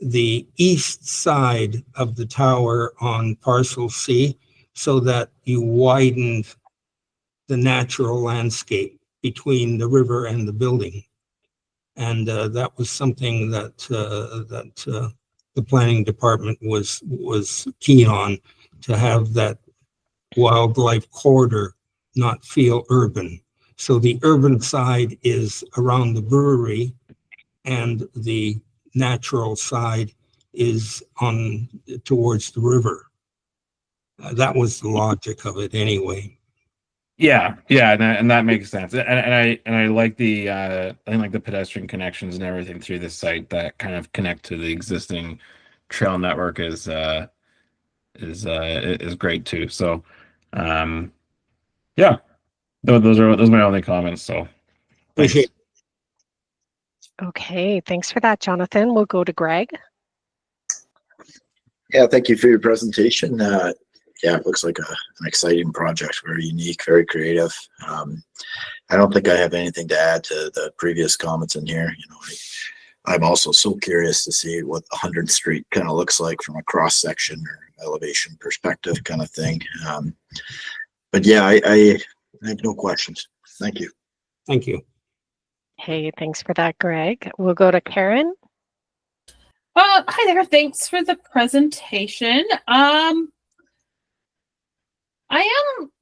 the east side of the tower on parcel C so that you widened the natural landscape between the river and the building. And that was something that the planning department was keen on, to have that wildlife corridor not feel urban. So the urban side is around the brewery, and the natural side is on towards the river. That was the logic of it anyway.
Yeah, and that makes sense. And I like the I think like the pedestrian connections and everything through this site that kind of connect to the existing trail network is great too. So yeah, those are my only comments. So thanks.
Appreciate it.
Okay, thanks for that, Jonathan. We'll go to Greg.
Yeah, thank you for your presentation. Yeah, it looks like an exciting project, very unique, very creative. I don't think I have anything to add to the previous comments in here. You know, I'm also so curious to see what 100th Street kind of looks like from a cross section or elevation perspective kind of thing. But yeah, I have no questions. Thank you.
Thank you.
Hey, thanks for that, Greg. We'll go to Karen.
Hi there. Thanks for the presentation.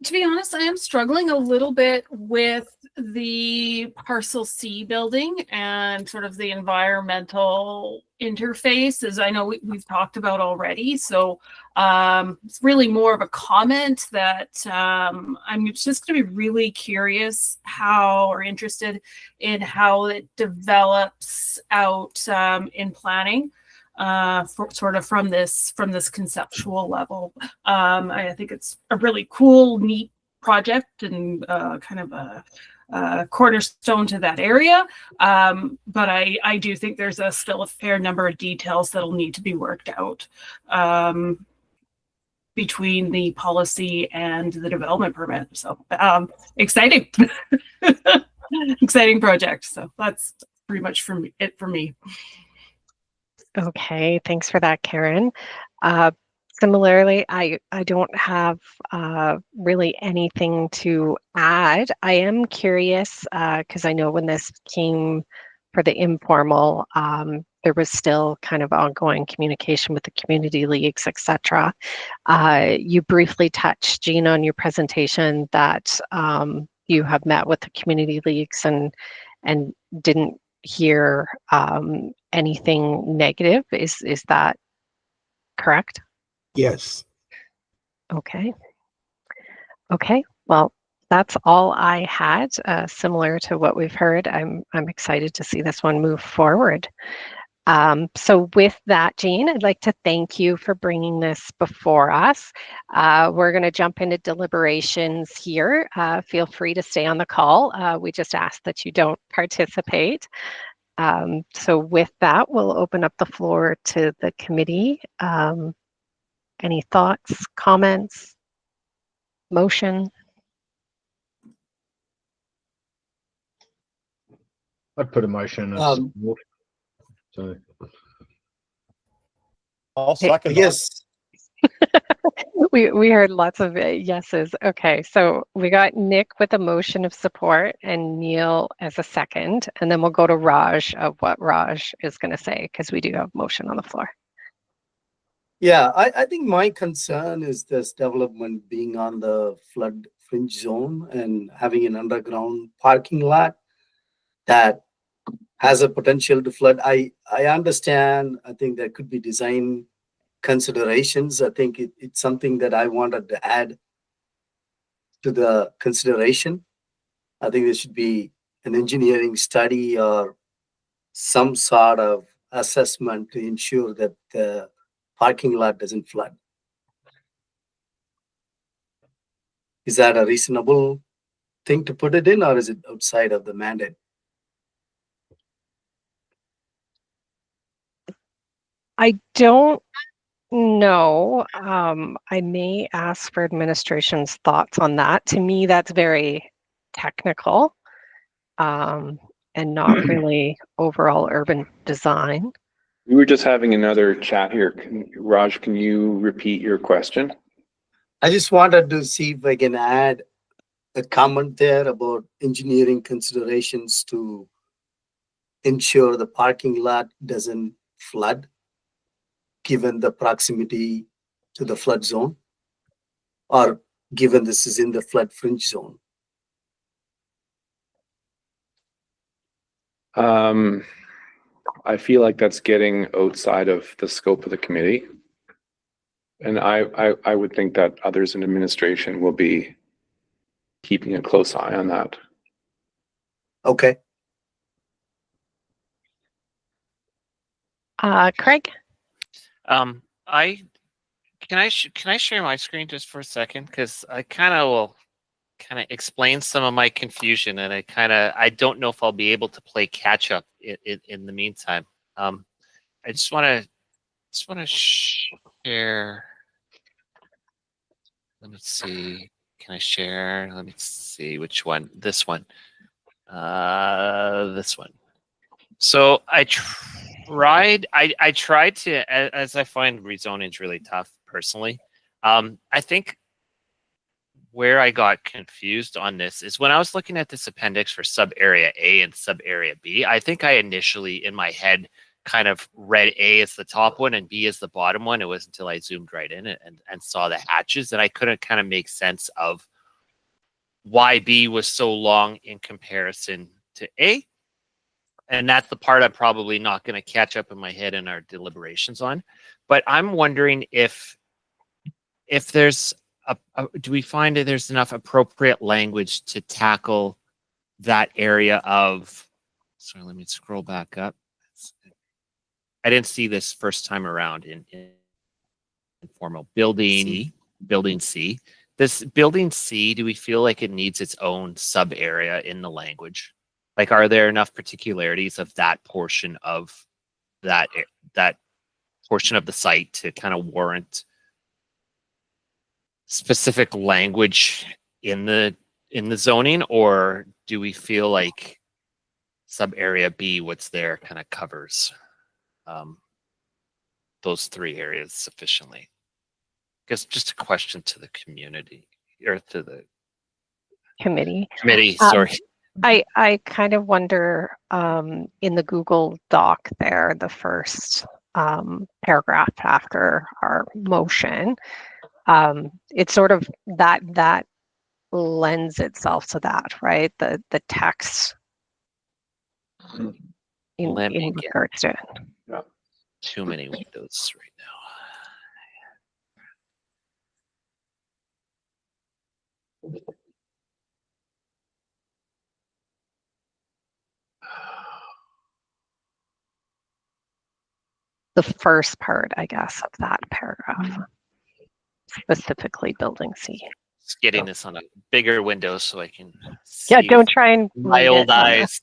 To be honest, I am struggling a little bit with the Parcel C building and sort of the environmental interface, as I know we've talked about already. So it's really more of a comment that I'm just going to be really curious or interested in how it develops out in planning. Sort of from this conceptual level. I think it's a really cool, neat project and kind of a cornerstone to that area. But I do think there's still a fair number of details that'll need to be worked out between the policy and the development permit. So exciting, exciting project. So that's pretty much it for me.
Okay, thanks for that, Karen. Similarly, I don't have really anything to add. I am curious because I know when this came for the informal, there was still kind of ongoing communication with the community leagues, etc. You briefly touched, Jean, on your presentation that you have met with the community leagues and didn't hear anything negative. Is that correct?
Yes.
Okay. Well, that's all I had. Similar to what we've heard, I'm excited to see this one move forward. So with that, Jean, I'd like to thank you for bringing this before us. We're going to jump into deliberations here. Feel free to stay on the call. We just ask that you don't participate. So with that, we'll open up the floor to the committee. Any thoughts, comments, motion?
I'd put a motion. So
I'll second.
Yes.
We heard lots of yeses. Okay, so we got Nick with a motion of support and Neil as a second, and then we'll go to Raj of what Raj is going to say because we do have motion on the floor.
Yeah, I think my concern is this development being on the flood fringe zone and having an underground parking lot that has a potential to flood. I understand. I think there could be design considerations. I think it's something that I wanted to add to the consideration. I think there should be an engineering study or some sort of assessment to ensure that the parking lot doesn't flood. Is that a reasonable thing to put it in, or is it outside of the mandate?
I don't know. I may ask for administration's thoughts on that. To me, that's very technical and not really overall urban design.
We were just having another chat here. Raj, can you repeat your question?
I just wanted to see if I can add a comment there about engineering considerations to ensure the parking lot doesn't flood. given the proximity to the flood zone, or given this is in the flood fringe zone?
I feel like that's getting outside of the scope of the committee. And I would think that others in administration will be keeping a close eye on that.
Okay.
Craig?
Can I share my screen just for a second? Because I kind of will explain some of my confusion, and I don't know if I'll be able to play catch up in the meantime. I just want to share. Let me see. Can I share? Let me see which one. This one. This one. So I tried to, as I find rezoning is really tough personally. I think where I got confused on this is when I was looking at this appendix for sub area A and sub area B. I think I initially in my head kind of read A as the top one and B as the bottom one. It wasn't until I zoomed right in and saw the hatches that I couldn't kind of make sense of why B was so long in comparison to A. And that's the part I'm probably not going to catch up in my head in our deliberations on. But I'm wondering if there's do we find that there's enough appropriate language to tackle that area of, sorry, let me scroll back up. I didn't see this first time around in informal building C. This building C, do we feel like it needs its own sub area in the language? Like, are there enough particularities of that portion of that portion of the site to kind of warrant specific language in the zoning, or do we feel like sub area B, what's there, kind of covers those three areas sufficiently? I guess just a question to the community or to the
Committee.
Sorry.
I kind of wonder in the Google Doc there, the first paragraph after our motion, it's sort of that lends itself to that, right? The text in regards to it.
Yeah.
Too many windows right now.
The first part, I guess, of that paragraph, specifically building C.
Just getting this on a bigger window so I can see.
Yeah, don't try and
my
read
old
it.
eyes.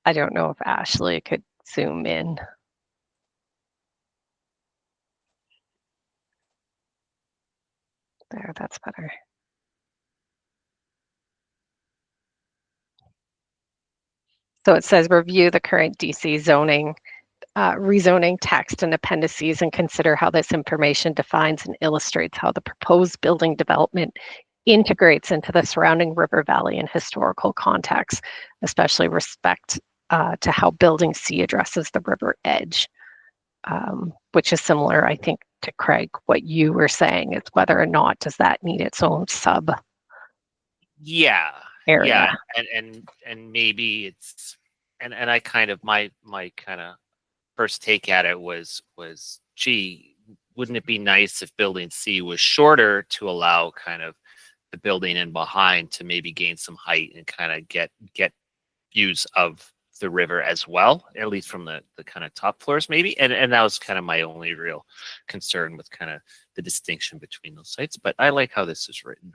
I don't know if Ashley could zoom in. There, that's better. So it says review the current DC zoning, rezoning text and appendices and consider how this information defines and illustrates how the proposed building development integrates into the surrounding river valley and historical context, especially respect to how building C addresses the river edge, which is similar, I think, to Craig, what you were saying is whether or not does that need its own sub
Yeah.
area.
Yeah. And maybe it's and I kind of my kind of first take at it was gee, wouldn't it be nice if building C was shorter to allow kind of the building in behind to maybe gain some height and kind of get views of the river as well, at least from the kind of top floors maybe. And that was kind of my only real concern with kind of the distinction between those sites. But I like how this is written.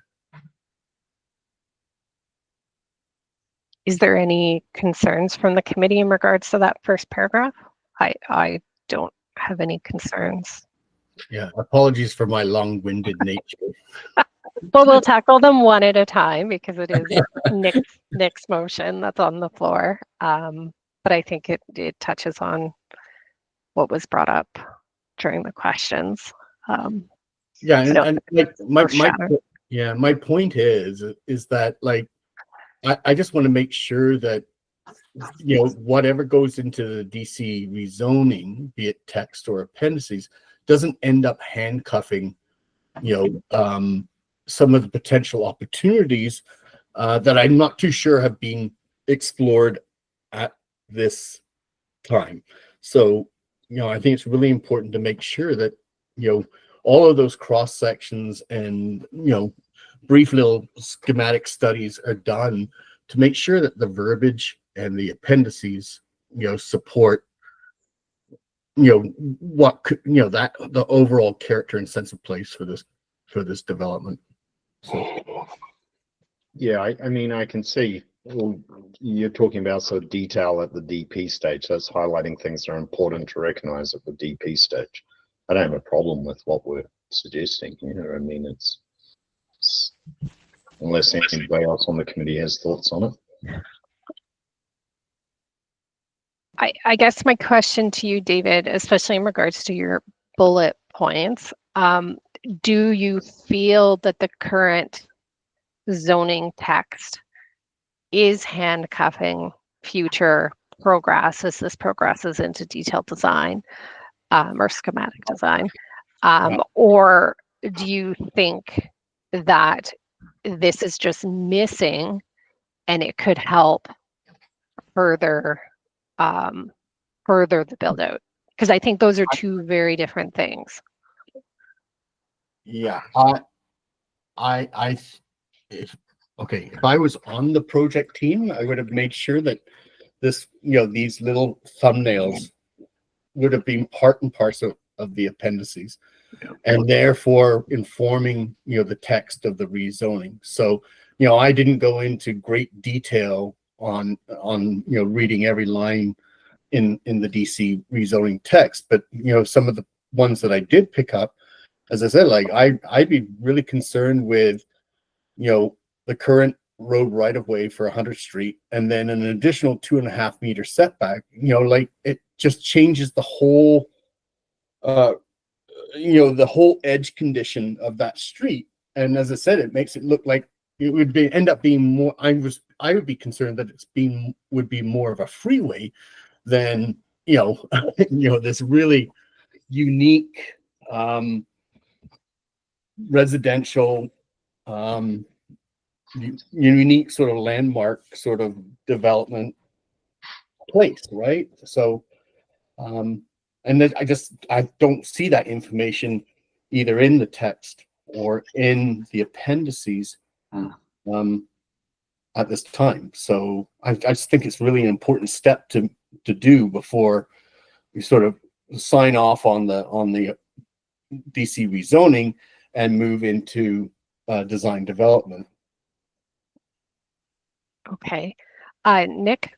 Is there any concerns from the committee in regards to that first paragraph? I don't have any concerns.
Yeah, apologies for my long-winded nature.
But we'll tackle them one at a time because it is Nick's motion that's on the floor. But I think it touches on what was brought up during the questions.
Yeah, and my point is that, like, I just want to make sure that whatever goes into the DC rezoning, be it text or appendices, doesn't end up handcuffing, some of the potential opportunities that I'm not too sure have been explored at this time. So, I think it's really important to make sure that, all of those cross sections and, brief little schematic studies are done to make sure that the verbiage and the appendices, support, that the overall character and sense of place for this development. So,
yeah, I mean, I can see, well, you're talking about sort of detail at the DP stage. That's highlighting things that are important to recognize at the DP stage. I don't have a problem with what we're suggesting. I mean, it's unless anybody else on the committee has thoughts on it.
I guess my question to you, David, especially in regards to your bullet points, do you feel that the current zoning text is handcuffing future progress as this progresses into detailed design or schematic design? Or do you think that this is just missing and it could help further the build out? Because I think those are two very different things.
Yeah, if I was on the project team, I would have made sure that this, these little thumbnails would have been part and parcel of the appendices, and therefore informing, the text of the rezoning. So, I didn't go into great detail on reading every line in the DC rezoning text, but some of the ones that I did pick up, as I said, like I'd be really concerned with, the current road right of way for 100th Street, and then an additional 2.5 meter setback. Like it just changes the whole, the whole edge condition of that street. And as I said, it makes it look like it would end up being more. I would be concerned that would be more of a freeway than this really unique residential unique sort of landmark sort of development place, right? So and then I don't see that information either in the text or in the appendices at this time. So I just think it's really an important step to do before we sort of sign off on the DC rezoning and move into design development.
Okay. Nick?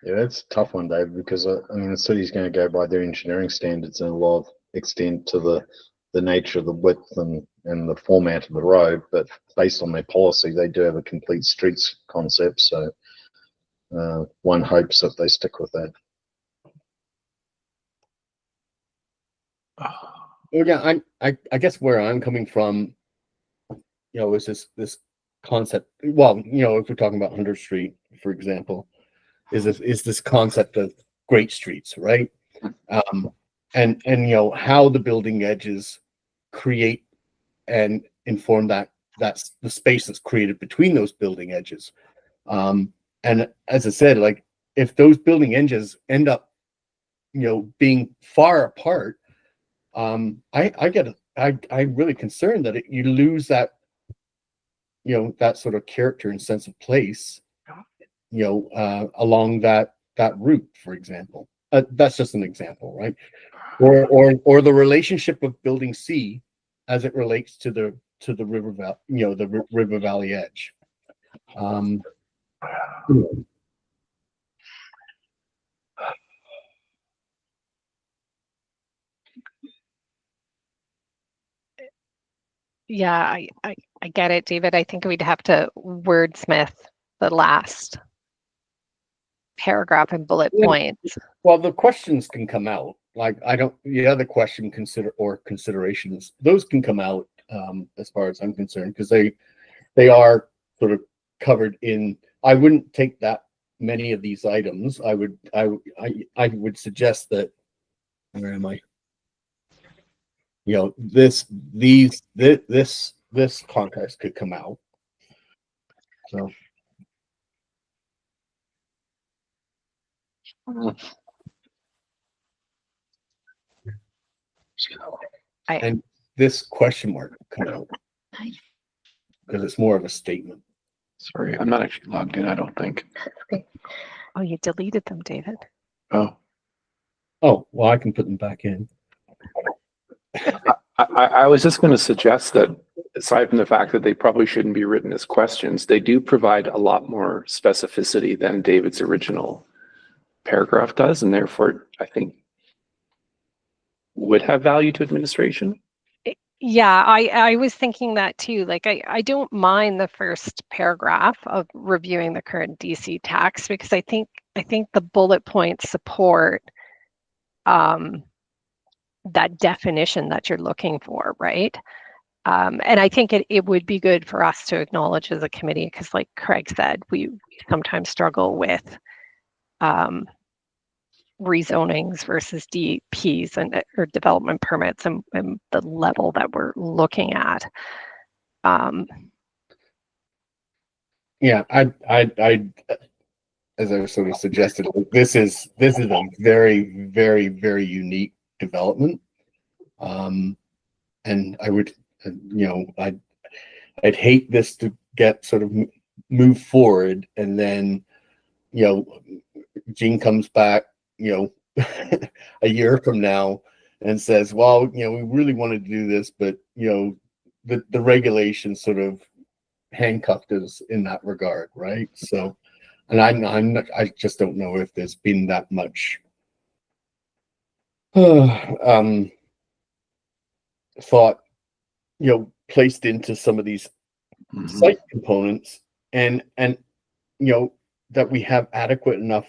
Yeah, that's a tough one, Dave, because I mean, the city's going to go by their engineering standards in a lot of extent to the nature of the width and the format of the road, but based on their policy, they do have a complete streets concept. So one hopes that they stick with that.
Well, yeah, I guess where I'm coming from, is this concept. Well, if we're talking about 100th Street, for example, is this concept of great streets, right? And how the building edges create and inform that's the space that's created between those building edges. And as I said, like if those building edges end up, being far apart, I'm really concerned that you lose that, that sort of character and sense of place, along that route, for example. That's just an example, right? Or the relationship of building C as it relates to the river valley, the river valley edge.
Yeah, I get it, David. I think we'd have to wordsmith the last paragraph and bullet points.
Well, the questions can come out. Like the other question considerations, those can come out as far as I'm concerned, because they are sort of covered in. I wouldn't take that, many of these items, I would suggest that, where am I? You know, this context could come out. So. And this question mark come out because it's more of a statement.
Sorry, I'm not actually logged in, I don't think.
Oh, you deleted them, David.
Oh.
Oh, well, I can put them back in.
I was just going to suggest that aside from the fact that they probably shouldn't be written as questions, they do provide a lot more specificity than David's original paragraph does, and therefore I think would have value to administration.
Yeah, I was thinking that too. Like I don't mind the first paragraph of reviewing the current DC tax because I think the bullet points support that definition that you're looking for, right? And I think it would be good for us to acknowledge as a committee because, like Craig said, we sometimes struggle with rezonings versus DPs or development permits and the level that we're looking at.
Yeah, I as I sort of suggested, this is a very, very, very unique development. And I would, you know, I'd hate this to get sort of move forward and then, you know, Gene comes back, you know, a year from now and says, well, you know, we really wanted to do this, but, you know, the regulations sort of handcuffed us in that regard, right? So, and I just don't know if there's been that much thought, you know, placed into some of these site components, and you know, that we have adequate enough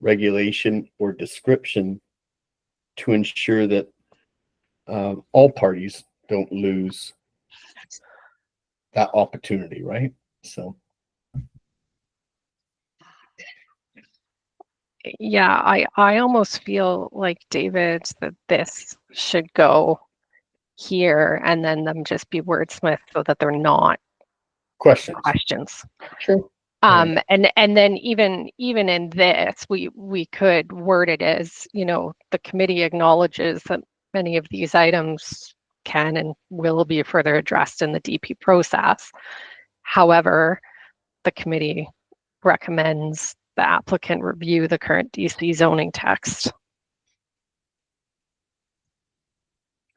regulation or description to ensure that all parties don't lose that opportunity, right? So.
Yeah, I almost feel like, David, that this should go here and then them just be wordsmith so that they're not questions.
Sure.
And then even in this, we could word it as, you know, the committee acknowledges that many of these items can and will be further addressed in the DP process. However, the committee recommends the applicant review the current DC zoning text.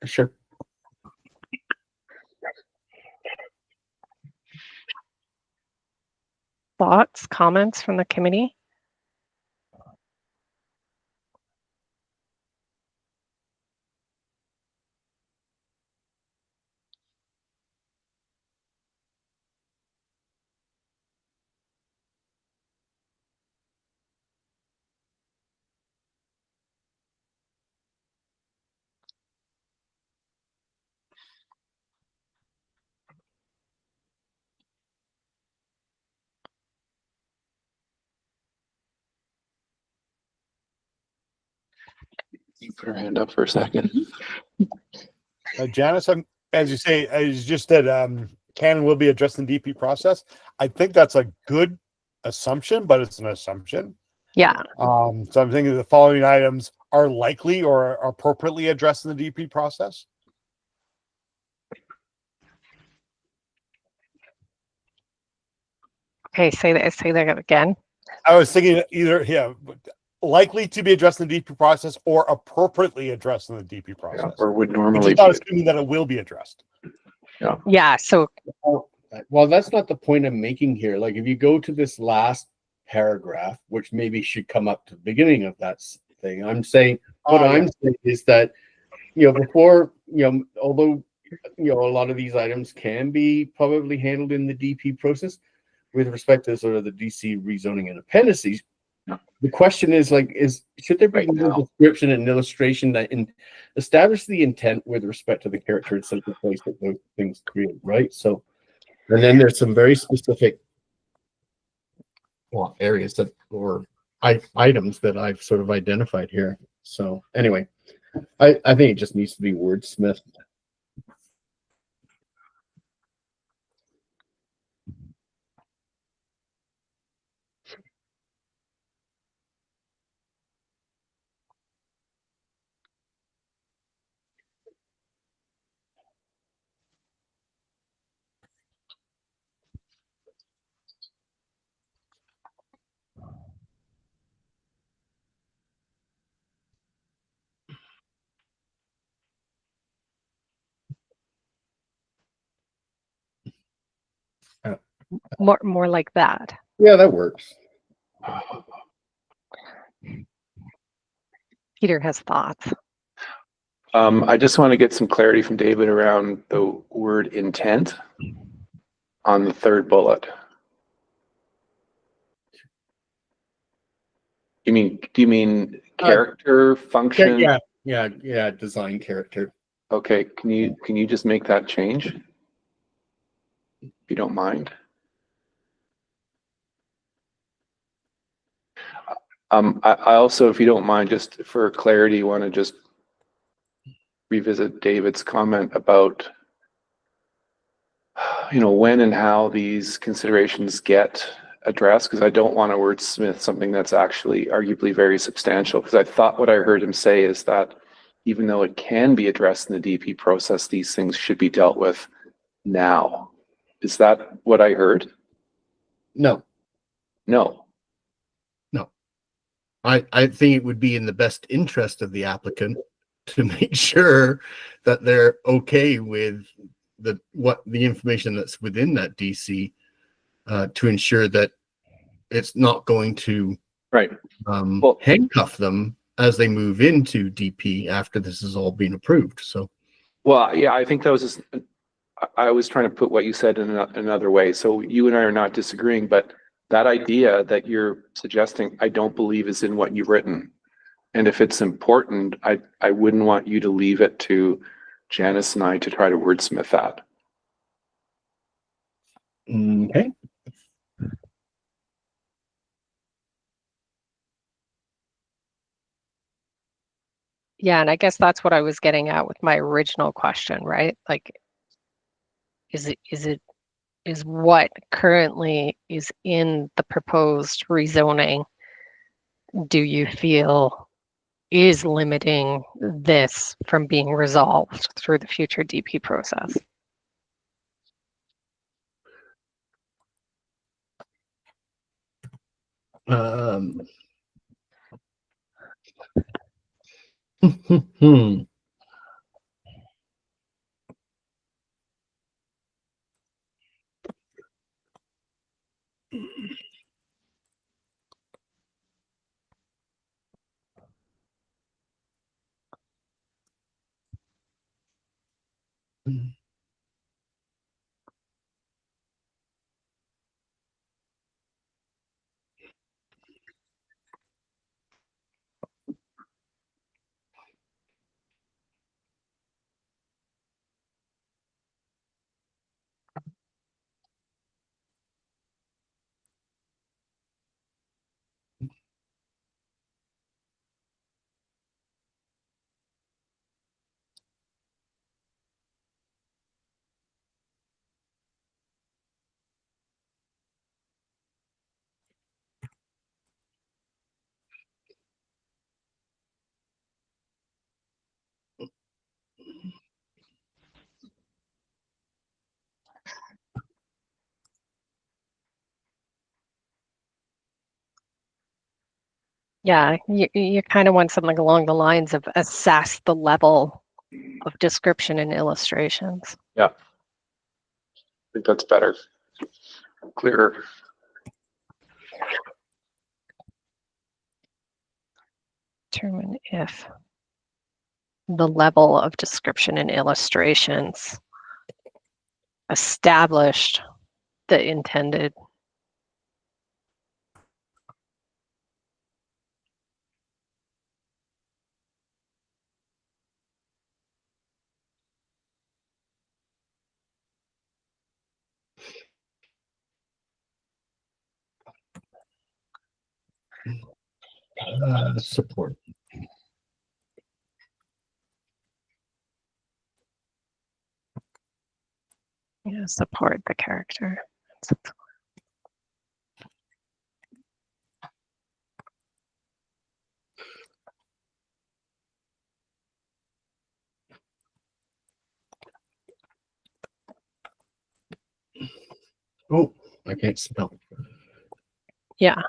Sure.
Thoughts, comments from the committee?
You put her hand up for a second.
Janice, as you say, as you just said, can and will be addressed in DP process. I think that's a good assumption, but it's an assumption.
Yeah.
So I'm thinking the following items are likely or appropriately addressed in the DP process.
Okay, say that again.
I was thinking either likely to be addressed in the DP process or appropriately addressed in the DP process.
Yeah, or would normally
not
be.
assuming that it will be addressed.
Yeah.
Yeah. So.
Well, that's not the point I'm making here. Like, if you go to this last paragraph, which maybe should come up to the beginning of that thing, I'm saying I'm saying is that, you know, before, you know, although, you know, a lot of these items can be probably handled in the DP process with respect to sort of the DC rezoning and appendices. The question is, like, should there be a description and illustration that establish the intent with respect to the character and central place that those things create, right? So, and then there's some very specific well, areas that, or items that I've sort of identified here. So anyway, I think it just needs to be wordsmithed.
More like that.
Yeah, that works.
Peter has thoughts.
I just want to get some clarity from David around the word intent on the third bullet. Do you mean character, function?
Yeah, design character.
Okay, can you just make that change? If you don't mind. I also, if you don't mind, just for clarity, want to just revisit David's comment about, when and how these considerations get addressed, because I don't want to wordsmith something that's actually arguably very substantial, because I thought what I heard him say is that even though it can be addressed in the DP process, these things should be dealt with now. Is that what I heard?
No.
No.
I think it would be in the best interest of the applicant to make sure that they're okay with the information that's within that DC, to ensure that it's not going to handcuff them as they move into DP after this has all been approved. So,
well, yeah, I think that was just, I was trying to put what you said in another way. So you and I are not disagreeing, but that idea that you're suggesting, I don't believe is in what you've written. And if it's important, I wouldn't want you to leave it to Janice and I to try to wordsmith that.
Okay.
Yeah, and I guess that's what I was getting at with my original question, right? Like, is what currently is in the proposed rezoning, do you feel is limiting this from being resolved through the future DP process? Yeah, you kind of want something along the lines of assess the level of description and illustrations.
Yeah. I think that's better. Clearer.
Determine if the level of description and illustrations established the intended
Support.
Yeah, support the character.
Oh, I can't spell.
Yeah.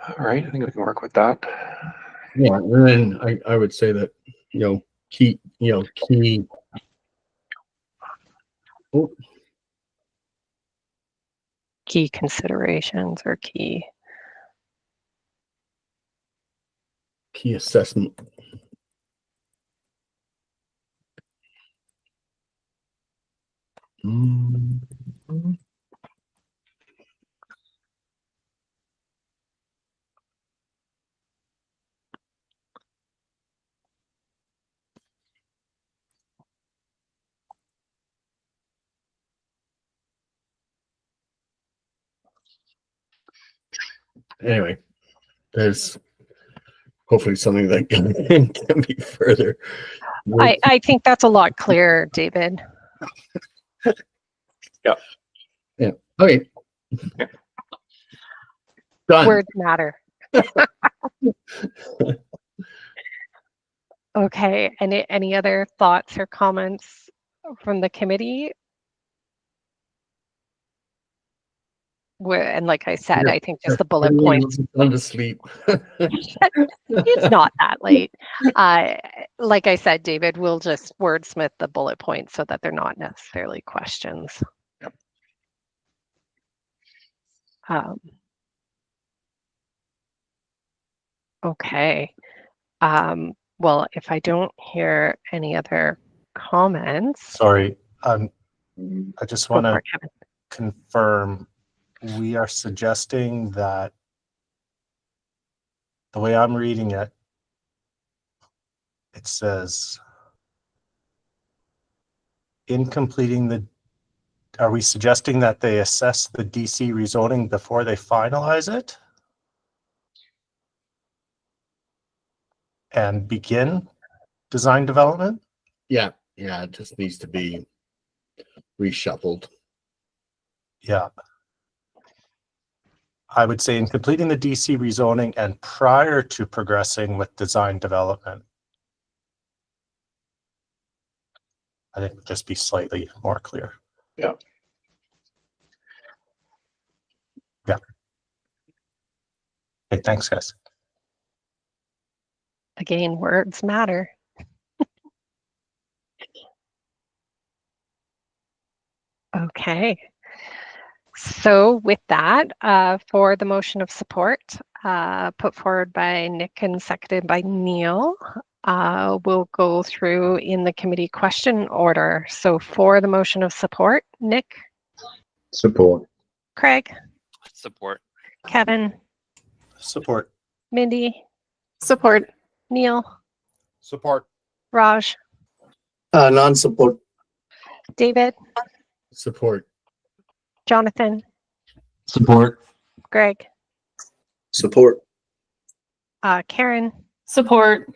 All right, I think we can work with that.
Yeah, and then I would say that, key. Oh,
Key considerations or key.
key assessment. Anyway, there's hopefully something that can be further.
I think that's a lot clearer, David.
Yeah.
Yeah. Okay. Done.
Words matter. Okay. Any other thoughts or comments from the committee? And like I said, I think just the bullet points.
Gone to sleep.
It's not that late. Like I said, David, we'll just wordsmith the bullet points so that they're not necessarily questions. Okay. Well, if I don't hear any other comments.
Sorry, I just want to
Kevin.
confirm. We are suggesting that the way I'm reading it, it says, in completing the, are we suggesting that they assess the DC rezoning before they finalize it? And begin design development?
Yeah, it just needs to be reshuffled.
Yeah. I would say in completing the DC rezoning and prior to progressing with design development. I think it would just be slightly more clear.
Yeah.
Yeah. Okay, thanks, guys.
Again, words matter. Okay. So with that, for the motion of support put forward by Nick and seconded by Neil, we'll go through in the committee question order. So for the motion of support, Nick?
Support.
Craig?
Support.
Kevin?
Support.
Mindy?
Support.
Neil?
Support.
Raj?
Non-support.
David?
Support.
Jonathan?
Support.
Greg?
Support.
Karen?
Support.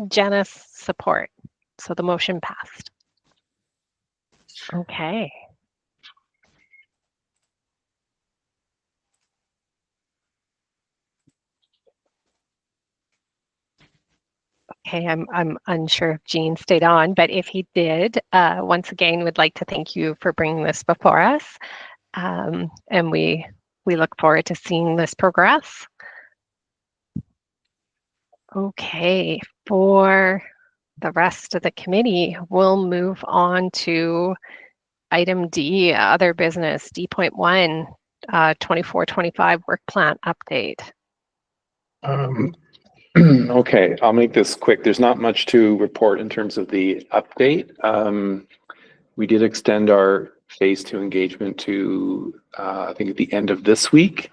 Janice? Support. So the motion passed. Okay. Okay, I'm unsure if Gene stayed on, but if he did, once again, would like to thank you for bringing this before us. And we look forward to seeing this progress. Okay, for the rest of the committee, we'll move on to item D, other business, D.1, 24-25 work plan update.
Okay, I'll make this quick. There's not much to report in terms of the update. We did extend our phase 2 engagement to, I think, at the end of this week.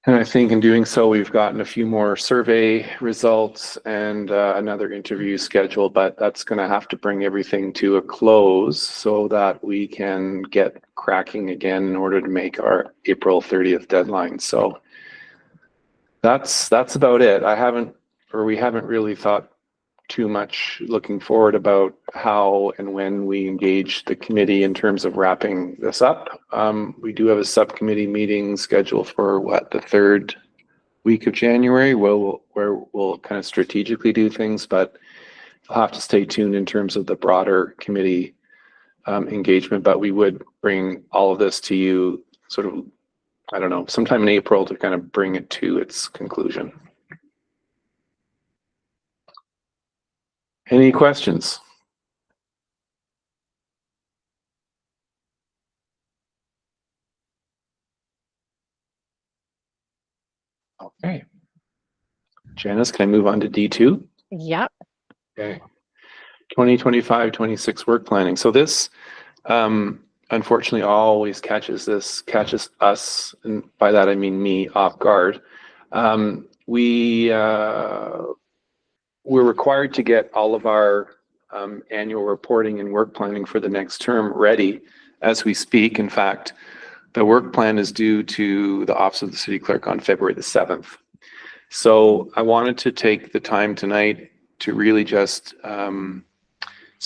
And I think in doing so, we've gotten a few more survey results and another interview scheduled, but that's going to have to bring everything to a close so that we can get cracking again in order to make our April 30th deadline. So that's about it. We haven't really thought too much looking forward about how and when we engage the committee in terms of wrapping this up. We do have a subcommittee meeting scheduled for the third week of January, where we'll kind of strategically do things, but you'll have to stay tuned in terms of the broader committee engagement. But we would bring all of this to you sort of, I don't know, sometime in April to kind of bring it to its conclusion. Any questions? Okay. Janice, can I move on to D2?
Yep.
Okay. 2025-26 work planning. So this, unfortunately, always catches us, and by that I mean me, off guard. We're required to get all of our annual reporting and work planning for the next term ready as we speak. In fact, the work plan is due to the Office of the City Clerk on February the 7th. So I wanted to take the time tonight to really just, some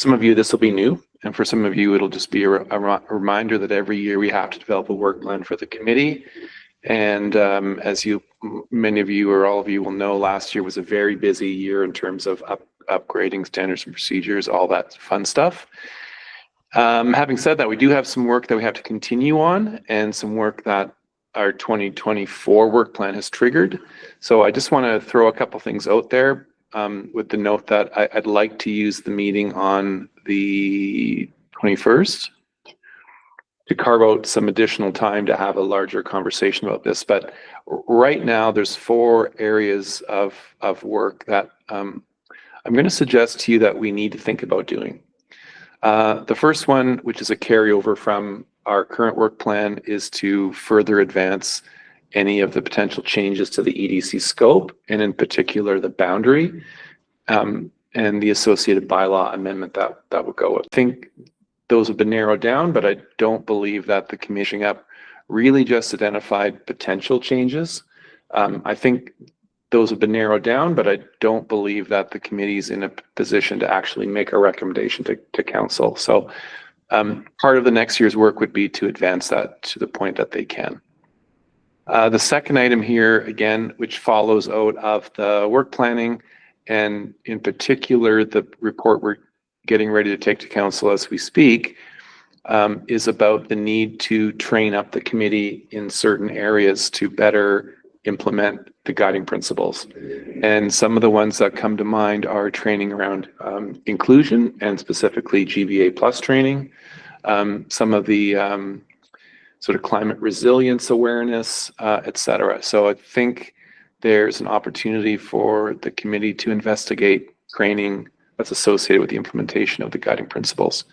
of you, this will be new, and for some of you, it'll just be a reminder that every year we have to develop a work plan for the committee. And as many of you or all of you will know, last year was a very busy year in terms of upgrading standards and procedures, all that fun stuff. Having said that, we do have some work that we have to continue on and some work that our 2024 work plan has triggered. So I just want to throw a couple things out there with the note that I'd like to use the meeting on the 21st to carve out some additional time to have a larger conversation about this. But right now, there's 4 areas of work that I'm going to suggest to you that we need to think about doing. The first one, which is a carryover from our current work plan, is to further advance any of the potential changes to the EDC scope, and in particular, the boundary and the associated bylaw amendment that would go with. I think those have been narrowed down, but I don't believe that the commission up really just identified potential changes. I think those have been narrowed down, but I don't believe that the committee is in a position to actually make a recommendation to council. So part of the next year's work would be to advance that to the point that they can. The second item here, again, which follows out of the work planning, and in particular, the report we're getting ready to take to council as we speak, is about the need to train up the committee in certain areas to better implement the guiding principles. And some of the ones that come to mind are training around inclusion, and specifically GBA plus training, some of the sort of climate resilience awareness, et cetera. So I think there's an opportunity for the committee to investigate training that's associated with the implementation of the guiding principles.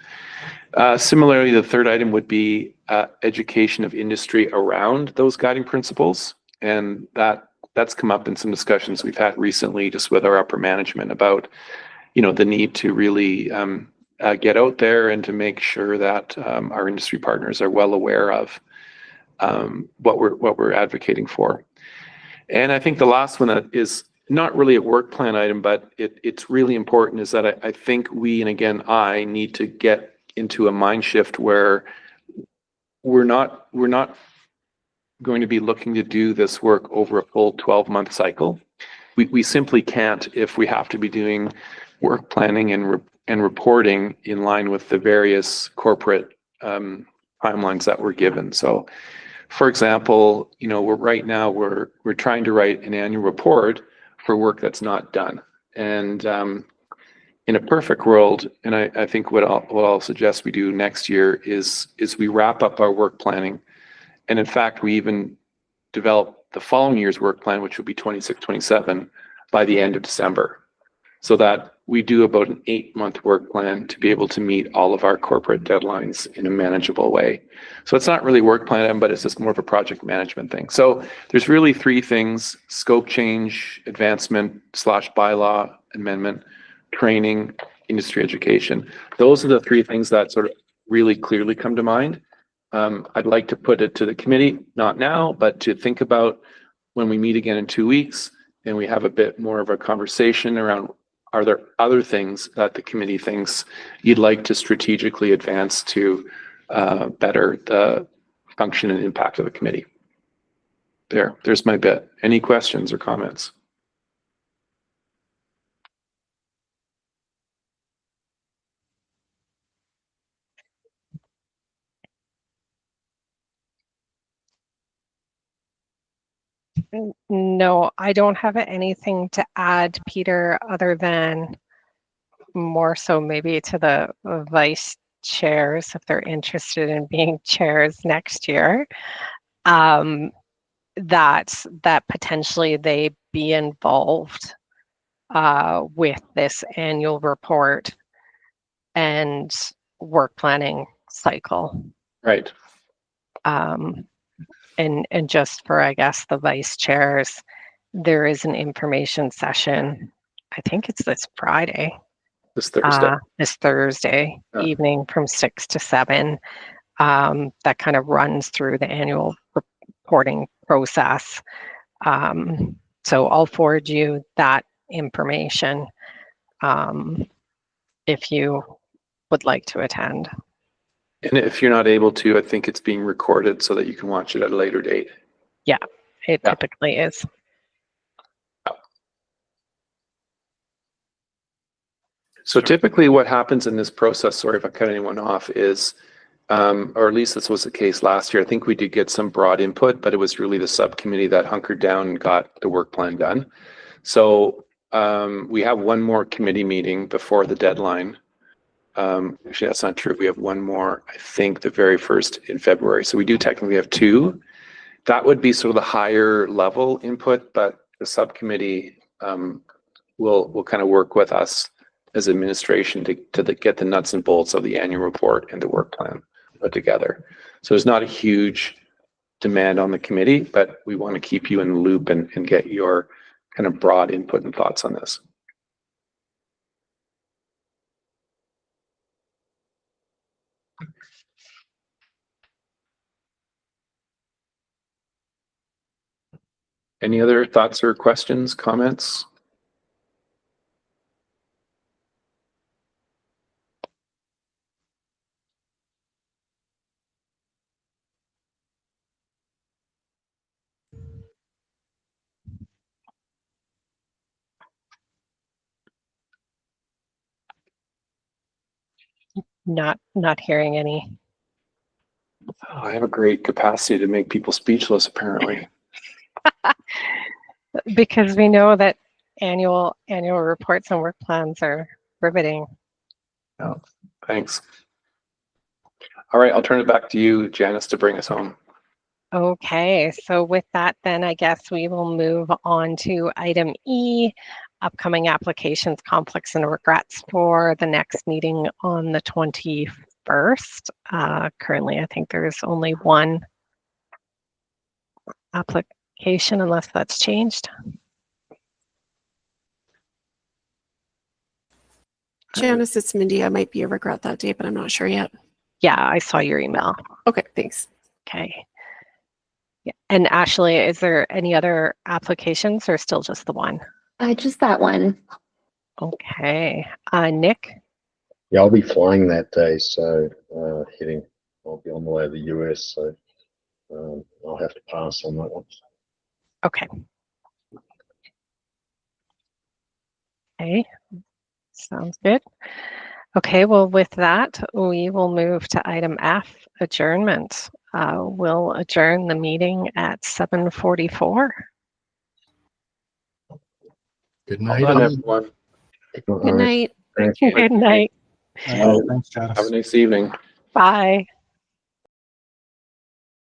Similarly, the third item would be education of industry around those guiding principles. And that's come up in some discussions we've had recently just with our upper management about, the need to really get out there and to make sure that our industry partners are well aware of what we're advocating for. And I think the last one is not really a work plan item, but it's really important, is that I think we, and again, I need to get into a mind shift where we're not going to be looking to do this work over a full 12-month cycle. We simply can't if we have to be doing work planning and reporting in line with the various corporate timelines that we're given. So, for example, we're trying to write an annual report for work that's not done. And in a perfect world, and I think what I'll suggest we do next year is we wrap up our work planning. And in fact, we even develop the following year's work plan, which will be 26-27, by the end of December. so that we do about an 8-month work plan to be able to meet all of our corporate deadlines in a manageable way. So it's not really work plan, but it's just more of a project management thing. So there's really 3 things: scope change, advancement / bylaw amendment, training, industry education. Those are the 3 things that sort of really clearly come to mind. I'd like to put it to the committee, not now, but to think about when we meet again in 2 weeks and we have a bit more of a conversation around, are there other things that the committee thinks you'd like to strategically advance to better the function and impact of the committee? There's my bit. Any questions or comments?
No, I don't have anything to add, Peter, other than more so maybe to the vice chairs, if they're interested in being chairs next year, that potentially they be involved with this annual report and work planning cycle.
Right.
And just for, I guess, the vice chairs, there is an information session. I think it's this Friday.
This Thursday.
This Thursday evening from 6 to 7. That kind of runs through the annual reporting process. So I'll forward you that information if you would like to attend.
And if you're not able to, I think it's being recorded so that you can watch it at a later date.
Yeah, it typically is.
So typically what happens in this process, sorry if I cut anyone off, is, or at least this was the case last year, I think we did get some broad input, but it was really the subcommittee that hunkered down and got the work plan done. So we have one more committee meeting before the deadline. Actually, that's not true. We have one more, I think, the very first in February. So we do technically have 2. That would be sort of the higher level input, but the subcommittee will kind of work with us as administration to get the nuts and bolts of the annual report and the work plan put together. So there's not a huge demand on the committee, but we want to keep you in the loop and get your kind of broad input and thoughts on this. Any other thoughts or questions, comments?
Not hearing any.
Oh, I have a great capacity to make people speechless, apparently.
Because we know that annual reports and work plans are riveting.
Oh, thanks. All right, I'll turn it back to you, Janice, to bring us home.
Okay, so with that, then I guess we will move on to item E, upcoming applications, conflicts and regrets for the next meeting on the 21st. Currently, I think there's only one application, unless that's changed.
Janice, it's Mindy. I might be a regret that day, but I'm not sure yet.
Yeah, I saw your email.
Okay, thanks.
Okay. Yeah. And Ashley, is there any other applications or still just the one?
Just that one.
Okay. Nick?
Yeah, I'll be flying that day, so I'll be on the way to the US, so I'll have to pass on that one.
Okay. Okay. Sounds good. Okay, well, with that, we will move to item F, adjournment. We'll adjourn the meeting at 7:44.
Good night,
everyone.
Good night.
Thank you.
Good night.
Thanks, Janice.
Have a nice evening.
Bye.